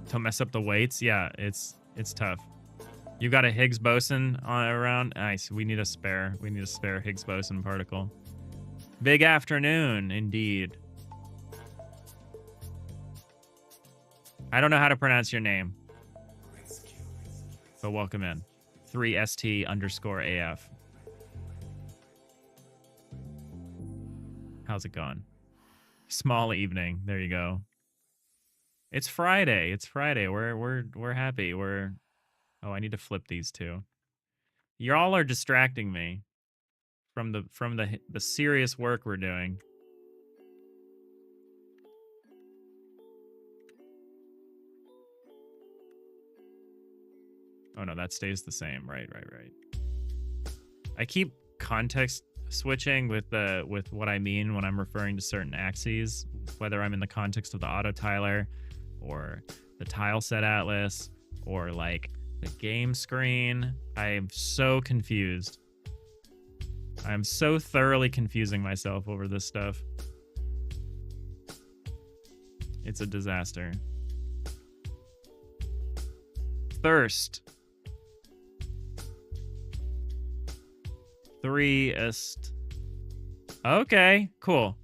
Don't mess up the weights. Yeah, it's tough. You got a Higgs boson around? Nice. We need a spare. We need a spare Higgs boson particle. Big afternoon, indeed. I don't know how to pronounce your name, but welcome in. 3ST_AF. How's it going? Small evening. There you go. It's Friday. It's Friday. We're happy. Oh, I need to flip these two. Y'all are distracting me from the serious work we're doing. Oh no, that stays the same. Right. I keep context switching with what I mean when I'm referring to certain axes, whether I'm in the context of the autotiler or the tileset atlas or, like, the game screen. I am so confused. I'm so thoroughly confusing myself over this stuff. It's a disaster. Thirst. 3ist. Okay, cool.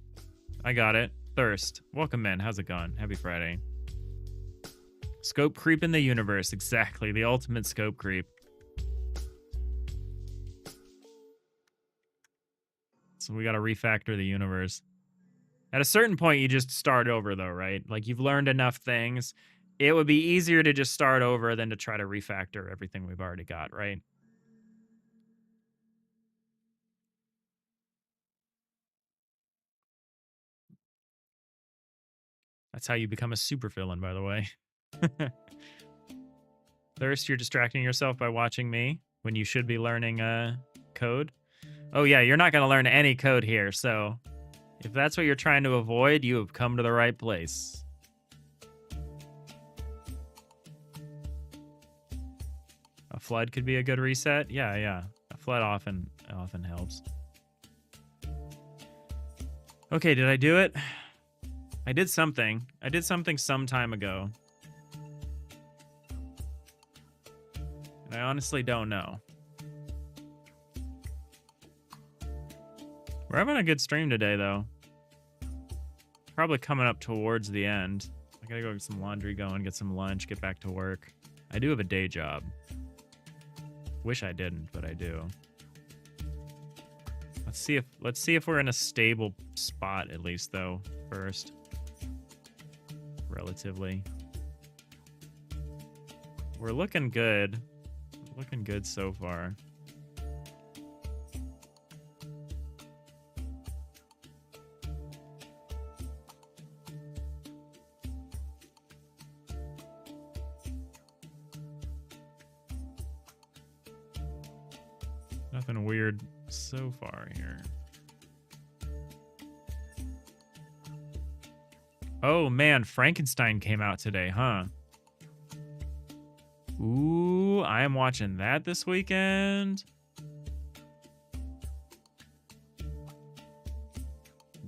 I got it. Thirst. Welcome in. How's it going? Happy Friday. Scope creep in the universe. Exactly. The ultimate scope creep. So we got to refactor the universe. At a certain point, you just start over, though, right? Like, you've learned enough things. it would be easier to just start over than to try to refactor everything we've already got, right? That's how you become a supervillain, by the way. Thirst, you're distracting yourself by watching me when you should be learning code. Oh yeah, you're not going to learn any code here, so if that's what you're trying to avoid, you have come to the right place. A flood could be a good reset. Yeah, yeah. A flood often helps. Okay, did I do it? I did something. I did something some time ago. And I honestly don't know. We're having a good stream today, though. Probably coming up towards the end. I gotta go get some laundry going, get some lunch, get back to work. I do have a day job. Wish I didn't, but I do. Let's see if we're in a stable spot at least, though, first. Relatively. We're looking good. Looking good so far. Nothing weird so far here. Oh man, Frankenstein came out today, huh? Ooh, I am watching that this weekend.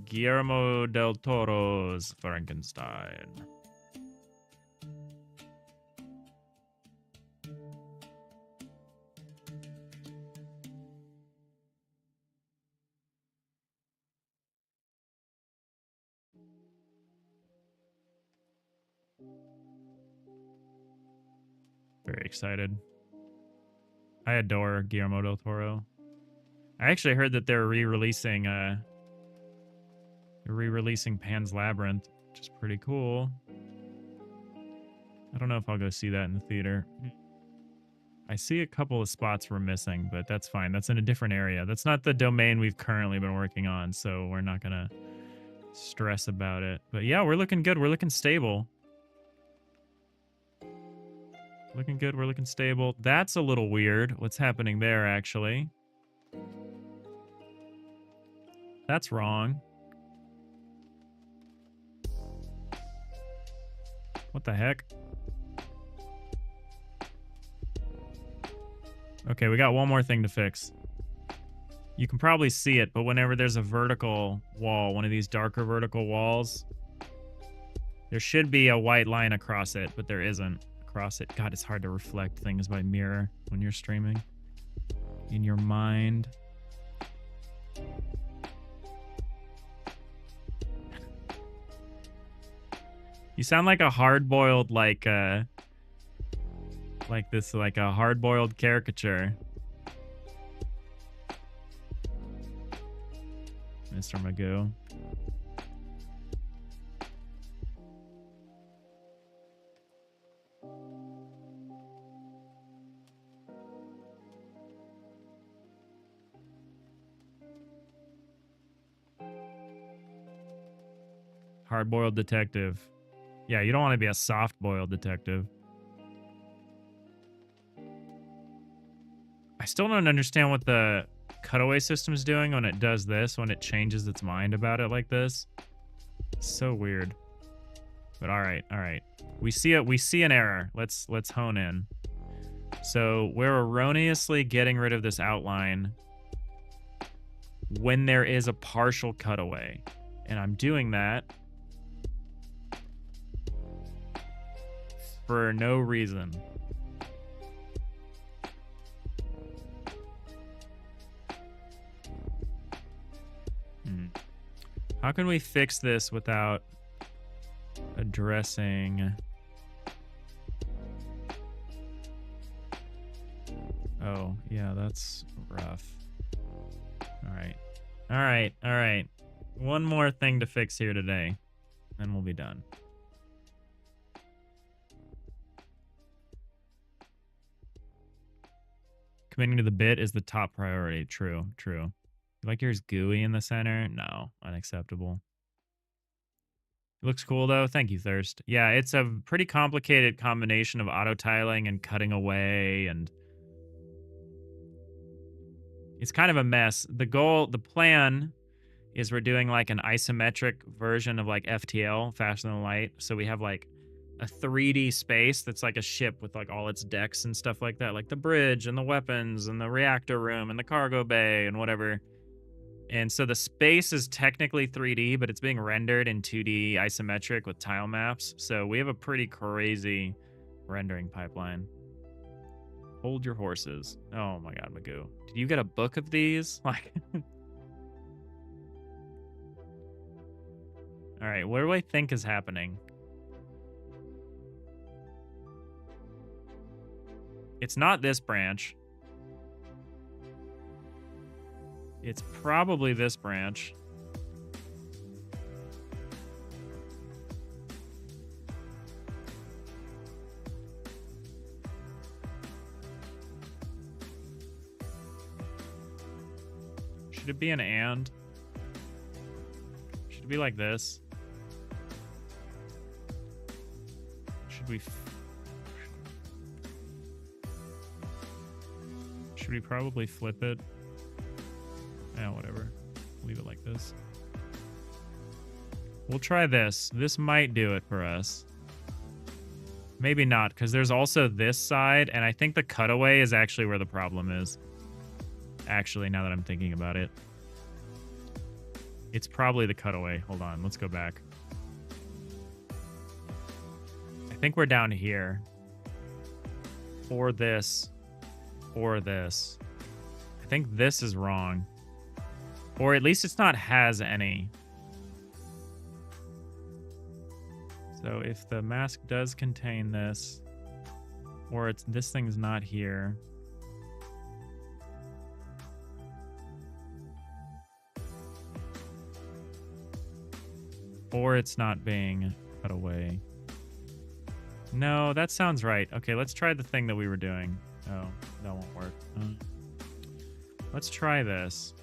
Guillermo del Toro's Frankenstein. Very excited. I adore Guillermo del Toro. I actually heard that they're re-releasing Pan's Labyrinth, which is pretty cool. I don't know if I'll go see that in the theater. I see a couple of spots we're missing, but that's fine. That's in a different area. That's not the domain we've currently been working on, so we're not gonna stress about it. But yeah, we're looking good. We're looking stable. Looking good. We're looking stable. That's a little weird. What's happening there, actually? That's wrong. What the heck? Okay, we got one more thing to fix. You can probably see it, but whenever there's a vertical wall, one of these darker vertical walls, there should be a white line across it, but there isn't across it. God, it's hard to reflect things by mirror when you're streaming. In your mind. You sound like a hard-boiled, like a hard-boiled caricature. Mr. Magoo. Hard-boiled detective. Yeah, you don't want to be a soft-boiled detective. I still don't understand what the cutaway system is doing when it does this, when it changes its mind about it like this. It's so weird. But all right. We see it. We see an error. Let's hone in. So we're erroneously getting rid of this outline when there is a partial cutaway. And I'm doing that for no reason. How can we fix this without addressing... Oh, yeah, that's rough. All right. One more thing to fix here today, and we'll be done. Committing to the bit is the top priority. True, true. Like yours gooey in the center? No, unacceptable. It looks cool though. Thank you, Thirst. Yeah, it's a pretty complicated combination of auto tiling and cutting away, and it's kind of a mess. The plan is we're doing like an isometric version of like FTL, faster than light. So we have like a 3D space that's like a ship with like all its decks and stuff like that, like the bridge and the weapons and the reactor room and the cargo bay and whatever. And so the space is technically 3D, but it's being rendered in 2D isometric with tile maps. So we have a pretty crazy rendering pipeline. Hold your horses. Oh my god, Magoo. Did you get a book of these? Like all right, what do I think is happening? It's not this branch. It's probably this branch. Should it be an and? Should it be like this? Should we probably flip it? Yeah, whatever. Leave it like this. We'll try this. This might do it for us. Maybe not, because there's also this side, and I think the cutaway is actually where the problem is. Actually, now that I'm thinking about it. It's probably the cutaway. Hold on, let's go back. I think we're down here. Or this. Or this. I think this is wrong. Or at least it's not has any. So if the mask does contain this, or it's this thing's not here. Or it's not being cut away. No, that sounds right. Okay, let's try the thing that we were doing. Oh, that won't work. Let's try this.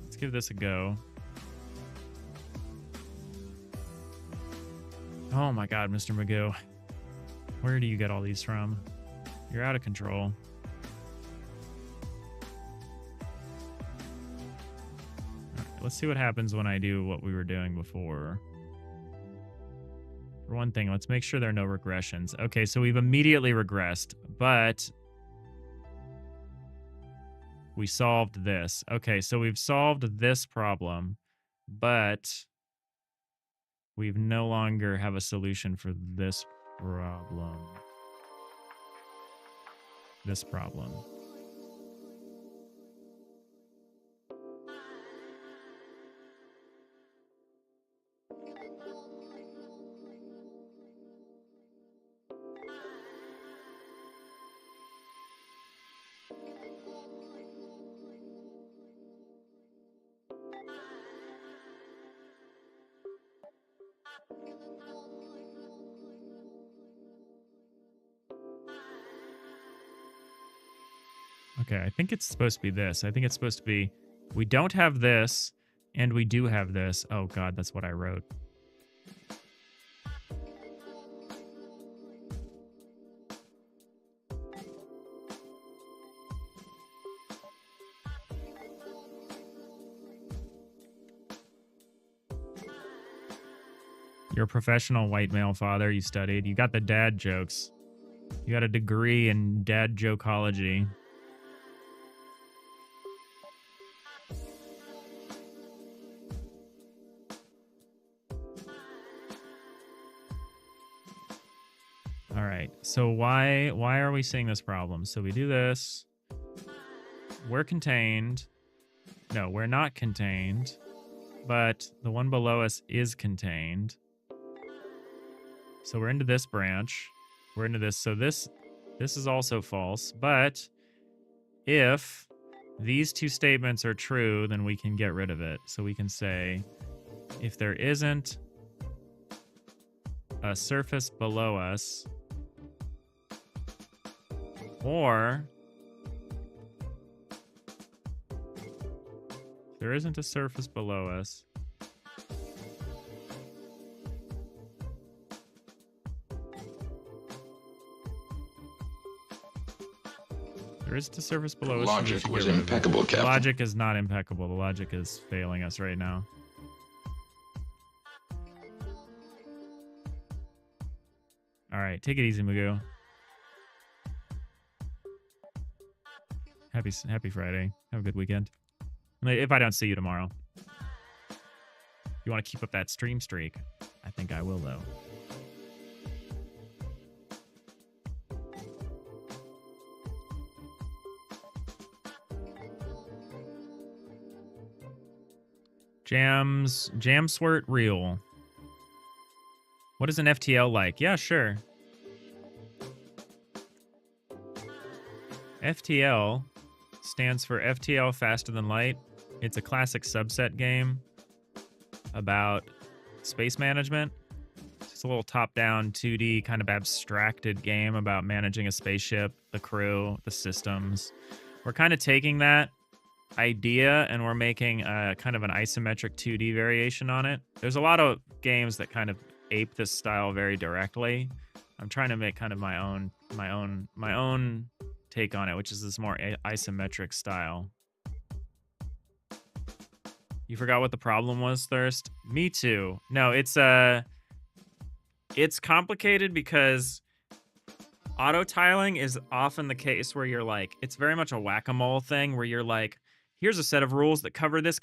Let's give this a go. Oh my god, Mr. Magoo. Where do you get all these from? You're out of control. Let's see what happens when I do what we were doing before. For one thing, let's make sure there are no regressions. Okay, so we've immediately regressed, but we solved this. Okay, so we've solved this problem, but we no longer have a solution for this problem. This problem. Okay, I think it's supposed to be this. I think it's supposed to be, we don't have this, and we do have this. Oh god, that's what I wrote. You're a professional white male father. You studied. You got the dad jokes. You got a degree in dad jokeology. All right. So why are we seeing this problem? So we do this. We're contained. No, we're not contained. But the one below us is contained. So we're into this branch. We're into this. So this is also false. But if these two statements are true, then we can get rid of it. So we can say if there isn't a surface below us, or there isn't a surface below us. There is the surface below us. Logic was impeccable, Captain. The logic is not impeccable. The logic is failing us right now. All right, take it easy, Magoo. Happy Friday. Have a good weekend. If I don't see you tomorrow. You want to keep up that stream streak? I think I will, though. Jamswort Reel. What is an FTL-like? Yeah, sure. FTL stands for FTL Faster Than Light. It's a classic subset game about space management. It's a little top-down 2D kind of abstracted game about managing a spaceship, the crew, the systems. We're kind of taking that idea and we're making a kind of an isometric 2D variation on it. There's a lot of games that kind of ape this style very directly. I'm trying to make kind of my own take on it, which is this more isometric style. You forgot what the problem was, Thirst? Me too. No, it's complicated because autotiling is often the case where you're like, it's very much a whack-a-mole thing where you're like, here's a set of rules that cover this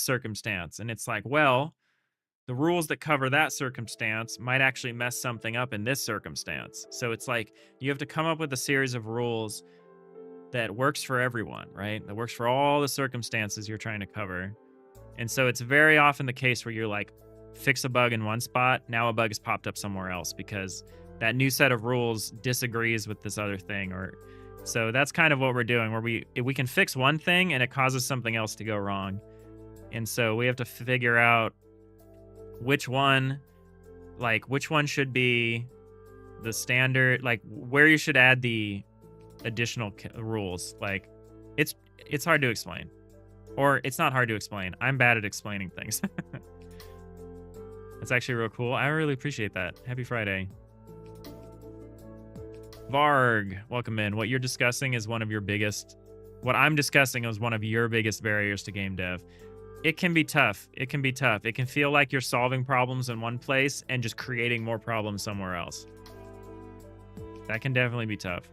circumstance. And it's like, well, the rules that cover that circumstance might actually mess something up in this circumstance. So it's like you have to come up with a series of rules that works for everyone, right? That works for all the circumstances you're trying to cover. And so it's very often the case where you're like, fix a bug in one spot, now a bug has popped up somewhere else because that new set of rules disagrees with this other thing. Or so that's kind of what we're doing, where we can fix one thing and it causes something else to go wrong. And so we have to figure out which one should be the standard, like where you should add the additional rules. Like it's hard to explain, or it's not hard to explain. I'm bad at explaining things. That's actually real cool. I really appreciate that. Happy Friday. Varg, welcome in. What you're discussing is one of your biggest, what I'm discussing is one of your biggest barriers to game dev. It can be tough. It can be tough. It can feel like you're solving problems in one place and just creating more problems somewhere else. That can definitely be tough.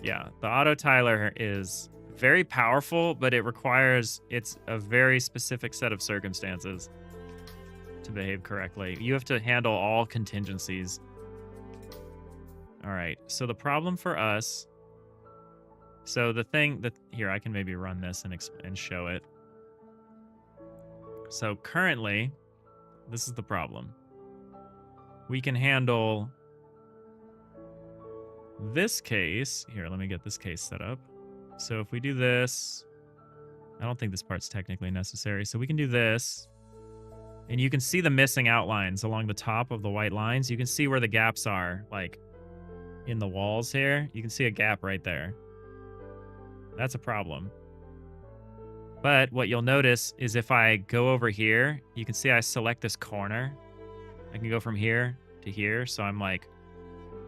Yeah, the autotiler is very powerful, but it's a very specific set of circumstances to behave correctly. You have to handle all contingencies. All right, so the problem for us, so the thing that, here, I can maybe run this and show it. So currently, this is the problem. We can handle this case. Here, let me get this case set up. So if we do this, I don't think this part's technically necessary. So we can do this. And you can see the missing outlines along the top of the white lines. You can see where the gaps are, like in the walls here. You can see a gap right there. That's a problem. But what you'll notice is if I go over here, you can see I select this corner. I can go from here to here. So I'm like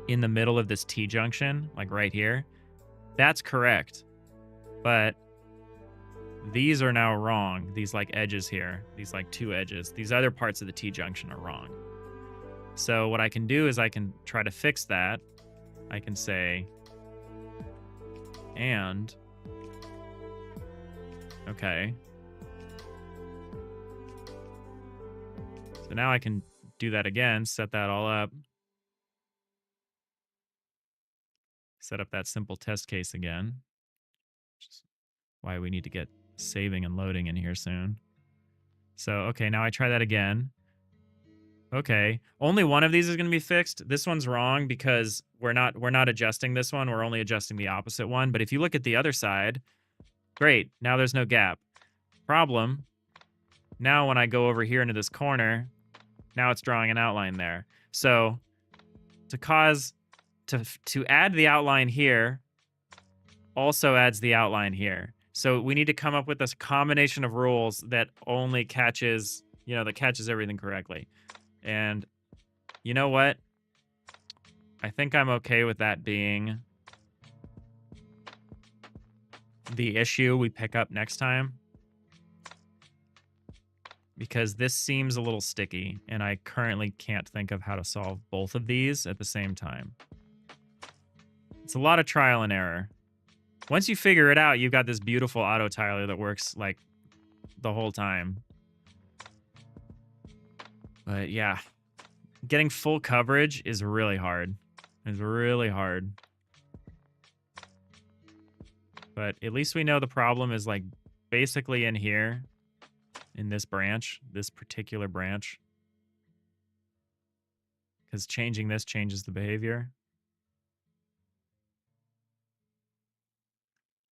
in the middle of this T-junction, like right here. That's correct. But these are now wrong. These like edges here, these like two edges, these other parts of the T-junction are wrong. So what I can do is I can try to fix that. I can say, and, okay. So now I can do that again, set that all up. Set up that simple test case again. Which is why we need to get saving and loading in here soon. So, okay, now I try that again. Okay, only one of these is going to be fixed. This one's wrong because we're not adjusting this one. We're only adjusting the opposite one. But if you look at the other side, great. Now there's no gap. Problem Now when I go over here into this corner, now it's drawing an outline there. So to add the outline here also adds the outline here. So we need to come up with this combination of rules that only catches, that catches everything correctly. And you know what? I think I'm okay with that being the issue we pick up next time. Because this seems a little sticky, and I currently can't think of how to solve both of these at the same time. It's a lot of trial and error. Once you figure it out, you've got this beautiful auto tiler that works like the whole time. But yeah, getting full coverage is really hard. It's really hard. But at least we know the problem is like basically in here. In this branch, this particular branch. Because changing this changes the behavior.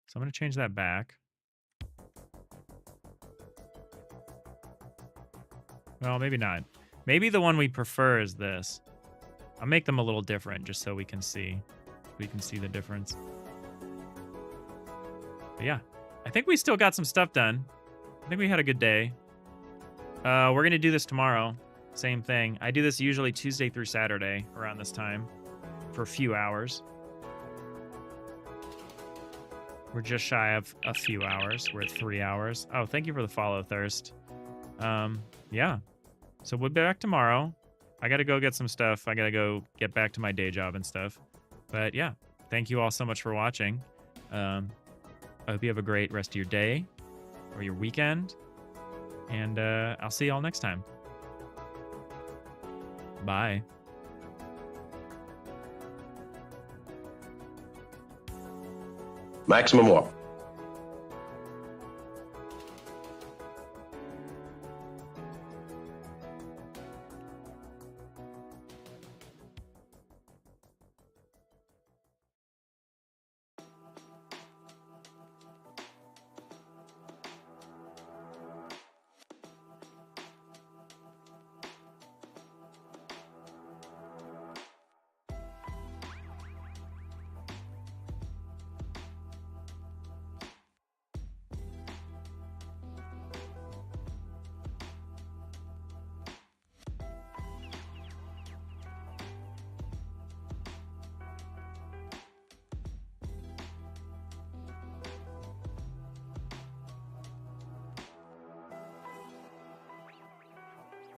So I'm going to change that back. Well, maybe not. Maybe the one we prefer is this. I'll make them a little different just so we can see the difference. But yeah, I think we still got some stuff done. I think we had a good day. We're going to do this tomorrow. Same thing. I do this usually Tuesday through Saturday around this time for a few hours. We're just shy of a few hours. We're at 3 hours. Oh, thank you for the follow, Thirst. Yeah. So we'll be back tomorrow. I got to go get some stuff. I got to go get back to my day job and stuff. But yeah, thank you all so much for watching. I hope you have a great rest of your day or your weekend. And I'll see y'all next time. Bye. Maximum warp.